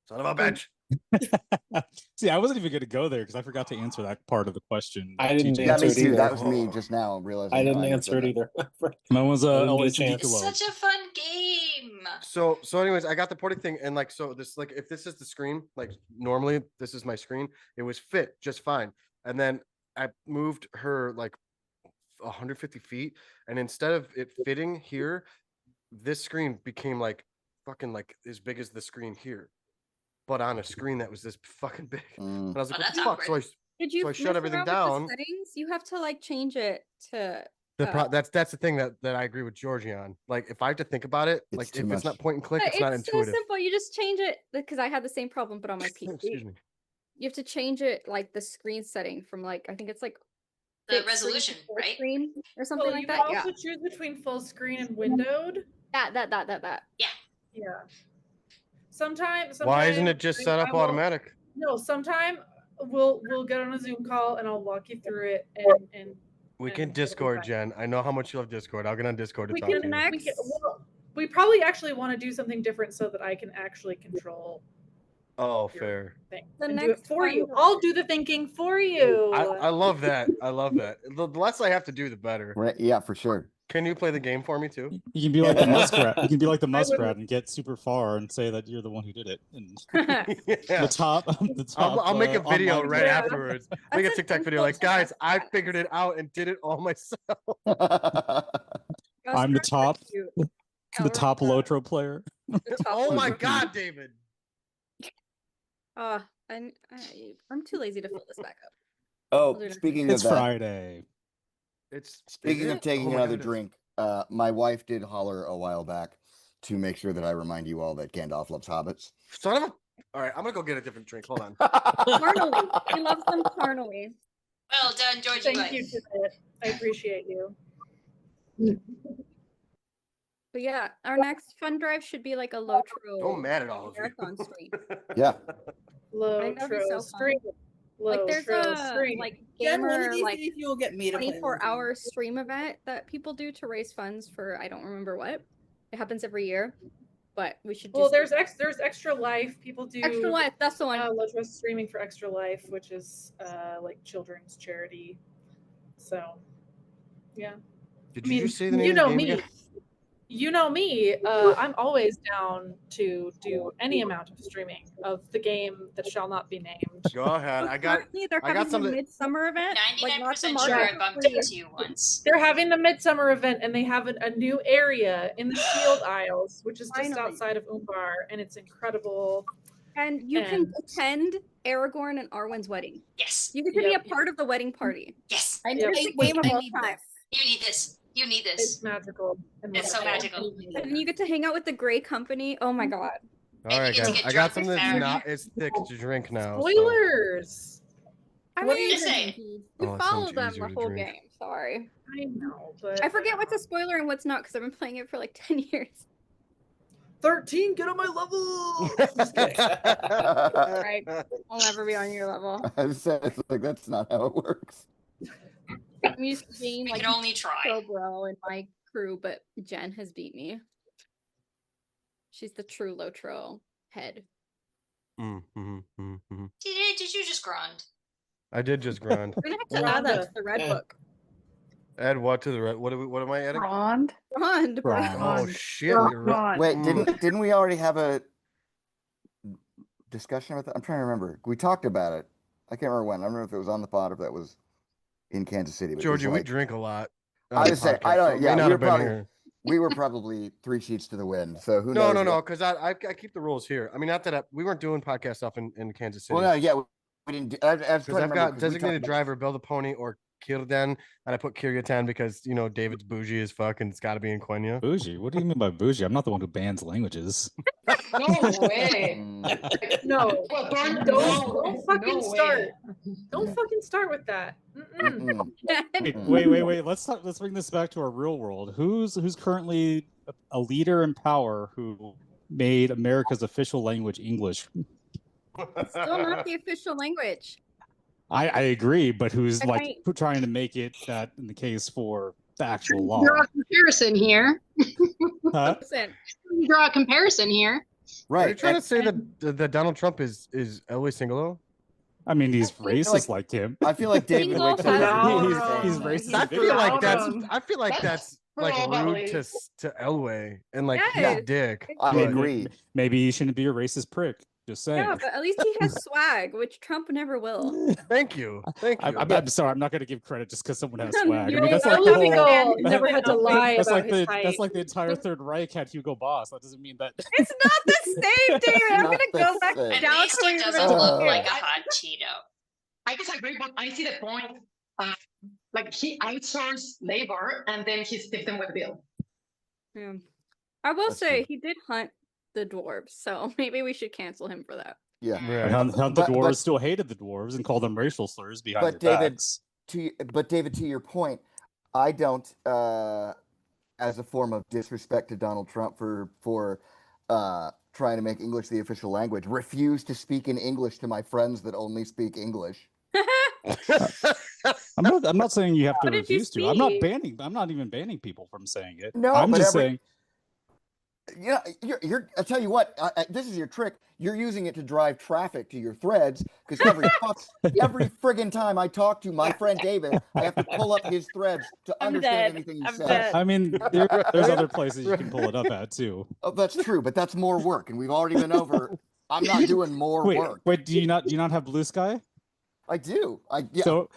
Son of a bitch. See, I wasn't even going to go there because I forgot to answer that part of the question. I didn't TJ. Yeah, me answer it too. either. That was me just now realizing. I didn't never answer said it that. either. Mine was I didn't get a Elevation chance. It's Decalogue. such a fun game. So anyways, I got the porting thing, and like, so this, like, if this is the screen, like normally this is my screen, it was fit just fine. And then I moved her like 150 feet, and instead of it fitting here, this screen became like fucking like as big as the screen here, but on a screen that was this fucking big. Mm. And I was like, Oh, what the that's fuck? So I Did you So I shut mess everything around with down. the settings? You have to like change it to that's the thing that I agree with Georgie on. Like, if I have to think about it, It's like too if much. it's not point and click, But it's not it's so intuitive. simple. You just change it because I had the same problem, but on my PC. Excuse me. You have to change it like the screen setting from like I think it's like The big screen to resolution, full right? screen or something Well, like you that. can Yeah, also choose between full screen and windowed. that. Yeah. Yeah. Sometimes. Why isn't it just set up I will- automatic? No, sometime we'll get on a Zoom call and I'll walk you through it and We and can it'll be Discord, fine. Jen. I know how much you love Discord. I'll get on Discord to We talk to can, you. we probably actually want to do something different so that I can actually control Oh, fair. thing The and do it next for you. fund I'll do the thinking for you. I love that. I love that. The less I have to do, the better. Right? Yeah, for sure. Can you play the game for me too? You can be like the muskrat. You can be like the I would- muskrat and get super far and say that you're the one who did it. And Yeah. the top, I'll make a video online right player. afterwards. Make a That's a TikTok video like, guys, I figured it out and did it all myself. I'm the Muskrats are top, cute. the top Lotro player. The top Oh one. my God, David. I'm too lazy to fill this back up. Oh, do it speaking It's of that, Friday. speaking Is of it? taking Oh my another God, it is. drink, my wife did holler a while back to make sure that I remind you all that Gandalf loves hobbits. Son of a. All right, I'm gonna go get a different drink. Hold on. Carnally. He loves them carnally. Well done, Georgie. Thank you, Jeanette. I appreciate you. But yeah, our next fund drive should be like a Lotro Don't mad at all of you. marathon stream. Yeah. Low I think that'd be tro so fun. stream. Like Low there's tro a stream. like Jen, one of gamer these like days you'll get me to play 24-hour stream event that people do to raise funds for I don't remember what. It happens every year, but we should. Well, just there's Extra Life. People do Extra Life. That's the one. Lotro streaming for Extra Life, which is like children's charity. So, yeah. Did I you mean, just say the name you of the know game me. again? You know me. I'm always down to do any amount of streaming of the game that shall not be named. Go ahead. I got. Currently, they're I got having the something. midsummer event. Like lots of 99% sure I markets bumped for you. into you once. They're having the midsummer event, and they have a new area in the Shield Isles, which is just Finally. outside of Umbar, and it's incredible. And you can attend Aragorn and Arwen's wedding. Yes. You get to be a part of the wedding party. Yes. I Yep. the game of all time. You need this. You need this. It's magical. It's so magical. And you get to hang out with the Grey Company. Oh my god. All right, get to guys. get I drunk got something with that's Farron. not as thick to drink now. so- Spoilers. What are you saying? You Oh, it's so follow much them easier the to whole drink. game. Sorry. I know, but I forget what's a spoiler and what's not because I've been playing it for like 10 years. 13, get on my level. Right. I'll never be on your level. I said it's like that's not how it works. I'm used to being We like can only try. pro bro in my crew, but Jen has beat me. She's the true Lotro head. Did you just grind? I did just grind. We're gonna have to add that to the red book. Add what to the red? What am I adding? Rond. Rond, bro. Oh shit! You're right. Wait, didn't we already have a discussion about that? I'm trying to remember. We talked about it. I can't remember when. I don't know if it was on the pod or if that was in Kansas City. But it was Georgie, we like- drink a lot. on I the would say I podcast, so don't. it may Yeah, not we were have been probably here. we were probably 3 sheets to the wind. So who No, knows? no, what- because I keep the rules here. I mean, not that we weren't doing podcast stuff in Kansas City. Well, no, yeah, we didn't. Do, I was trying Because to I've remember, got 'cause we talked designated about- driver, Build a Pony, or Kirden, and I put Kiryatan because David's bougie as fuck and it's got to be in Quenya. Bougie? What do you mean by bougie? I'm not the one who bans languages. No way. No, Well, don't fucking no start. way. Don't fucking start with that. Mm-mm. Wait. Let's bring this back to our real world. Who's currently a leader in power who made America's official language English? Still not the official language. I agree, but who's I like trying to make it that in the case for the actual law? Draw a comparison here. Huh? Listen, Draw a comparison here. Are you trying to say that Donald Trump is Elway Singalo? I mean, he's feel racist like- like him. I feel like David Single wakes up. has- He's racist. I and feel bigoted. like That's that's like probably- rude to Elway and like he's Yes. a dick. I but- agree. Maybe you shouldn't be a racist prick. Just saying. yeah, but at least he has swag, which Trump never will. Thank you. I'm sorry. I'm not going to give credit just because someone has No, swag. I you're mean, that's not like the living whole. on- never had to lie That's about like his the height. that's like the entire Third Reich had Hugo Boss. That doesn't mean that. It's not the same, David. I'm Not gonna the go back same. At down least to he where you doesn't were look before. like a hot Cheeto. I disagree, but I see the point. Like he outsourced labor and then he stiffed them with Bill. Yeah. I will That's say true. he did hunt the dwarves, so maybe we should cancel him for that. Yeah. Right. How the But- dwarves but- still hated the dwarves and called them racial slurs behind But their David, backs. David, to your point, I don't, as a form of disrespect to Donald Trump for trying to make English the official language, refuse to speak in English to my friends that only speak English. I'm not saying you have to What did you refuse to. I'm not speak? banning. I'm not even banning people from saying it. No, I'm but just every- saying. Yeah, you're. I tell you what, this is your trick. You're using it to drive traffic to your threads because every friggin' time I talk to my friend David, I have to pull up his threads to I'm understand dead. anything he I'm says. dead. I mean, there's other places you can pull it up at too. Oh, that's true, but that's more work, and we've already been over. I'm not doing more work. Wait, do you not have Blue Sky? I do.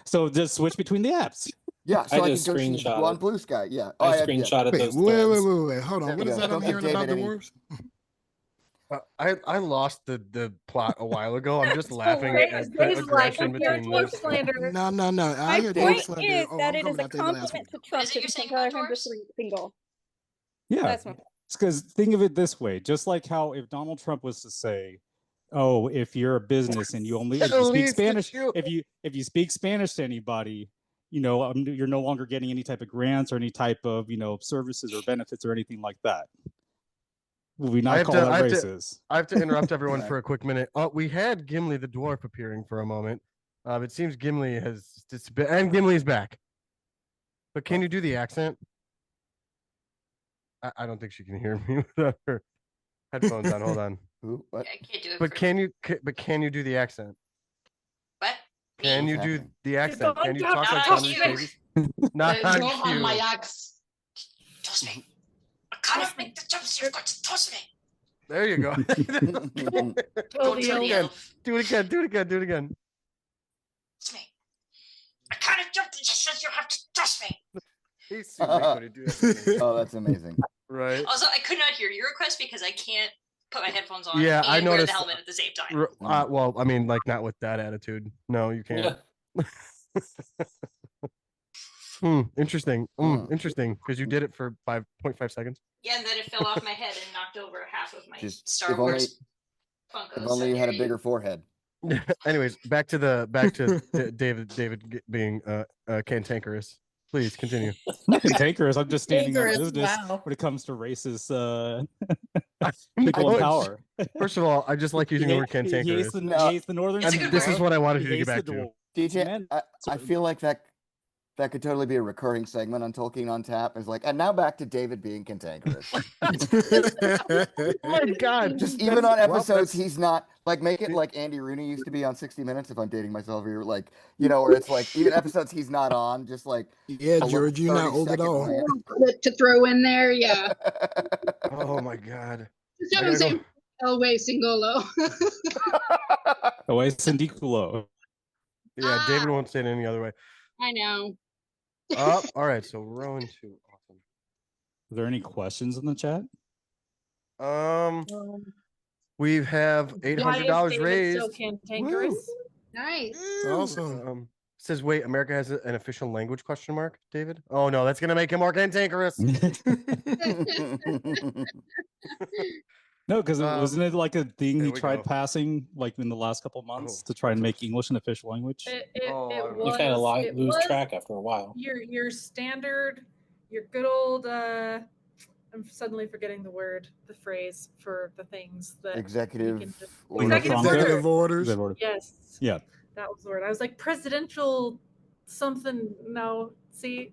So just switch between the apps. Yeah, so I can just go see screenshot on it. Blue Sky. Yeah. I have, screenshotted Wait, those threads. wait. Hold on. There What you is go. that I'm Don't give hearing about David any- divorce? I lost the plot a while ago. I'm just So laughing Ray- at the Ray's like, aggression you're between dwarf this. slander. No. My I hear dwarf point slander. is Oh, that I'm it is coming a after the last compliment one. to Trump it to you're be saying comparing about him to dwarves? single. Yeah, That's my because think of it this way: just like how if Donald Trump was to say, "Oh, if you're a business and you only if you speak Spanish, if you speak Spanish to anybody, you're no longer getting any type of grants or any type of services or benefits or anything like that." Will we not call that racist? I have to interrupt everyone for a quick minute. We had Gimli the dwarf appearing for a moment. It seems Gimli has disappeared, and Gimli's back. But can you do the accent? I don't think she can hear me without her headphones on. Hold on. Who? What? I can't do it. But can you do the accent? What? Can What's you do happening? the accent? Can you talk Not like on one of these cue. babies? Not on Don't have my cue. axe. Toss me. I can't make the jumps. You've got to toss me. There you go. Don't tell the elf. Do it again. Do it again. Do it again. Toss me. I can't jump. It just says you have to toss me. He's super good to do that. Oh, that's amazing. Right. Also, I could not hear your request because I can't put my headphones on Yeah, and I wear the noticed. helmet at the same time. Well, I mean, like not with that attitude. No, you can't. Interesting. Interesting. Because you did it for 5.5 seconds. Yeah, and then it fell off my head and knocked over half of my Just Star if Wars only, Funkos. if only you had a bigger forehead. Anyways, back to David being cantankerous. Please continue. I'm cantankerous. I'm just standing on Cantankerous, business wow. when it comes to racist people in power. First of all, I just like using the word cantankerous. He hates the northern. And Kingdom. this is what I wanted you to He get hates back the to. dwarves. DJ, I feel like that could totally be a recurring segment on Tolkien on Tap. It's like, and now back to David being cantankerous. Oh my God! Just even on episodes, he's not like make it like Andy Rooney used to be on 60 Minutes. If I'm dating myself here, like where it's like even episodes he's not on, just like yeah, George, you're not old at all. Clip to throw in there, yeah. Oh my God! Just don't say Elway Singolo. Away Sindiculo. Yeah, David won't say it any other way. I know. All right. So Rowan 2. Awesome. Are there any questions in the chat? We have $800 raised. So cantankerous. Nice. Awesome. Says, wait, America has an official language ? David? Oh no, that's gonna make him more cantankerous. No, because wasn't it like a thing he we tried go. passing like in the last couple of months to try and make English an official language? It You was. kind of it lose was track after a while. your standard, your good old. I'm suddenly forgetting the word, the phrase for the things that Executive Executive orders. Yes. Yeah. That was the word. I was like presidential something. No, see,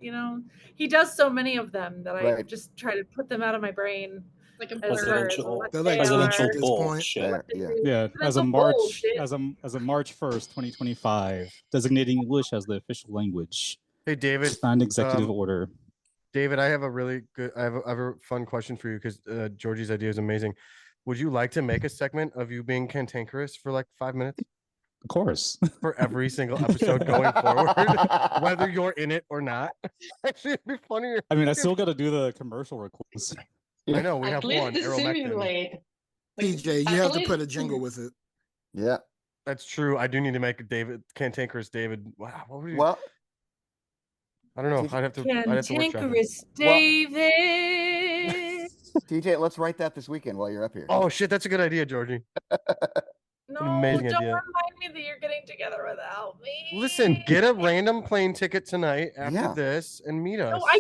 he does so many of them that I just try to put them out of my brain. Like a presidential presidential bullshit. Yeah, as a March 1st, 2025, designating English as the official language. Hey, David. Signed executive order. David, I have a fun question for you because Georgie's idea is amazing. Would you like to make a segment of you being cantankerous for like 5 minutes? Of course. For every single episode going forward, whether you're in it or not. Actually, it'd be funnier. I mean, I still got to do the commercial requests. I know we At have least one. to Ivermectin. simulate. DJ, you have to put a jingle with it. Yeah, that's true. I do need to make a David cantankerous David. Wow, what would you? Well, I don't know. I'd have to workshop Cantankerous it. David. TJ, let's write that this weekend while you're up here. Oh shit, that's a good idea, Georgie. No, An amazing don't idea. remind me that you're getting together without me. Listen, get a random plane ticket tonight after Yeah. this and meet us. No, I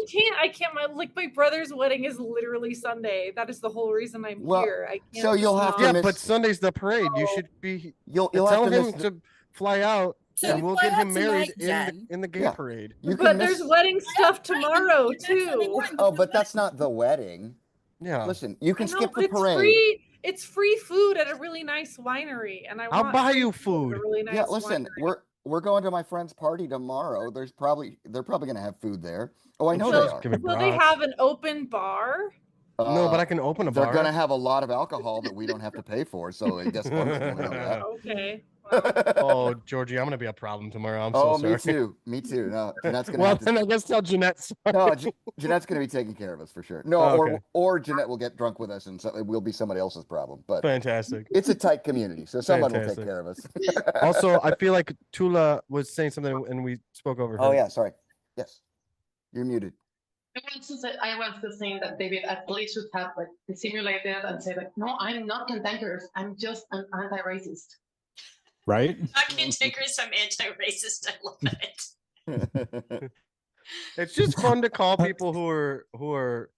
can't. My brother's wedding is literally Sunday. That is the whole reason I'm here. I can't so you'll have to Yeah, miss. but Sunday's the parade. You should be. You'll tell have to him miss. to fly out, So and we'll fly get him out married tonight, Jen. in the gay Yeah. parade. You But can there's miss. wedding stuff tomorrow too. Oh, but that's not the wedding. Yeah. Listen, you can I know, skip but the it's parade. free. It's free food at a really nice winery, and I I'll want buy free you at food. a really nice Yeah, listen, winery. we're going to my friend's party tomorrow. They're probably gonna have food there. Oh, I know sure they it's are. gonna be Will they brats. have an open bar? No, but I can open a They're bar. gonna have a lot of alcohol that we don't have to pay for, so I guess functionally know that. Okay. Oh, Georgie, I'm gonna be a problem tomorrow. I'm Oh, so sorry. me too. Me too. No, Jeanette's gonna Well, have to. then I guess tell Jeanette. Sorry. No, Jeanette's gonna be taking care of us for sure. No, Oh, okay. or Jeanette will get drunk with us, and so it will be somebody else's problem. But Fantastic. it's a tight community, so someone will take Fantastic. care of us. Also, I feel like Tula was saying something, and we spoke over her. Oh yeah, sorry. Yes, you're muted. I was just saying that David at least should have like simulated and say like, no, I'm not cantankerous. I'm just an anti-racist. Right? Not cantankerous, I'm anti-racist. I love it. It's just fun to call people who are.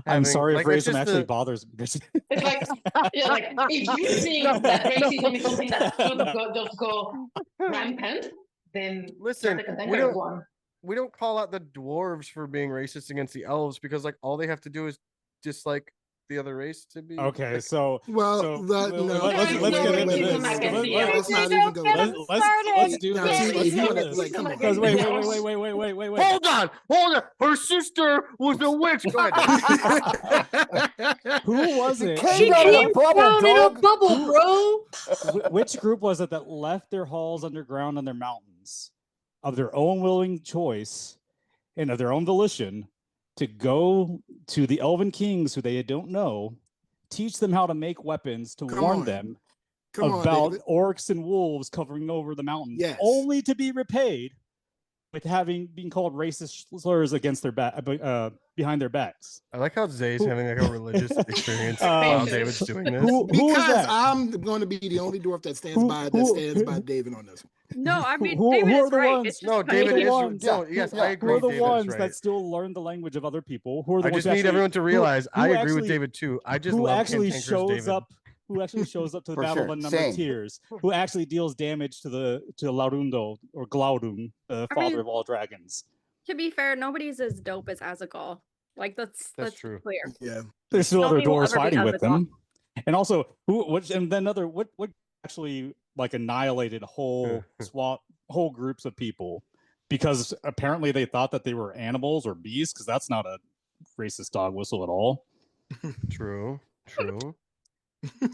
I'm sorry like, if it's racism just actually the- bothers me. It's like, yeah, like if you think that racism is something that should just go rampant, then Listen, you're the cantankerous one. we don't call out the dwarves for being racist against the elves because like all they have to do is dislike the other race to be Okay, so Well, so that, no, let's no, get no, into racism this. against the let's not elves. even go there. Let's do Now, this. see, Let's if you do wanna, this. like, come on. Because wait. Hold on. Her sister was a witch. Go ahead. Who was it? She came down in a bubble, bro. Which group was it that left their halls underground on their mountains of their own willing choice and of their own volition to go to the elven kings who they don't know, teach them how to make weapons to warn them about orcs and wolves covering over the mountains, only to be repaid with being called racist slurs against their behind their backs. I like how Zay's having like a religious experience while David's doing this. Who is Because that? I'm going to be the only dwarf that stands by David on this one. No, I mean who David are is the right. ones? It's just No, funny. David is. ones? No, yes, I agree. Who are the David is ones right. that still learn the language of other people? Who are the I ones just who need actually, everyone to realize who I agree actually- with David too. I just who love actually cantankerous shows David. up? Who actually shows up to the For battle sure. of unnumbered Same. tears? Who actually deals damage to Larundo or Glaudun, the I father mean- of all dragons? To be fair, nobody's as dope as Azagol. Like that's true. clear. Yeah. There's still other Nobody will dwarves ever be fighting with Azagol. them, and also what actually like annihilated whole groups of people because apparently they thought that they were animals or beasts, because that's not a racist dog whistle at all. True. He's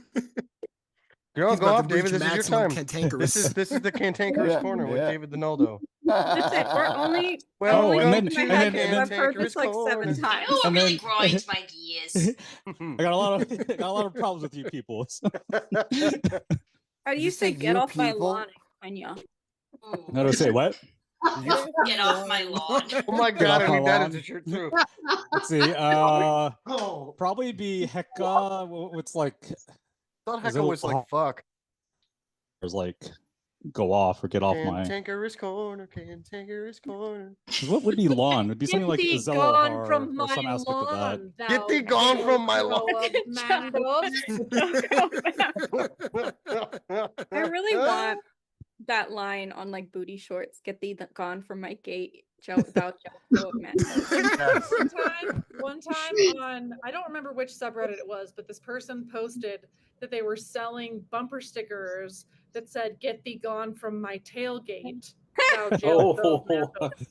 Go about to off, reach David. This is your maximum time. cantankerous. This is the cantankerous Yeah, corner with yeah. David the Noldo. Listen, we're only Well, only and making then- my and head then- I've heard this like corner. 7 times. Oh, it And really then- grinds my gears. I got a lot of problems with you people. How do you say say get you off my people? lawn, Anya? Ooh. How do I say what? Get off my lawn. Oh my Get god, off I my need that lawn. as a shirt too. Let's see. Oh, Probably be Heka. It's like thought Is it Hecka was like fuck. There's like go off or get off my. Cantankerous corner, cantankerous corner. What would be lawn? It'd be something like Get thee Zella gone or from my some aspect of that. lawn. Get thee gone from my lawn. I really want that line on like booty shorts. Get thee gone from my gate. Thou shalt man. One time on, I don't remember which subreddit it was, but this person posted that they were selling bumper stickers that said "Get thee gone from my tailgate." Thou jail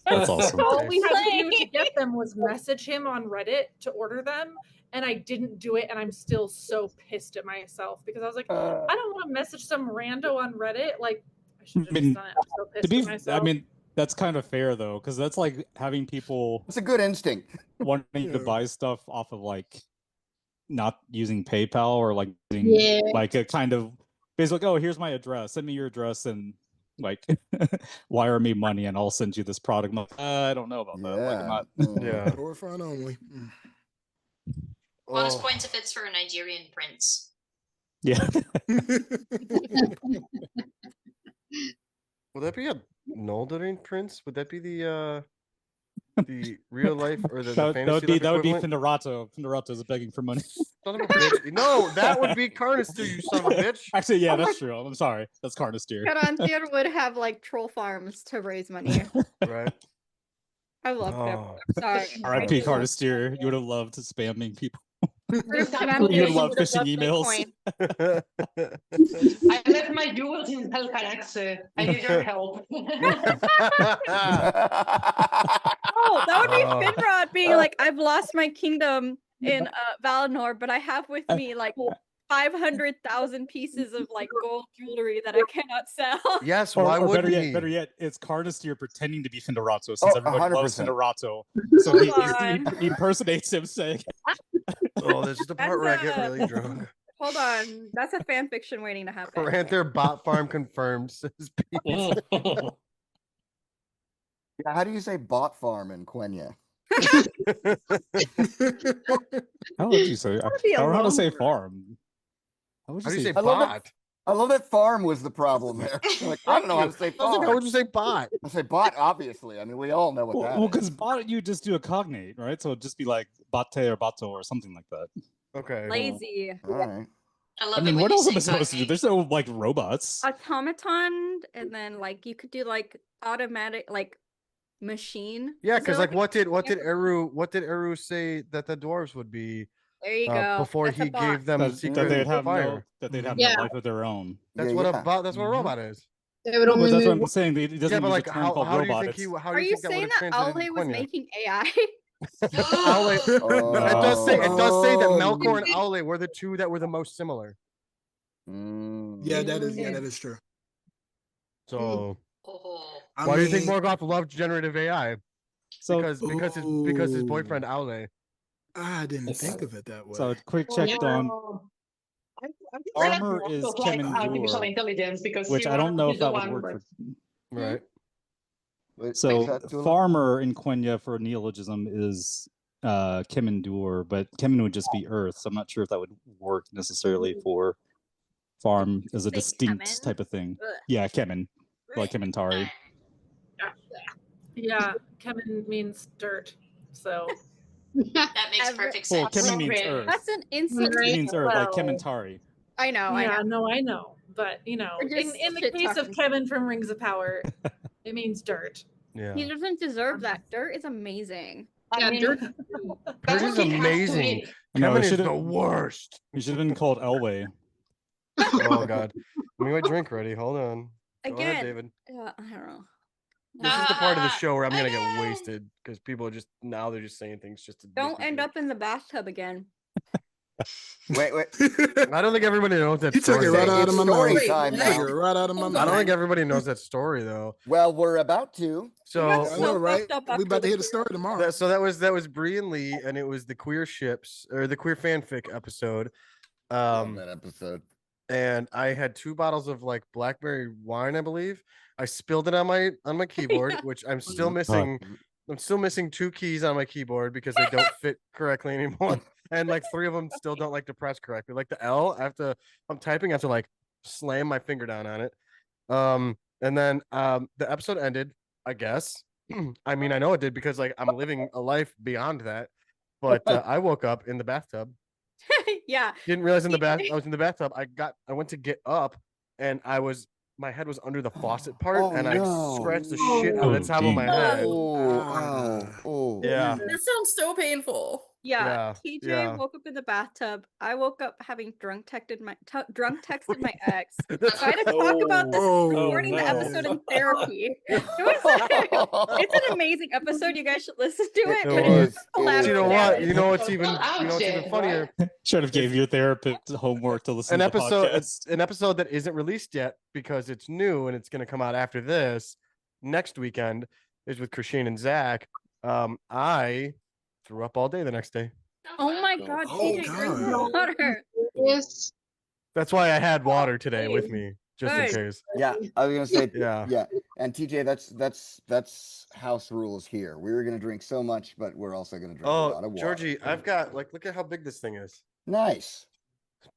That's awesome. All we had to do to get them was message him on Reddit to order them, and I didn't do it, and I'm still so pissed at myself because I was like, I don't want to message some rando on Reddit. Like, I should have just done it. I'm so pissed To be, at myself. I mean, that's kind of fair though, because that's like having people. It's a good instinct. Wanting to buy stuff off of like not using PayPal or like using Yeah. like a kind of basically, oh, here's my address. Send me your address and like wire me money and I'll send you this product. I'm like, I don't know about that. Like, I'm not. Yeah. For fun only. Bonus Oh. points if it's for a Nigerian prince. Yeah. Would that be a Noldorin prince? Would that be the real life or the fantasy life that would be equivalent? Finderato. Finderato is begging for money. Son of a bitch. No, that would be Carnister, you son of a bitch. Actually, yeah, that's true. I'm sorry. That's Carnister. Karantir would have like troll farms to raise money. Right. I love him. Oh. I'm sorry. R.I.P. Carter Steer. You would have loved spamming people. This Can I happened You would to love me. phishing emails. I left my jewels in Helcarax. I need your help. Oh, that would be Oh. Finrod being like, I've lost my kingdom in Valinor, but I have with me like 500,000 pieces of like gold jewelry that I cannot sell. Yes, Or, why or would better he? yet, it's Carter Steer pretending to be Findorazzo since Oh, everybody loves 100%. Findorazzo. So Hold he on. impersonates him saying, Oh, this is the part where I get That's really drunk. Hold on. That's a fan fiction waiting to happen. Panther bot farm confirmed. Says Pete. Yeah, how do you say bot farm in Quenya? how would you say? I That'd be a don't know how to long say word. farm. How would How do you say I love bot? that. I love that farm was the problem there. Like, I don't know how to say I was like, how farm. would you say bot? I say bot, obviously. I mean, we all know what that Well, is. because bot you just do a cognate, right? So it'd just be like bate or bato or something like that. Okay. Lazy. All right. I love I it mean, when what you else say am I supposed to do? cognate. There's no like robots. Automaton, and then like you could do like automatic like machine. Yeah, Is there, because like what did example? Eru say that the dwarves would be There you go. before That's a he bot. gave them That secret they'd have fire? Yeah. no life of their own. That's Yeah, what yeah. a bot. That's what a Mhm. robot is. They would No, only but that's what move. I'm saying. It doesn't Yeah, but use like a term called how do you robot. think he? How do Are you you think that would saying have that translated Aule in was Quenya? making AI? Aule, no, it does say that Oh. Melkor and Aule were the two that were the most similar. Yeah, that is true. So Oh. I why do you think mean- Morgoth loved generative AI? So because his boyfriend Aule. I didn't think of it that way. So quick check on Armor is like artificial Kemendur, intelligence because which he I don't know he's if the that would one, work but- for. Right. So that, Tula? farmer in Quenya for neologism is Kemendur, but Kemen would just be Earth. So I'm not sure if that would work necessarily for farm as a distinct Kemen? type of thing. Ugh. Yeah, Kemen, like Kementari. Yeah, Kevin means dirt. So That makes perfect Well, sense. Kemen means Earth. That's an insult. It means Earth, like Well, Kementari. I know. I yeah, know. no, I know. But you know, We're just in the case of shit-talking. Kevin from Rings of Power, it means dirt. Yeah. He doesn't deserve that. Dirt is amazing. I mean, dirt. Dirt is amazing. No, Kevin it is should've- the worst. He should have been called Elway. Oh God. Let me get my drink ready. Hold on. Go Again, ahead, David. I don't know. This is the part of the show where I'm gonna get wasted because people are just now they're just saying things just to Don't end up in the bathtub again. Wait. I don't think everybody knows that You took story. it right out of my Story mouth. time You took now. it right out of my I mouth. don't think everybody knows that story though. Well, we're about to. So I know, right? We about to hear the story tomorrow. So that was Bree and Lee, and it was the queer ships or the queer fanfic episode. Love that episode. And I had 2 bottles of like blackberry wine, I believe. I spilled it on my keyboard, which I'm still missing. I'm still missing 2 keys on my keyboard because they don't fit correctly anymore. And like 3 of them still don't like to press correctly. Like the L, I'm typing, I have to like slam my finger down on it. And then the episode ended, I guess. I mean, I know it did because like I'm living a life beyond that. But I woke up in the bathtub. Yeah. Didn't realize I was in the bathtub. I went to get up and my head was under the faucet part and I scratched the shit out of the top of my head. Yeah. That sounds so painful. Yeah, Yeah, TJ yeah. woke up in the bathtub. I woke up having drunk texted my ex. So I had to talk about this recording the episode in therapy. It's an amazing episode. You guys should listen to it. But it's just collateral You know what? damage. You know what's even funnier? Should have gave your therapist homework to listen An to episode, the podcast. an episode that isn't released yet because it's new and it's going to come out after this next weekend is with Christine and Zach. I threw up all day the next day. Oh my god, TJ, drink more water. Yes. That's why I had water today with me, just in Good. case. Yeah, I was gonna say Yeah. And TJ, that's house rules here. We were gonna drink so much, but we're also gonna drink a lot Oh, of water. Georgie, I've got look at how big this thing is. Nice.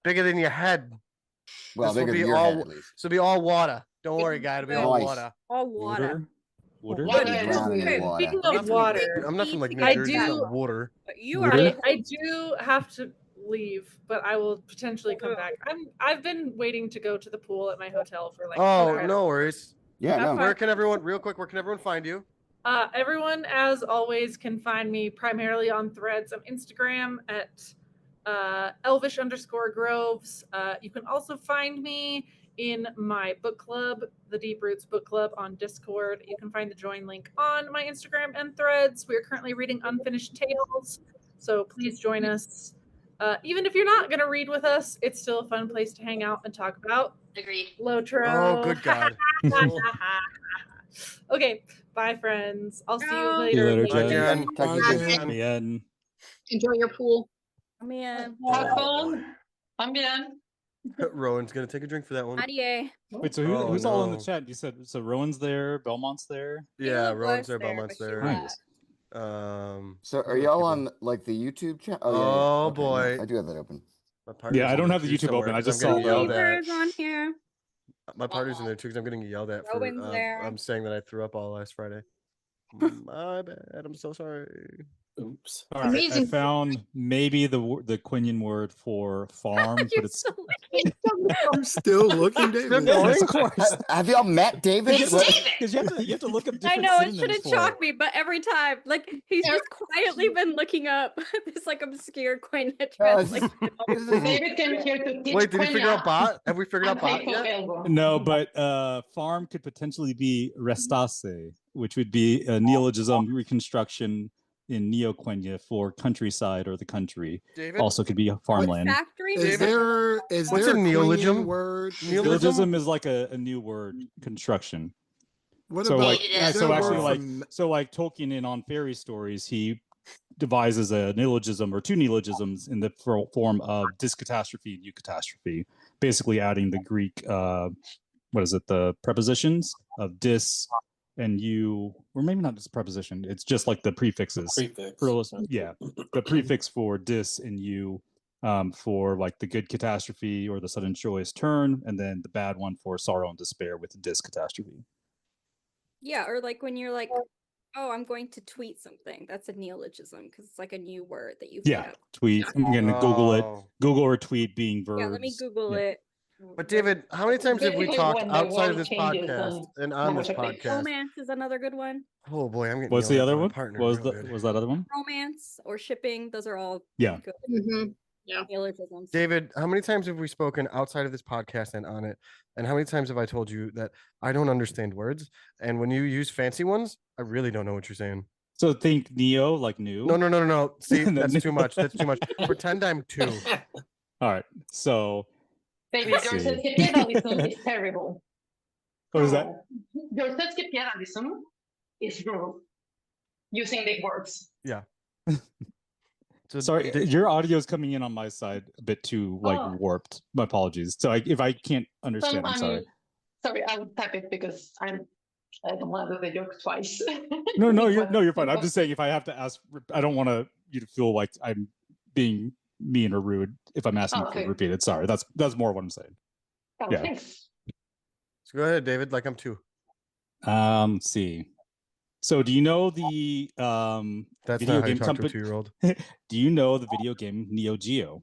Bigger than your head. Well, This will bigger be than your all, head, at least. This will be all water. Don't worry, guy. It'll be all Nice. water. All water. Water? Drowning in water. Speaking of water, I'm not from like New I Jersey. It's do- not water. You I do have to leave, but I will potentially come back. I've been waiting to go to the pool at my hotel for like. Oh, forever. no worries. Yeah, Have no. fun. Where can everyone, real quick, where can everyone find you? Everyone, as always, can find me primarily on Threads on Instagram at elvish_groves. You can also find me in my book club, the Deep Roots Book Club on Discord. You can find the join link on my Instagram and Threads. We are currently reading Unfinished Tales, so please join us. Even if you're not going to read with us, it's still a fun place to hang out and talk about. Agreed. Lotro. Oh, good God. Okay, bye, friends. I'll see you See you later. later, Bye, Jen. Talk to you soon. Jen. Bien. Enjoy your pool. Man. Have fun. I'm bien. Rowan's gonna take a drink for that one. Adieu. Wait, so Oh, who's all in the no. chat? You said so. Rowan's there. Belmont's there. Yeah, Caleb Rowan's was there, there, Belmont's but she there. Nice. So are who y'all people? on like the YouTube channel? Oh, yeah. Okay, boy. I do have that open. My partner's Yeah, I in don't there have the too YouTube somewhere open. I 'cause just I'm saw getting yelled Beaver at. is on here. My partner's in there too because I'm getting yelled at for Rowan's there. I'm saying that I threw up all last Friday. My bad. I'm so sorry. Oops. All right, I Amazing. found maybe the Quenya word for farm, but it's I'm still looking, David. yes, of course. Have y'all met David? It's What- David. Because you have to look up I different know it synonyms shouldn't for shock it. me, but every time, like he's just quietly been looking up this like obscure Quenya translation. David came here to teach Wait, did we figure out Quenya bot? Have we figured and out bot pay for yet? Elbow. No, but farm could potentially be restase, which would be a neologism reconstruction in Neo-Quenya for countryside or the country. David? Also could be farmland. Factory. Is there What's a a neologism? Quenya word? Neologism is like a new word construction. What So about like It is. is so there a actually word like from- so like Tolkien in On Fairy Stories, he devises a neologism or two neologisms in the form of discatastrophe and eucatastrophe, basically adding the Greek what is it, the prepositions of dis and you, or maybe not just preposition, it's just like the prefixes. Yeah, the prefix for dis and you for like the good catastrophe or the sudden joyous turn, and then the bad one for sorrow and despair with discatastrophe. Yeah, or like when you're like, oh, I'm going to tweet something. That's a neologism because it's like a new word that you've made Yeah, up. tweet. I'm gonna Google it. Oh. Google or tweet being verbs. Yeah, let me Google Yeah. it. But David, how many times have we Basically, talked when the outside of world this changes podcast and and on this language updates. podcast? Romance is another good one. Oh boy, I'm getting What's yelled the at other by my one? partner What was real the good. was that other one? Romance or shipping, those are all Yeah. good Yeah. neologisms. David, how many times have we spoken outside of this podcast and on it? And how many times have I told you that I don't understand words? And when you use fancy ones, I really don't know what you're saying. So think neo, like new. No. See, And then that's too much. That's too much. Pretend I'm two. All right. So David, let's your see. sesquipedalism is terrible. What was that? Your sesquipedalism is rude. Using big words. Yeah. So Sorry, your audio is coming in on my side a bit too like Oh. warped. My apologies. So if I can't understand, I'm sorry. Sorry, I would type it because I don't want to do the joke twice. No, you're fine. I'm just saying if I have to ask, I don't want you to feel like I'm being mean or rude if I'm asking okay. for repeated. Sorry, that's more what I'm saying. Oh, Yeah. thanks. So go ahead, David. Like I'm two. Let's see. So do you know the That's video not how you game talk to a company? 2-year-old. Do you know the video game Neo Geo?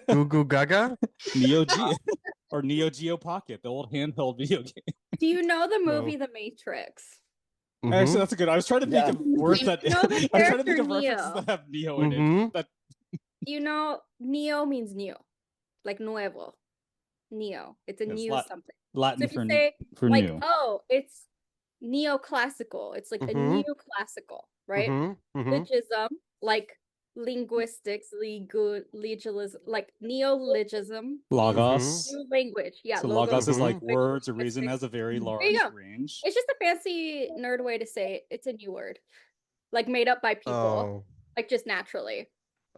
Goo Goo Gaga? Neo Geo or Neo Geo Pocket, the old handheld video game. Do you know the No. movie The Matrix? Actually, that's a good. I was trying to think of words You that know the I was trying to think character of references Neo. that have Neo in it. That You know, Neo means new, like nuevo. Neo. It's a Yes, new something. Latin So if you for say for like, new. oh, it's neoclassical. It's like a Mhm. new classical, right? Mhm, mhm. Logism, like linguistics, legalism, like neologism. Logos. New language. Yeah, So logos is like language, words. A reason has a very There large you go. range. It's just a fancy nerd way to say it. It's a new word, like made up by people, Oh, like just naturally.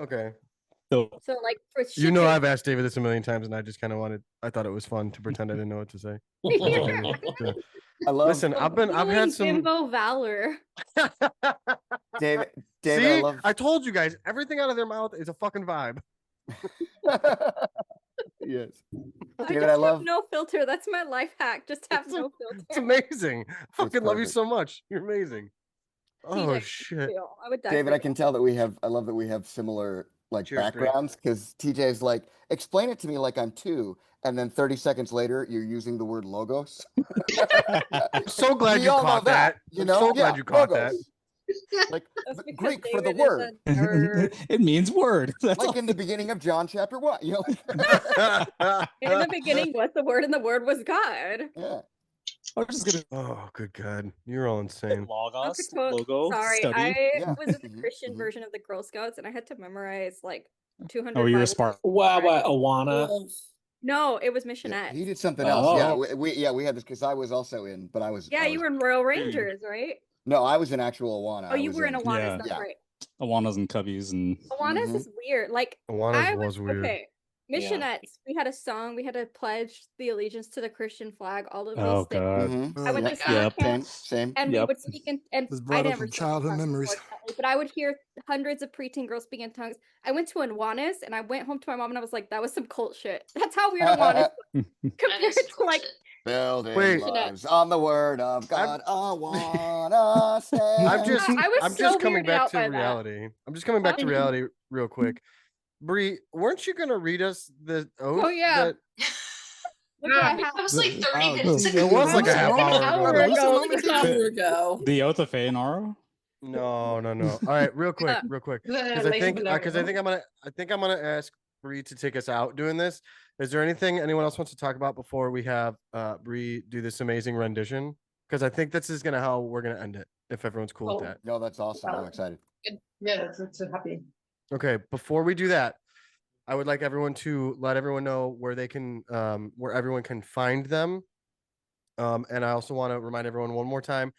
okay. So So like for You know, shipping- I've asked David this a million times, and I just kind of I thought it was fun to pretend I didn't know what to say. I love. Listen, I've had Doing some. bimbo valor. David, See, I love. I told you guys, everything out of their mouth is a fucking vibe. Yes. I David, just I love. have no filter. That's my life hack. Just have no filter. It's amazing. I fucking love you perfect. so much. You're amazing. Oh TJ, shit. I would die David, for I can tell that we have. I love that we have similar like Cheers, Bree. backgrounds because TJ's like, explain it to me like I'm 2, and then 30 seconds later you're using the word logos. I'm so glad We you all know caught that. You I'm know, so glad you caught that. logos. Like That's because Greek for the David is word. a nerd. It means word. That's Like all. in the beginning of John chapter 1. You know, In the beginning was the word, and the word was God. yeah. I was just gonna Oh, good God. You're all insane. logos Okay, logo Sorry, study. I Yeah. was in the Christian version of the Girl Scouts, and I had to memorize like 200 Oh, you're a Bible Spartan. verses. Wow, Awana. No, it was Yeah, Missionette. he did something else. Oh. Yeah, we had this because I was also in, but I was Yeah, you were in Royal Rangers, right? no, I was in actual Awana. Oh, you were in Awanas. Yeah. That's right. Awanas and Cubbies and Awanas is weird. Like Awanas was weird. okay. Missionettes. We had a song. We had to pledge the allegiance to the Christian flag. All of these oh things. god. I went to Yep. summer camp, Same. and we Yep. would speak in. And This I brought up never some spoke in childhood tongues, memories. unfortunately, but I would hear hundreds of preteen girls speak in tongues. I went to Awanas, and I went home to my mom, and I was like, "That was some cult shit." That's how weird Awanas was compared to like. Building Wait. lives on the word of God. Awana stand. I'm just I was I'm so just coming weirded back out to by that. reality. I'm just coming back to reality real quick. Bree, weren't you gonna read us the oath? Oh yeah. that- That was like 30 minutes It ago. was like a half hour ago. The Oath of Feanaro? No. All right, real quick. Because I think I'm gonna ask Bree to take us out doing this. Is there anything anyone else wants to talk about before we have Bree do this amazing rendition? Because I think this is gonna how we're gonna end it. If everyone's cool with that. No, that's awesome. I'm excited. Yeah, that's happy. Okay, before we do that, I would like everyone to let everyone know where they can where everyone can find them. And I also want to remind everyone one more time,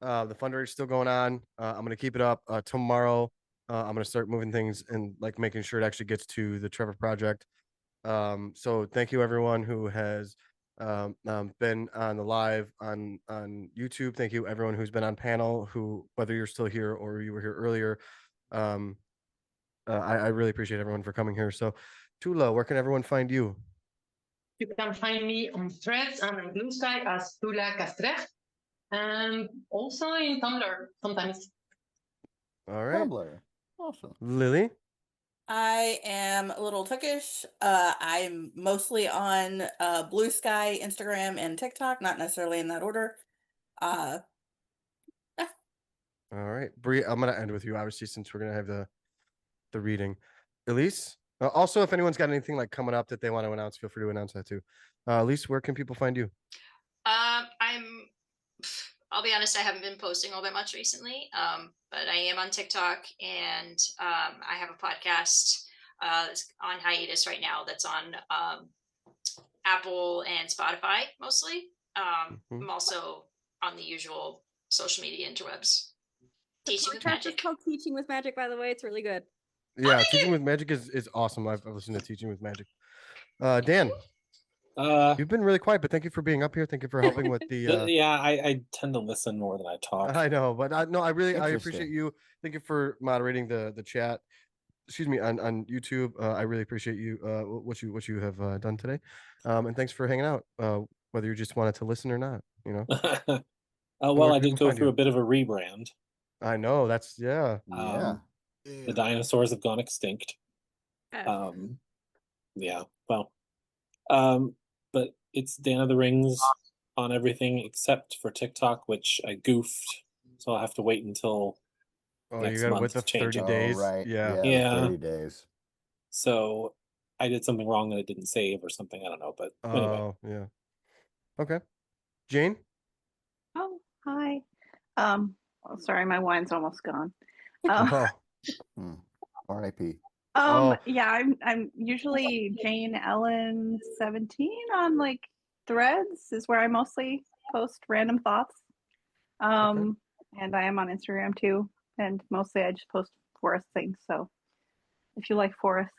the fundraiser is still going on. I'm going to keep it up tomorrow. I'm going to start moving things and like making sure it actually gets to the Trevor Project. So thank you everyone who has been on the live on YouTube. Thank you everyone who's been on panel, who whether you're still here or you were here earlier. I really appreciate everyone for coming here. So Tula, where can everyone find you? You can find me on Threads and on Blue Sky as Tula Castret, and also in Tumblr sometimes. All right. Tumblr. Awesome. Lily? I am a little Turkish. I'm mostly on Blue Sky, Instagram, and TikTok, not necessarily in that order. All right. Bree, I'm gonna end with you, obviously, since we're gonna have the reading. Elise? Also, if anyone's got anything like coming up that they want to announce, feel free to announce that too. Elise, where can people find you? I'll be honest, I haven't been posting all that much recently, but I am on TikTok, and I have a podcast that's on hiatus right now that's on Apple and Spotify mostly. I'm also on the usual social media interwebs. Teaching with Podcast Magic. is called Teaching with Magic, by the way. It's really good. Yeah, Teaching with Magic is awesome. I've listened to Teaching with Magic. Dan, you've been really quiet, but thank you for being up here. Thank you for helping with the. Yeah, I tend to listen more than I talk. I know, but I appreciate Interesting. you. Thank you for moderating the chat. Excuse me, on YouTube. I really appreciate you what you have done today, and thanks for hanging out. Whether you just wanted to listen or not, you know. Well, I did go through a bit of a rebrand. I know that's The dinosaurs have gone extinct. Yeah, well, but it's Dan of the Rings on everything except for TikTok, which I goofed, so I'll have to wait until next you gotta month wait the to change 30 it. days. right. Yeah. Yeah, 30 days. So I did something wrong that it didn't save or something. I don't know, but anyway. Oh yeah. Okay, Jane. Oh, hi. Sorry, my wine's almost gone. R.I.P. Yeah, I'm usually Jane Ellen 17 on like Threads is where I mostly post random thoughts. And I am on Instagram too, and mostly I just post forest things. So if you like forests,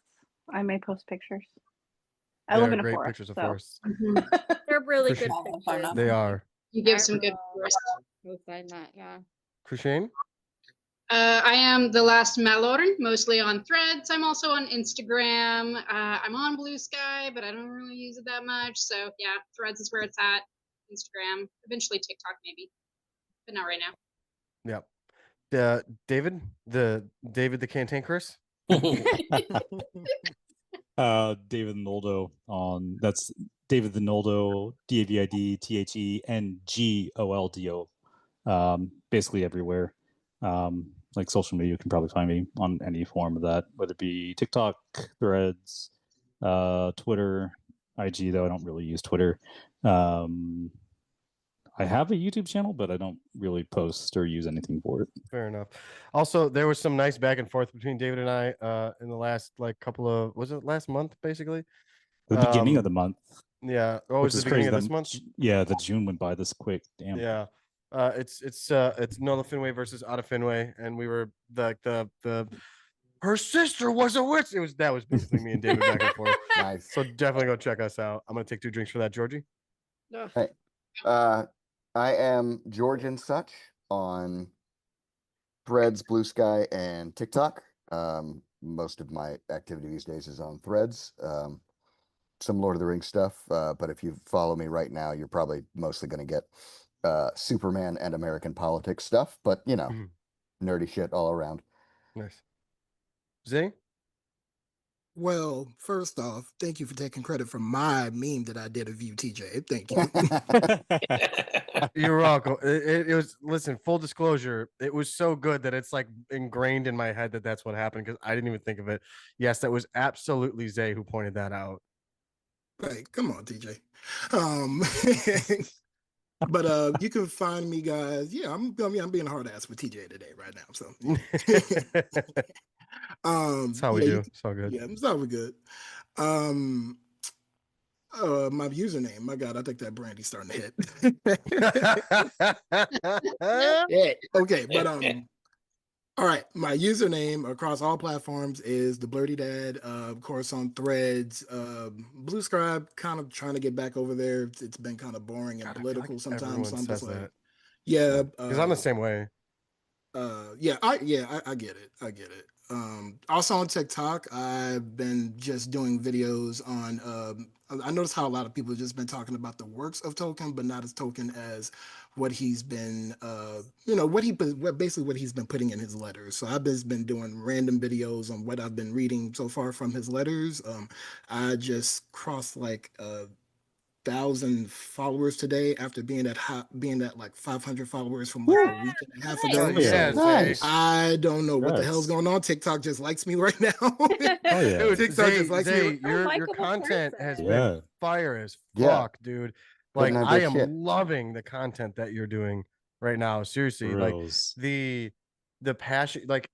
I may post pictures. I live in a great forest. pictures of so. forests. They're really For good sure. pictures. They are. You give some good forest. Yeah. Kushane? I am the last Malorn, mostly on Threads. I'm also on Instagram. I'm on Blue Sky, but I don't really use it that much. So yeah, Threads is where it's at. Instagram, eventually TikTok maybe, but not right now. Yep. David the Cantankerous. David Noldo on that's David the Noldo, DavidTheNGoldo. Basically everywhere. Like social media, you can probably find me on any form of that, whether it be TikTok, Threads, Twitter, IG, though I don't really use Twitter. I have a YouTube channel, but I don't really post or use anything for it. Fair enough. Also, there was some nice back and forth between David and I in the last couple of, was it last month basically? The beginning of the month. Yeah. Oh, it was the beginning of this month? Yeah, the June went by this quick. Damn. Yeah. It's Nola Finway versus Otta Finway, and we were the her sister was a witch. That was basically me and David back and forth. Nice. So definitely go check us out. I'm gonna take 2 drinks for that, Georgie. Hey, I am George and Such on Threads, Blue Sky, and TikTok. Most of my activity these days is on Threads. Some Lord of the Rings stuff, but if you follow me right now, you're probably mostly going to get Superman and American politics stuff, but you know, nerdy shit all around. Nice. Zay? Well, first off, thank you for taking credit for my meme that I did of you, TJ. Thank you. You're welcome. It was, listen, full disclosure, it was so good that it's like ingrained in my head that that's what happened because I didn't even think of it. Yes, that was absolutely Zay who pointed that out. Right, come on, TJ. But you can find me, guys. Yeah, I'm being a hard ass with TJ today, right now. So that's how we do. It's all good. Yeah, it's all good. My username, my God, I think that brandy's starting to hit. Yeah. Okay, but all right, my username across all platforms is the Blurty Dad. Of course, on Threads, Blue Scribe, kind of trying to get back over there. It's been kind of boring and political sometimes. So I'm just like, that. Yeah, because I'm the same way. I get it. I get it. Also on TikTok, I've been just doing videos on. I noticed how a lot of people have just been talking about the works of Tolkien, but not as Tolkien as what he's been, what he's been putting in his letters. So I've just been doing random videos on what I've been reading so far from his letters. I just crossed like 1,000 followers today after being at like 500 followers from like a week and a half ago. Yeah, nice. I don't know what the hell's going on. TikTok just likes me right now. Dude, TikTok just likes me. Your content has been fire as fuck, dude. Like I am loving the content that you're doing right now. Seriously, like the passion, like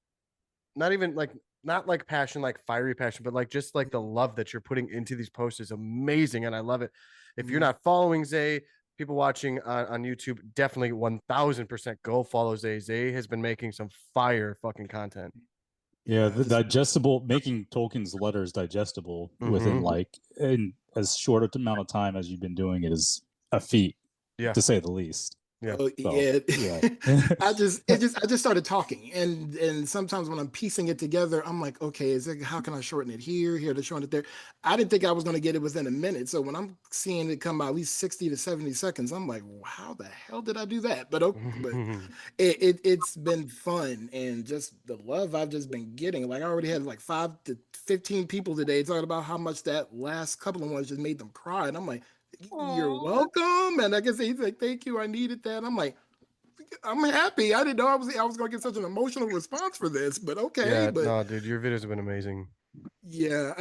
not like passion, like fiery passion, but like just like the love that you're putting into these posts is amazing, and I love it. If you're not following Zay, people watching on YouTube, definitely 1000% go follow Zay. Zay has been making some fire fucking content. Yeah, the making Tolkien's letters digestible within like in as short amount of time as you've been doing it is a feat, to say the least. Yeah. I just started talking, and sometimes when I'm piecing it together, I'm like, okay, how can I shorten it here to shorten it there? I didn't think I was going to get it within a minute. So when I'm seeing it come by at least 60 to 70 seconds, I'm like, how the hell did I do that? But it's been fun, and just the love I've just been getting. Like I already had like 5 to 15 people today talking about how much that last couple of ones just made them cry, and I'm like, you're welcome. And I guess he's like, thank you, I needed that. I'm like, I'm happy. I didn't know I was gonna get such an emotional response for this, but okay. Yeah, but no, dude, your videos have been amazing. Yeah,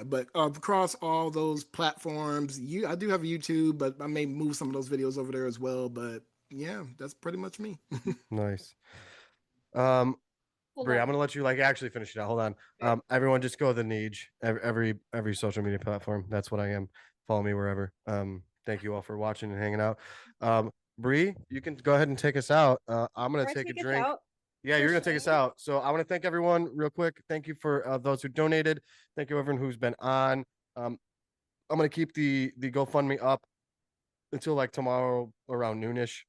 but across all those platforms, I do have a YouTube, but I may move some of those videos over there as well. But yeah, that's pretty much me. Nice. Bri, I'm gonna let you like actually finish it out. Hold on. Everyone just go to the Niche, every social media platform. That's what I am. Follow me wherever. Thank you all for watching and hanging out. Bri, you can go ahead and take us out. I'm gonna take a drink. Yeah, you're gonna take us out. So I want to thank everyone real quick. Thank you for those who donated. Thank you everyone who's been on. I'm gonna keep the GoFundMe up until like tomorrow around noonish.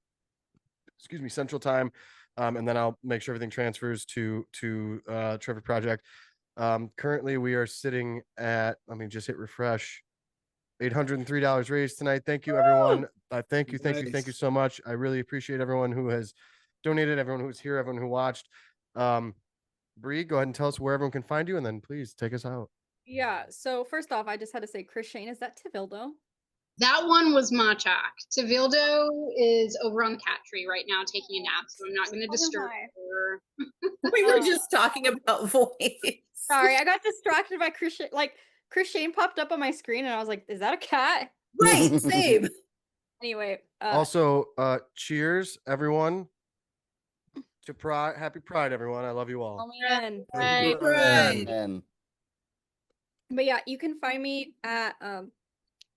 Excuse me, Central Time. And then I'll make sure everything transfers to Trevor Project. Currently we are sitting at, let me just hit refresh. $803 raised tonight. Thank you, everyone. Thank you so much. I really appreciate everyone who has donated, everyone who's here, everyone who watched. Bree, go ahead and tell us where everyone can find you, and then please take us out. Yeah. So first off, I just had to say, Chris Shane, is that Tevildo? That one was Machak. Tevildo is over on the cat tree right now taking a nap, so I'm not going to disturb her. We were just talking about voice. Sorry, I got distracted by Chris. Like Chris Shane popped up on my screen, and I was like, "Is that a cat?" Right. Same. Anyway. Also, cheers, everyone. To Pride, happy Pride, everyone. I love you all. Oh man. Happy Pride. But yeah, you can find me at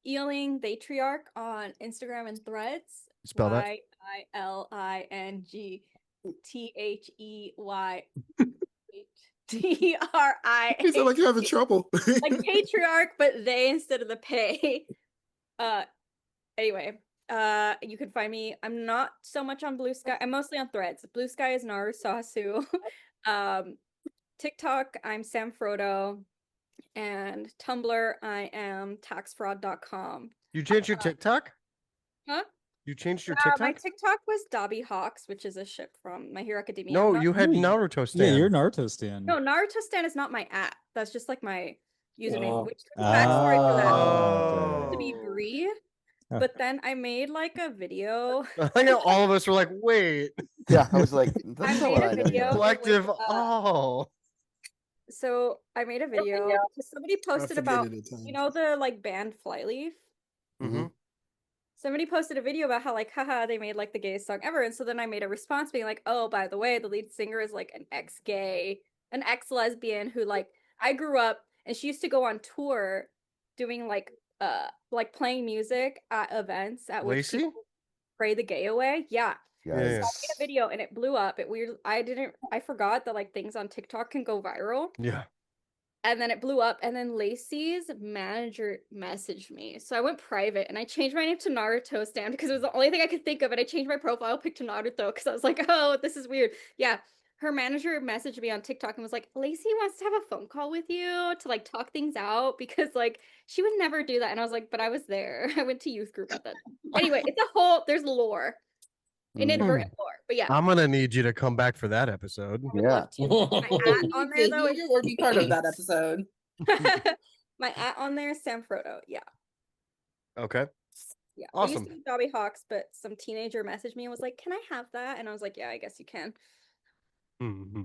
Ealing Thaytriarch on Instagram and Threads. Spell that. YILINGTHETRI. You sound like you're having trouble. Like patriarch, but they instead of the pay. Anyway, you can find me. I'm not so much on Blue Sky. I'm mostly on Threads. Blue Sky is Naru Sasu. TikTok, I'm Sam Frodo. And Tumblr, I am taxfraud.com. You changed your TikTok? Huh? You changed your TikTok? My TikTok was Dobby Hawks, which is a ship from My Hero Academia. No, you had Naruto Stan. Yeah, you're Naruto Stan. No, Naruto Stan is not my app. That's just like my username. Oh. Which backstory for that Oh. to be Bree. But then I made like a video. I think all of us were like, wait. Yeah, I was like, I that's not made what a I know. video. Collective. with, Oh. So I made a video because somebody posted about, forget it at times. you know, the like band Flyleaf. Mm-hmm. Somebody posted a video about how like, haha, they made like the gayest song ever. And so then I made a response being like, oh, by the way, the lead singer is like an ex-gay, an ex-lesbian who like, I grew up and she used to go on tour doing like playing music at events at which Lacey? people pray the gay away. Yeah. Yeah. So I made a video and it blew up. I forgot that like things on TikTok can go viral. Yeah. And then it blew up, and then Lacey's manager messaged me. So I went private, and I changed my name to Naruto Stan because it was the only thing I could think of, and I changed my profile pic to Naruto because I was like, oh, this is weird. Yeah, her manager messaged me on TikTok and was like, Lacey wants to have a phone call with you to, like, talk things out because, like, she would never do that. And I was like, but I was there. I went to youth group at that time. Anyway, there's lore. Inadvertent lore. But yeah. I'm gonna need you to come back for that episode. Yeah. My at on there though is or be part of that episode. my at on there is Sam Frodo. Yeah. Okay. Yeah. I Awesome. used to be Dobby Hawks, but some teenager messaged me and was like, "Can I have that?" And I was like, "Yeah, I guess you can." Mm-hmm.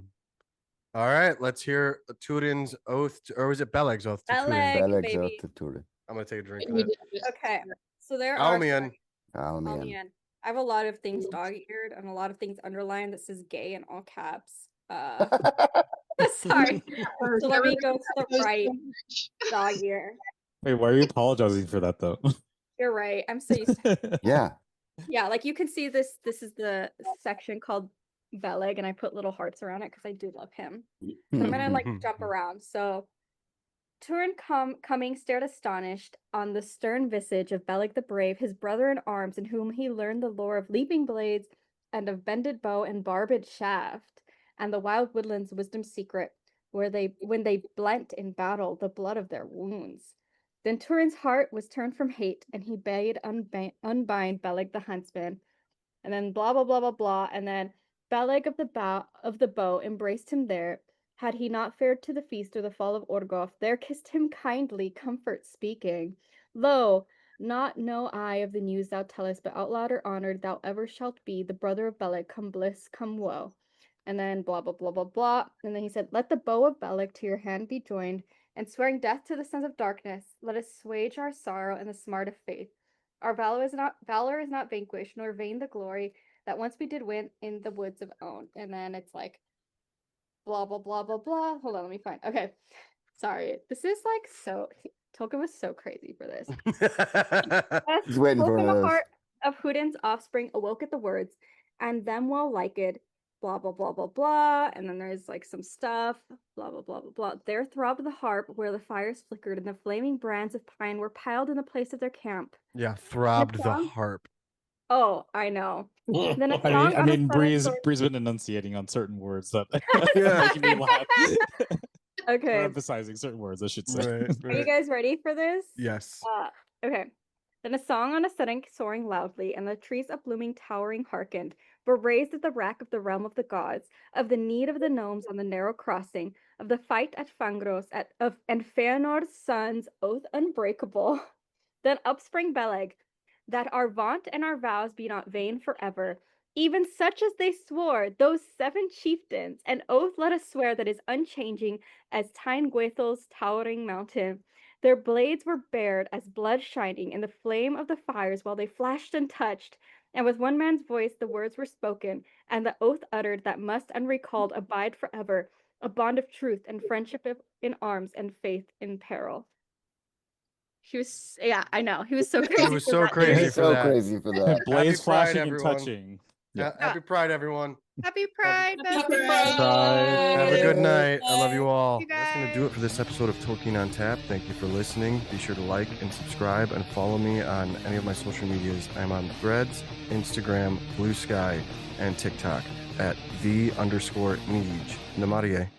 All right, let's hear Turin's oath, or was it Beleg's oath to Turin? Beleg, Beleg's baby. oath to Turin. I'm gonna take a drink of that. Okay. So there are. Almian. Almian. I have a lot of things dog-eared and a lot of things underlined that says "gay" in all caps. Sorry. So let me go to the right dog ear. Wait, why are you apologizing for that though? You're right. I'm so used to Yeah. Yeah, like you can see this is the section called Beleg, and I put little hearts around it because I do love him. But I'm gonna like jump around. So Turin coming stared astonished on the stern visage of Beleg the Brave, his brother in arms, in whom he learned the lore of leaping blades and of bended bow and barbed shaft, and the wild woodland's wisdom secret, when they blent in battle the blood of their wounds. Then Turin's heart was turned from hate, and he bade unbind Beleg the huntsman, and then blah blah blah blah blah, and then Beleg of the bow embraced him there. Had he not fared to the feast or the fall of Orgoth, there kissed him kindly, comfort speaking. Lo, not know I of the news thou tellest, but outlawed or honored thou ever shalt be, the brother of Beleg, come bliss, come woe. And then blah blah blah blah blah. And then he said, let the bow of Beleg to your hand be joined, and swearing death to the sons of darkness, let us assuage our sorrow and the smart of faith. Our valor is not vanquished, nor vain the glory that once we did win in the woods of Own. And then it's like blah blah blah blah blah. Hold on, let me find. Okay, sorry. This is like so. Tolkien was so crazy for this. He's waiting for the this. heart of Húdin's offspring awoke at the words, and them well liked. Blah blah blah blah blah. And then there's like some stuff. Blah blah blah blah blah. There throbbed the harp where the fires flickered, and the flaming brands of pine were piled in the place of their camp. Yeah, throbbed the harp. Oh, I know. Then a I mean, Bree's been enunciating on certain words that making me laugh. Okay. Or emphasizing certain words, I should say. Are you guys ready for this? Yes. Okay. Then a song on a sudden soaring loudly, and the trees uplooming towering hearkened, were raised at the rack of the realm of the gods, of the need of the gnomes on the narrow crossing, of the fight at Fangros, and Feanor's son's oath unbreakable. Then up sprang Beleg, that our vaunt and our vows be not vain forever. Even such as they swore, those 7 chieftains, an oath let us swear that is unchanging as Tyne Gwaethel's towering mountain. Their blades were bared as blood shining in the flame of the fires while they flashed and touched, and with one man's voice the words were spoken, and the oath uttered that must unrecalled abide forever, a bond of truth and friendship in arms and faith in peril. He was, yeah, I know. He was so crazy. He was so crazy for so that. crazy for that. Blaze Happy Pride, flashing and everyone. touching. Yeah. Happy Pride, everyone. Happy Pride, Happy besties. Pride. Have a good night. I love you all. You That's going to do it for this episode of Tolkien on Tap. Thank you for listening. Be sure to like and subscribe and follow me on any of my social medias. I'm on Threads, Instagram, Blue Sky, and TikTok at @the_Neej. Namarie.